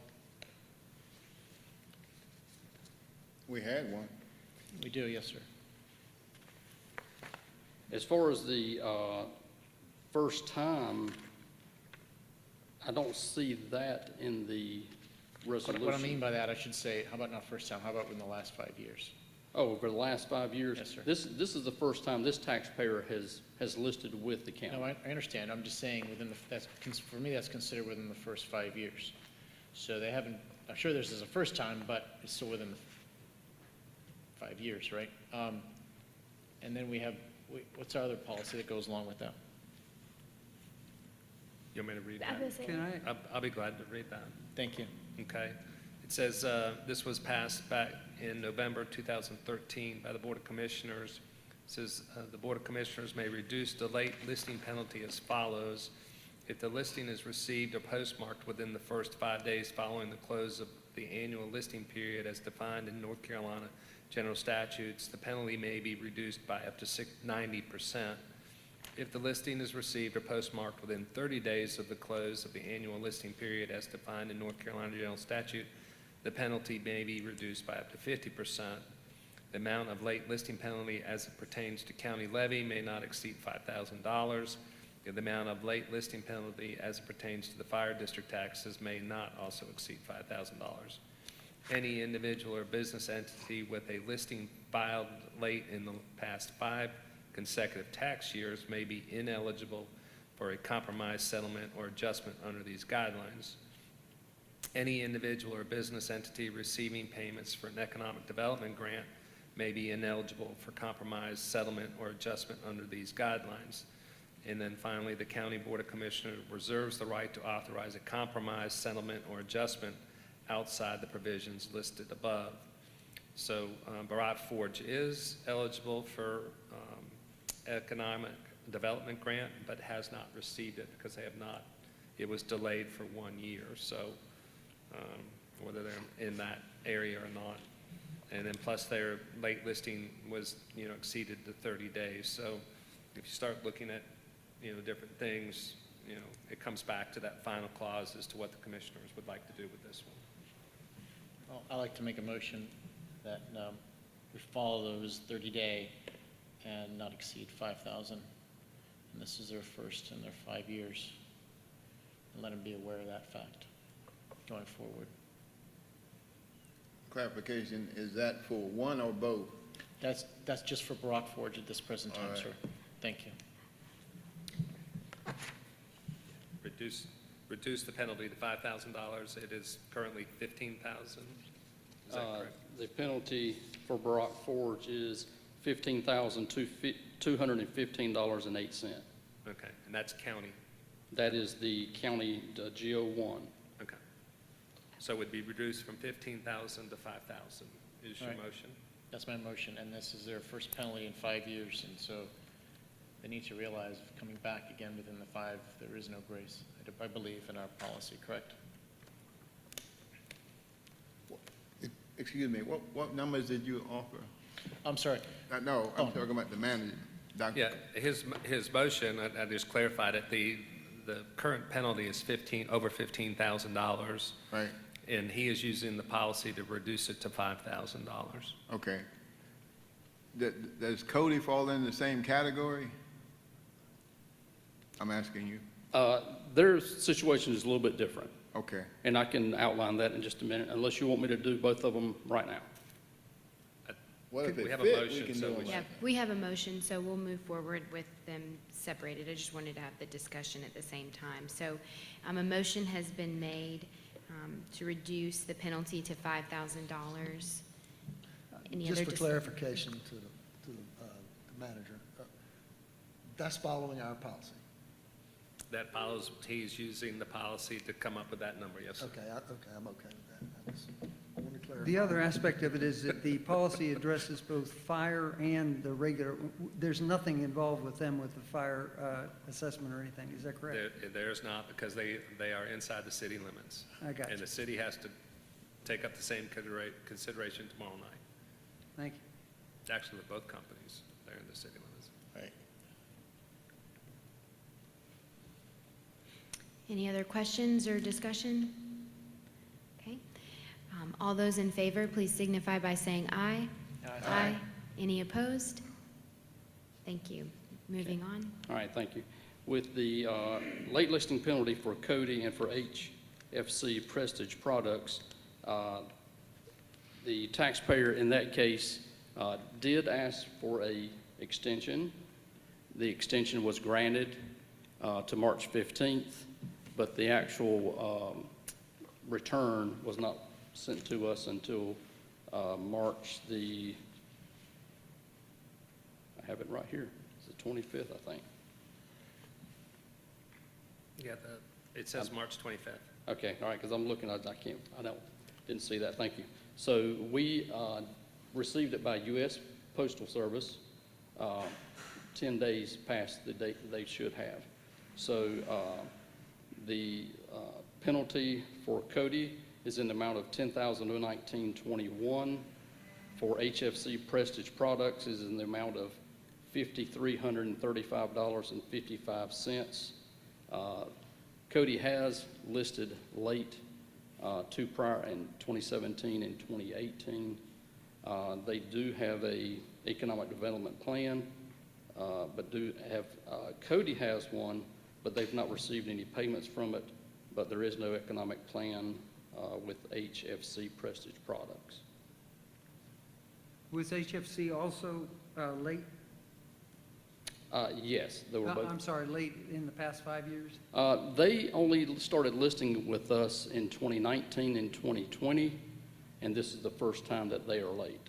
We had one. We do, yes, sir. As far as the first time, I don't see that in the resolution. What I mean by that, I should say, how about not first time, how about in the last 5 years? Oh, over the last 5 years? Yes, sir. This is the first time this taxpayer has listed with the county. No, I understand. I'm just saying for me, that's considered within the first 5 years. So they haven't, I'm sure this is a first time, but it's still within the 5 years, right? And then what's our other policy that goes along with that? You want me to read I was that? saying- I'll be glad to read that. Thank you. Okay. It says, this was passed back in November 2013 by the Board of Commissioners. It says, the Board of Commissioners may reduce the late listing penalty as follows. If the listing is received or postmarked within the first 5 days following the close of the annual listing period as defined in North Carolina general statutes, the penalty may be reduced by up to 90%. If the listing is received or postmarked within 30 days of the close of the annual listing period as defined in North Carolina general statute, the penalty may be reduced by up to 50%. The amount of late listing penalty as it pertains to county levy may not exceed $5,000. The amount of late listing penalty as it pertains to the fire district taxes may not also exceed $5,000. Any individual or business entity with a listing filed late in the past 5 consecutive tax years may be ineligible for a compromise settlement or adjustment under these guidelines. Any individual or business entity receiving payments for an economic development grant may be ineligible for compromise settlement or adjustment under these guidelines. And then finally, the County Board of Commissioners reserves the right to authorize a compromise settlement or adjustment outside the provisions listed above. So Barat Forge is eligible for economic development grant, but has not received it because they have not, it was delayed for 1 year. So whether they're in that area or not. And then plus their late listing was, exceeded the 30 days. So if you start looking at, different things, it comes back to that final clause as to what the commissioners would like to do with this one. Well, I'd like to make a motion that we follow those 30-day and not exceed 5,000. And this is their first in their 5 years. And let them be aware of that fact going forward. Clarification, is that for one or both? That's just for Baroque Forge at this present time, All right. sir. Thank you. Reduce the penalty to $5,000. It is currently $15,000. Is that correct? The penalty for Baroque Forge is $15,215.08. Okay, and that's county. That is the county GO1. Okay. So it would be reduced from 15,000 to 5,000 is your Right. motion? That's my motion, and this is their first penalty in 5 years, and so they need to realize coming back again within the 5, there is no grace, I believe, in our policy, correct? Excuse me, what numbers did you offer? I'm sorry. No, I'm talking about the manager, Dr. Yeah, his motion, I just clarified it, the current penalty is over $15,000. Right. And he is using the policy to reduce it to $5,000. Okay. Does Cody fall in the same category? I'm asking you. Their situation is a little bit different, Okay. and I can outline that in just a minute, unless you want me to do both of them right now. Well, if We it have a fit, motion, we can so do we it. should- Yeah, we have a motion, so we'll move forward with them separated. I just wanted to have the discussion at the same time. So a motion has been made to reduce the penalty to $5,000. Any Just other for clarification to the manager, that's following our policy. That follows, he's using the policy to come up with that number, yes, sir. Okay, I'm okay with that. I just want to clarify. The other aspect of it is that the policy addresses both fire and the regular, there's nothing involved with them with the fire assessment or anything, is that correct? There's not, because they are inside the city limits. I got And you. the city has to take up the same consideration tomorrow night. Thank you. Actually, with both companies, they're in the city limits. Right. Any other questions or discussion? Okay. All those in favor, please signify by saying aye. Aye. Any opposed? Thank you. Moving on. All right, thank you. With the late listing penalty for Cody and for HFC Prestige Products, the taxpayer in that case did ask for a extension. The extension was granted to March 15th, but the actual return was not sent to us until March the, I have it right here, it's the 25th, I think. Yeah, it says March 25th. Okay, all right, because I'm looking, didn't see that, thank you. So we received it by U.S. Postal Service 10 days past the date that they should have. So the penalty for Cody is in the amount of $10,019.21. For HFC Prestige Products is in the amount of $5,335.55. Cody has listed late two prior in 2017 and 2018. They do have a economic development plan, but Cody has one, but they've not received any payments from it, but there is no economic plan with HFC Prestige Products. Was HFC also late? Yes, they were both. I'm sorry, late in the past 5 years? They only started listing with us in 2019 and 2020, and this is the first time that they are late.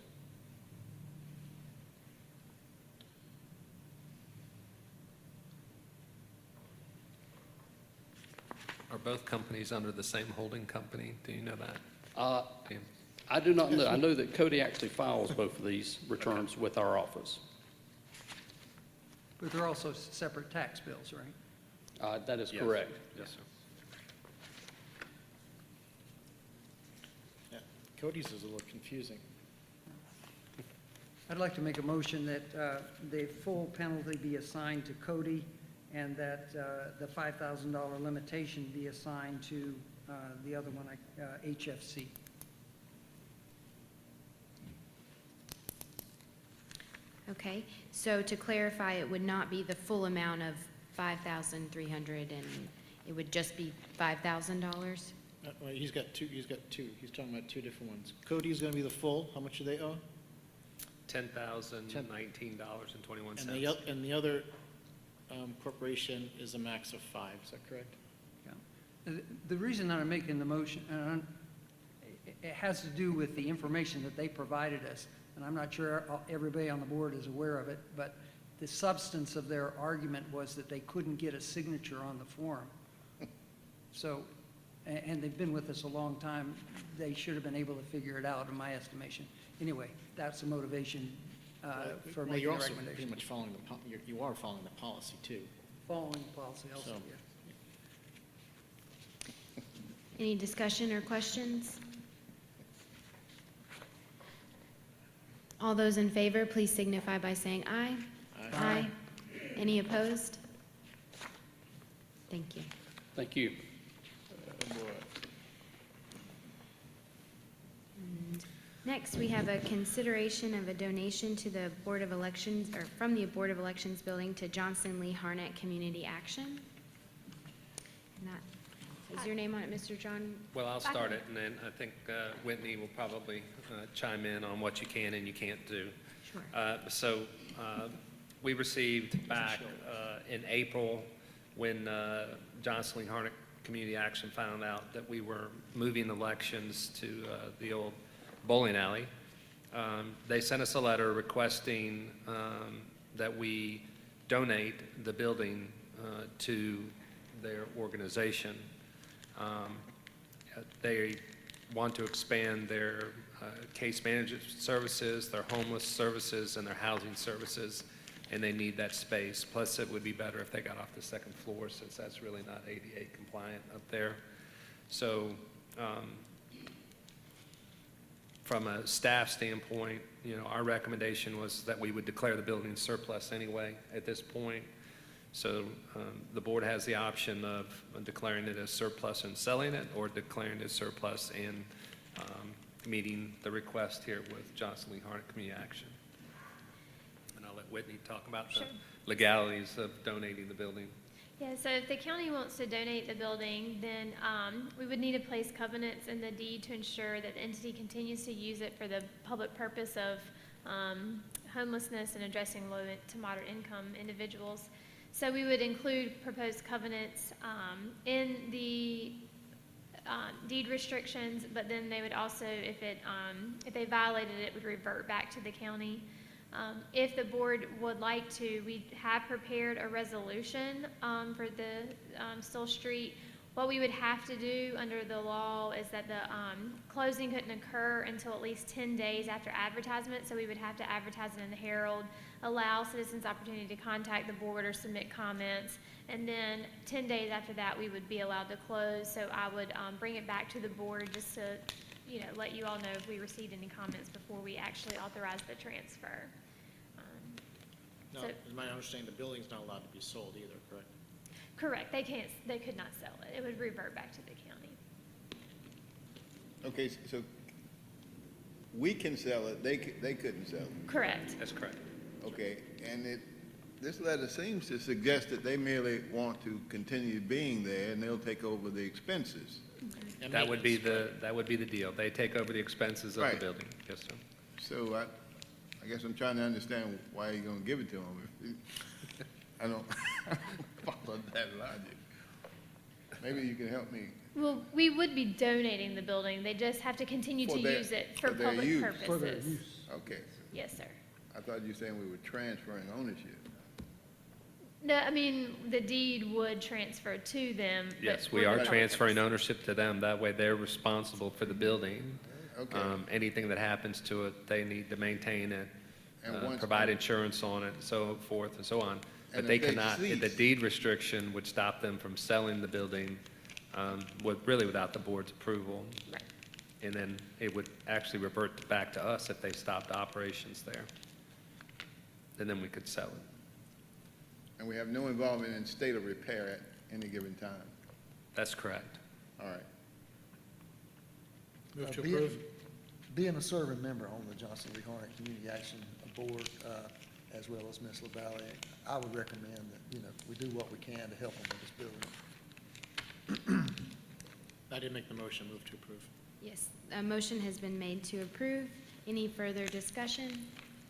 Are both companies under the same holding company? Do you know that? Tim? I do not know. I know that Cody actually files both of these returns with our office. But they're also separate tax bills, right? That is Yes. correct. Yes, sir. Yeah, Cody's is a little confusing. I'd like to make a motion that the full penalty be assigned to Cody and that the $5,000 limitation be assigned to the other one, HFC. Okay, so to clarify, it would not be the full amount of 5,300, and it would just be $5,000? Well, he's got two, he's talking about two different ones. Cody's gonna be the full, how much do they owe? $10,019.21. And the other corporation is a max of 5, is that correct? The reason that I'm making the motion, it has to do with the information that they provided us, and I'm not sure everybody on the board is aware of it, but the substance of their argument was that they couldn't get a signature on the form. So, and they've been with us a long time, they should have been able to figure it out, in my estimation. Anyway, that's the motivation for Well, making you're the also recommendation. pretty much following you are following the policy too. Following the policy also, So- yes. Any discussion or questions? All those in favor, please signify by saying aye. Aye. Any opposed? Thank you. Thank you. Next, we have a consideration of a donation to the Board of Elections, or from the Board of Elections building to Johnson Lee Harnett Community Action. And that, is your name on it, Mr. John? Well, I'll start it, and then I think Whitney will probably chime in on what you can and you can't do. Sure. We received back in April, when Johnson Lee Harnett Community Action found out that we were moving elections to the old bowling alley. They sent us a letter requesting that we donate the building to their organization. They want to expand their case management services, their homeless services, and their housing services, and they need that space. Plus, it would be better if they got off the second floor, since that's really not ADA compliant up there. So, from a staff standpoint, our recommendation was that we would declare the building surplus anyway at this point. So the board has the option of declaring it as surplus and selling it, or declaring it as surplus and meeting the request here with Johnson Lee Harnett Community Action. And I'll let Whitney talk about the legalities of donating the building. Yeah, so if the county wants to donate the building, then we would need to place covenants in the deed to ensure that the entity continues to use it for the public purpose of homelessness and addressing low to moderate income individuals. So we would include proposed covenants in the deed restrictions, but then they would also, if they violated it, would revert back to the county. If the board would like to, we have prepared a resolution for the Still Street. What we would have to do under the law is that the closing couldn't occur until at least 10 days after advertisement, so we would have to advertise it in the Herald, allow citizens opportunity to contact the board or submit comments, and then 10 days after that, we would be allowed to close. So I would bring it back to the board just to let you all know if we received any comments before we actually authorize the transfer. No, in my understanding, the building's not allowed to be sold either, correct? Correct, they could not sell it. It would revert back to the county. Okay, so we can sell it, they couldn't sell it. Correct. That's correct. Okay, and this letter seems to suggest that they merely want to continue being there, and they'll take over the expenses. And That would be maintenance, the deal. They take over the expenses of the Right. building. Yes, sir. So I guess I'm trying to understand why you're gonna give it to them. I don't follow that logic. Maybe you can help me. Well, we would be donating the building. They just have to continue to For their- use it for for their public use. purposes. For their Okay, Yes, sir. I thought you were saying we were transferring ownership. No, I mean, the deed would transfer to them. but Yes, for we the are public transferring purpose. ownership to them. That way, they're responsible for the building. Okay. Anything that happens to it, they need to maintain it, And once- provide insurance on it, so forth and so on. But And they if they cannot, the cease- deed restriction would stop them from selling the building, really without the board's approval. Right. And then it would actually revert back to us if they stopped operations there. And then we could sell it. And we have no involvement in state of repair at any given time. That's correct. All right. Move to Being- approve. Being a serving member on the Johnson Lee Harnett Community Action Board, as well as Ms. LaValle. I would recommend that, we do what we can to help them with this building. I didn't make the motion, move to approve. Yes, a motion has been made to approve. Any further discussion?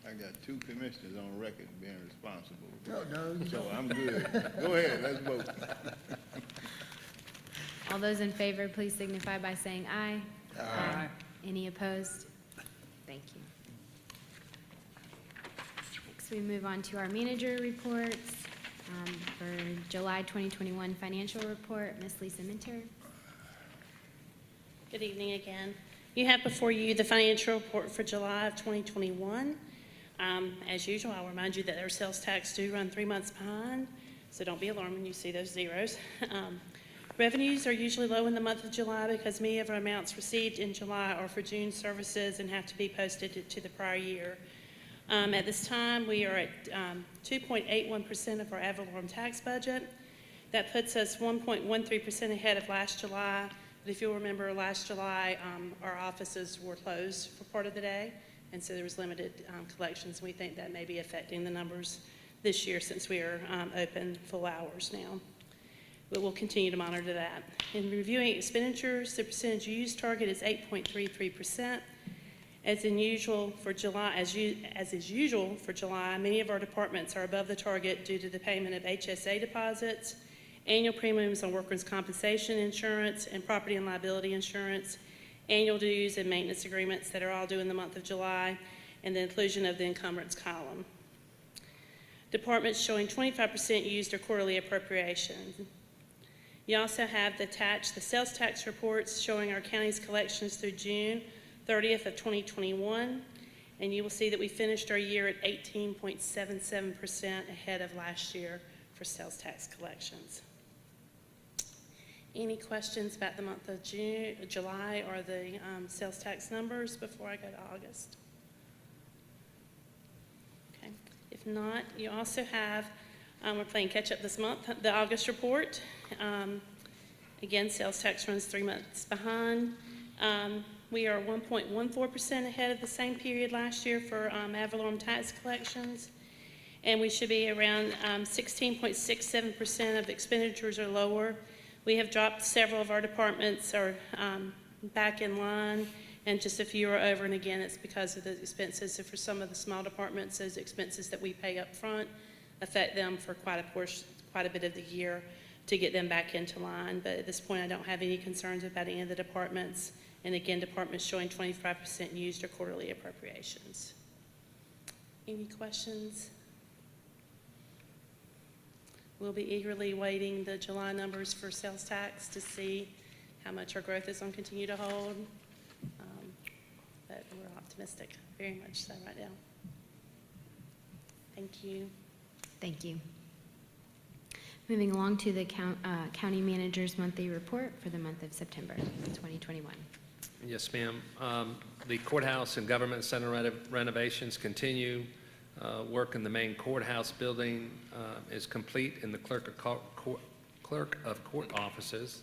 I got 2 commissioners on record being responsible. No, you So don't. I'm good. Go ahead, let's vote. All those in favor, please signify by saying aye. Aye. Any opposed? Thank you. Next, we move on to our manager reports. For July 2021 financial report, Ms. Lisa Minter. Good evening again. You have before you the financial report for July of 2021. As usual, I'll remind you that our sales tax do run 3 months behind, so don't be alarmed when you see those zeros. Revenues are usually low in the month of July because many of our amounts received in July are for June services and have to be posted to the prior year. At this time, we are at 2.81% of our ad valorem tax budget. That puts us 1.13% ahead of last July. But if you'll remember, last July, our offices were closed for part of the day, and so there was limited collections. We think that may be affecting the numbers this year since we are open full hours now. But we'll continue to monitor that. In reviewing expenditures, the percentage used target is 8.33%. As is usual for July, many of our departments are above the target due to the payment of HSA deposits, annual premiums on workers' compensation insurance and property and liability insurance, annual dues and maintenance agreements that are all due in the month of July, and the inclusion of the encumbrance column. Departments showing 25% used are quarterly appropriations. You also have attached the sales tax reports showing our county's collections through June 30th of 2021, and you will see that we finished our year at 18.77% ahead of last year for sales tax collections. Any questions about the month of July or the sales tax numbers before I go to August? Okay. If not, you also have, we're playing catch up this month, the August report. Again, sales tax runs 3 months behind. We are 1.14% ahead of the same period last year for ad valorem tax collections. And we should be around 16.67% of expenditures or lower. We have dropped several of our departments are back in line, and just a few are over, and again, it's because of the expenses. So for some of the small departments, those expenses that we pay up front affect them for quite a bit of the year to get them back into line. But at this point, I don't have any concerns about any of the departments. And again, departments showing 25% used or quarterly appropriations. Any questions? We'll be eagerly waiting the July numbers for sales tax to see how much our growth is going to continue to hold. But we're optimistic, very much so right now. Thank you. Thank you. Moving along to the county manager's monthly report for the month of September 2021. Yes, ma'am. The courthouse and government center renovations continue. Work in the main courthouse building is complete in the clerk of court offices.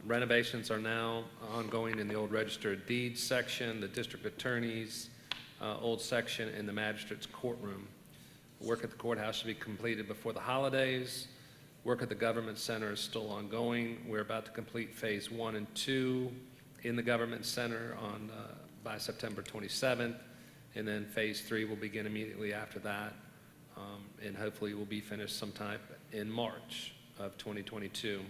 Renovations are now ongoing in the old register of deeds section, the district attorney's old section, and the magistrate's courtroom. Work at the courthouse should be completed before the holidays. Work at the government center is still ongoing. We're about to complete phase 1 and 2 in the government center by September 27th, and then phase 3 will begin immediately after that, and hopefully will be finished sometime in March of 2022.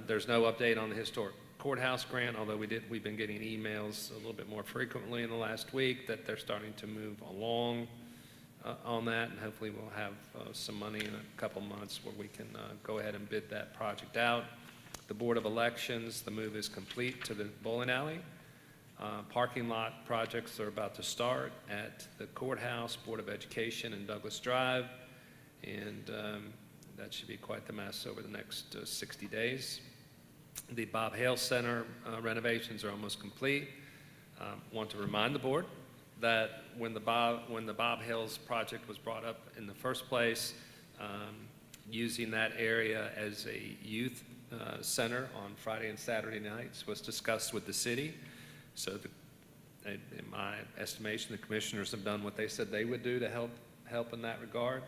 There's no update on the historic courthouse grant, although we've been getting emails a little bit more frequently in the last week that they're starting to move along on that, and hopefully we'll have some money in a couple months where we can go ahead and bid that project out. The Board of Elections, the move is complete to the bowling alley. Parking lot projects are about to start at the courthouse, Board of Education, and Douglas Drive, and that should be quite the mess over the next 60 days. The Bob Hale Center renovations are almost complete. Want to remind the board that when the Bob Hale's project was brought up in the first place, using that area as a youth center on Friday and Saturday nights was discussed with the city. So in my estimation, the commissioners have done what they said they would do to help help in that regard.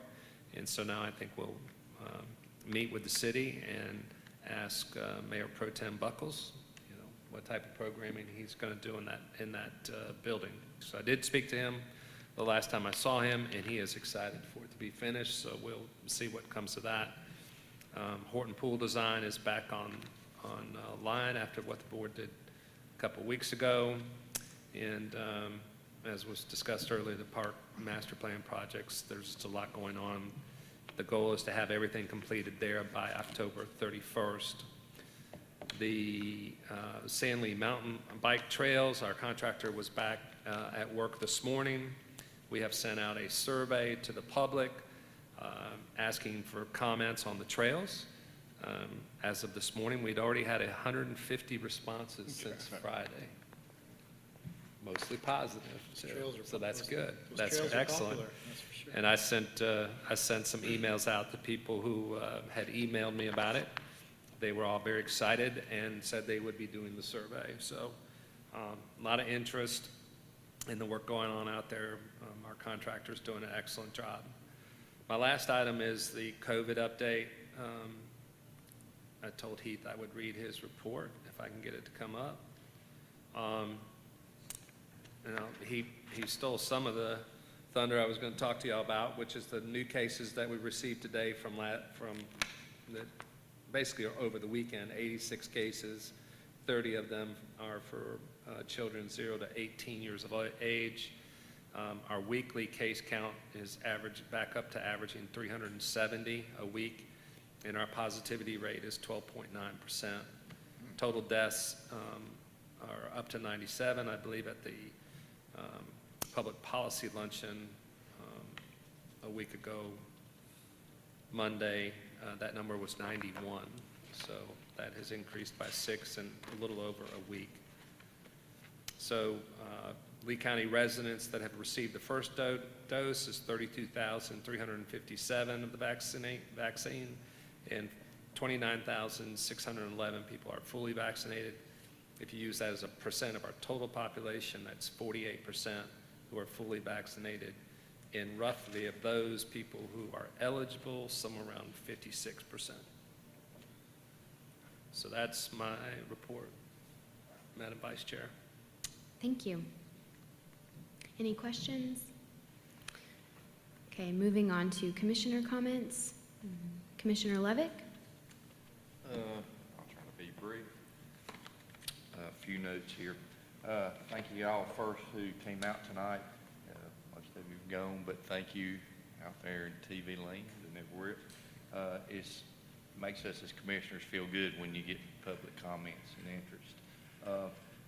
And so now I think we'll meet with the city and ask Mayor Pro Tem Buckles, what type of programming he's going to do in that building. So I did speak to him the last time I saw him, and he is excited for it to be finished, so we'll see what comes of that. Horton Pool Design is back on line after what the board did a couple weeks ago. And as was discussed earlier, the park master plan projects, there's just a lot going on. The goal is to have everything completed there by October 31st. The Sandley Mountain Bike Trails, our contractor was back at work this morning. We have sent out a survey to the public asking for comments on the trails. As of this morning, we'd already had 150 responses since Friday. Mostly positive, so that's good. That's excellent. And I sent some emails out to people who had emailed me about it. They were all very excited and said they would be doing the survey. So a lot of interest in the work going on out there. Our contractor's doing an excellent job. My last item is the COVID update. I told Heath I would read his report if I can get it to come up. He stole some of the thunder I was going to talk to y'all about, which is the new cases that we received today basically over the weekend. 86 cases, 30 of them are for children 0 to 18 years of age. Our weekly case count is back up to averaging 370 a week, and our positivity rate is 12.9%. Total deaths are up to 97. I believe at the public policy luncheon a week ago, Monday, that number was 91. So that has increased by 6 in a little over a week. So Lee County residents that have received the first dose is 32,357 of the vaccine, and 29,611 people are fully vaccinated. If you use that as a percent of our total population, that's 48% who are fully vaccinated. And roughly of those people who are eligible, somewhere around 56%. So that's my report, Madam Vice Chair. Thank you. Any questions? Okay, moving on to commissioner comments. Commissioner Levick? I'll try to be brief. A few notes here. Thank you all first who came out tonight. Most of you have gone, but thank you out there in TV land and everywhere. It makes us as commissioners feel good when you get public comments and interest.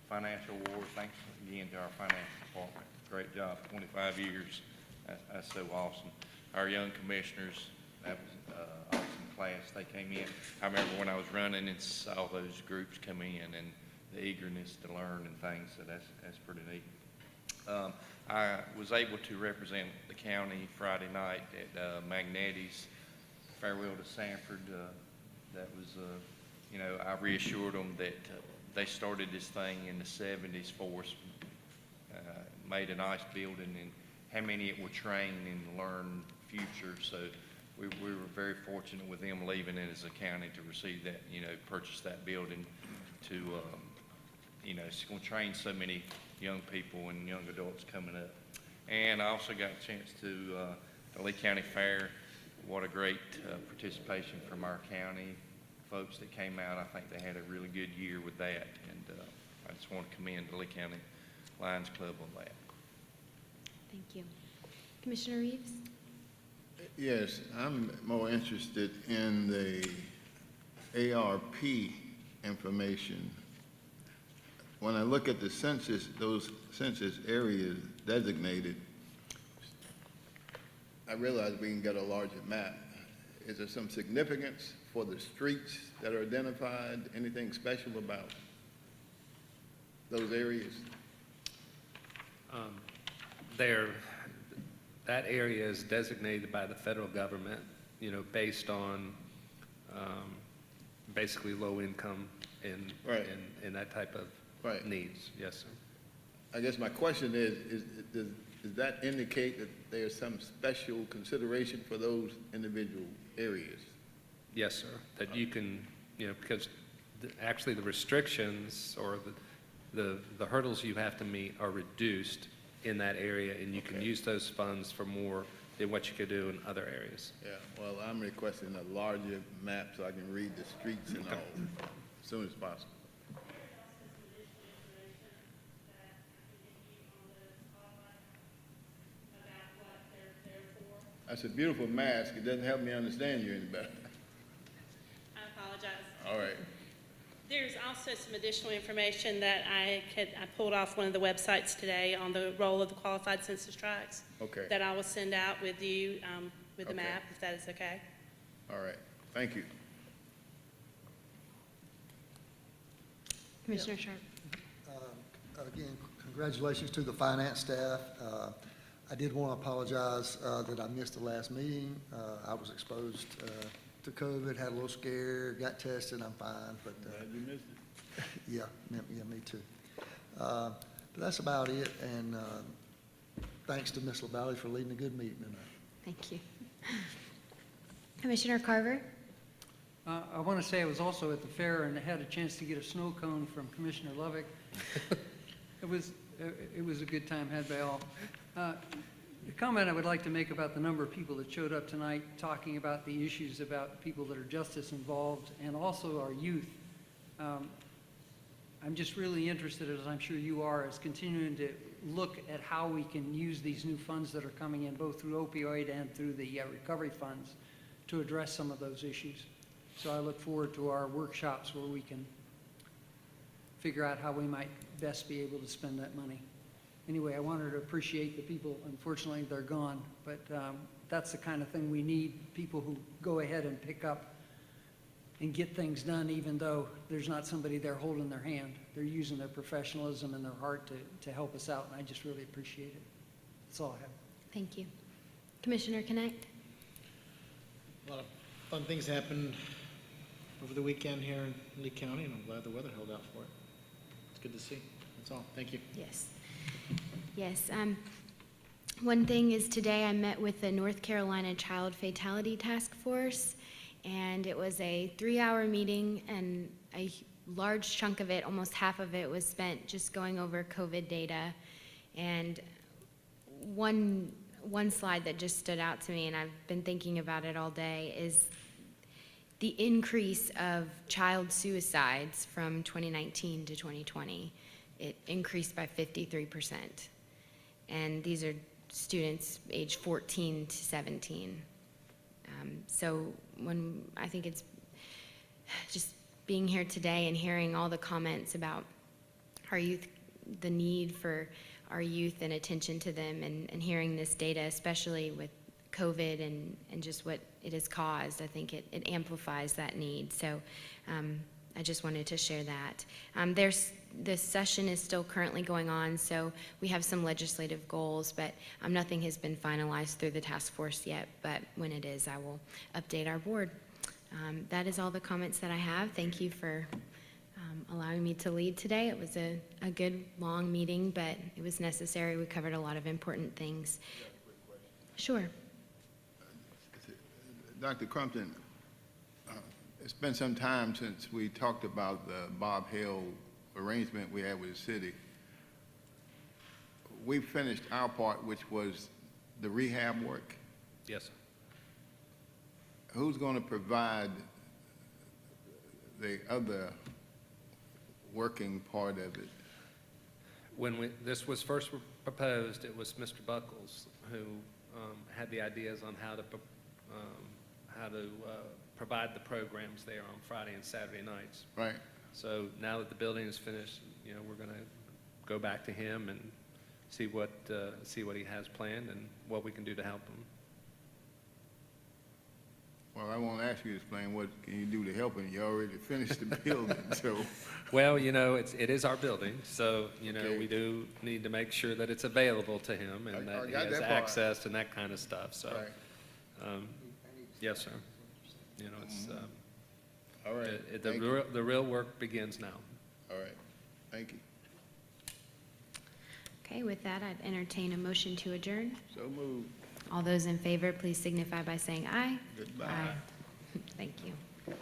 Financial award, thanks again to our finance department. Great job, 25 years. That's so awesome. Our young commissioners, that was an awesome class. They came in. I remember when I was running and saw those groups come in and the eagerness to learn and things, so that's pretty neat. I was able to represent the county Friday night at Magnetti's Farewell to Sanford. That was, I reassured them that they started this thing in the 70s for us, made a nice building, and how many it will train and learn future. So we were very fortunate with them leaving it as a county to receive that, purchase that building to, it's going to train so many young people and young adults coming up. And I also got a chance to the Lee County Fair. What a great participation from our county folks that came out. I think they had a really good year with that, and I just want to commend the Lee County Lions Club on that. Thank you. Commissioner Reeves? Yes, I'm more interested in the ARP information. When I look at the census, those census areas designated, I realize we can get a larger map. Is there some significance for the streets that are identified? Anything special about those areas? That area is designated by the federal government, based on basically low income and that type of needs. Yes, sir. I guess my question is does that indicate that there's some special consideration for those individual areas? Yes, sir, that you can, because actually the restrictions or the hurdles you have to meet are reduced in that area, and you can use those funds for more than what you could do in other areas. Yeah, well, I'm requesting a larger map so I can read the streets and all as soon as possible. That's a beautiful mask. It doesn't help me understand you any better. I apologize. All right. There's also some additional information that I pulled off one of the websites today on the role of the qualified census tracts. Okay. That I will send out with you, with the Okay. map, if that is okay. All right. Thank you. Commissioner Sharp. Again, congratulations to the finance staff. I did want to apologize that I missed the last meeting. I was exposed to COVID, had a little scare, got tested, I'm fine, but. Glad you missed it. Yeah, me too. But that's about it, and thanks to Ms. LaValle for leading a good meeting tonight. Thank you. Commissioner Carver? I want to say I was also at the fair and had a chance to get a snow cone from Commissioner Lovick. It was a good time had by all. The comment I would like to make about the number of people that showed up tonight talking about the issues about people that are justice involved and also our youth. I'm just really interested, as I'm sure you are, as continuing to look at how we can use these new funds that are coming in, both through opioid and through the recovery funds, to address some of those issues. So I look forward to our workshops where we can figure out how we might best be able to spend that money. Anyway, I wanted to appreciate the people. Unfortunately, they're gone, but that's the kind of thing we need, people who go ahead and pick up and get things done, even though there's not somebody there holding their hand. They're using their professionalism and their heart to help us out, and I just really appreciate it. That's all I have. Thank you. Commissioner Connect? A lot of fun things happened over the weekend here in Lee County, and I'm glad the weather held out for it. It's good to see. That's all. Thank you. Yes. Yes. One thing is today I met with the North Carolina Child Fatality Task Force, and it was a 3-hour meeting, and a large chunk of it, almost half of it, was spent just going over COVID data. And one slide that just stood out to me, and I've been thinking about it all day, is the increase of child suicides from 2019 to 2020. It increased by 53%. And these are students aged 14 to 17. So when I think it's just being here today and hearing all the comments about our youth, the need for our youth and attention to them, and hearing this data, especially with COVID and just what it has caused, I think it amplifies that need. So I just wanted to share that. This session is still currently going on, so we have some legislative goals, but nothing has been finalized through the task force yet, but when it is, I will update our board. That is all the comments that I have. Thank you for allowing me to lead today. It was a good, long meeting, but it was necessary. We covered a lot of important things. Sure. Dr. Crumpton, it's been some time since we talked about the Bob Hill arrangement we had with the city. We finished our part, which was the rehab work. Yes, sir. Who's going to provide the other working part of it? When this was first proposed, it was Mr. Buckles who had the ideas on how to provide the programs there on Friday and Saturday nights. Right. So now that the building is finished, we're going to go back to him and see what he has planned and what we can do to help him. Well, I won't ask you to explain what can you do to help him. You already finished the building, so. Well, it is our building, so, Okay. we do need to make sure that it's available to him and I that he got has that part. access and that kind of stuff, so. Right. Yes, sir. It's, All right. the real work begins now. All right. Thank you. Okay, with that, I'd entertain a motion to adjourn. So moved. All those in favor, please signify by saying aye. Goodbye. Aye. Thank you.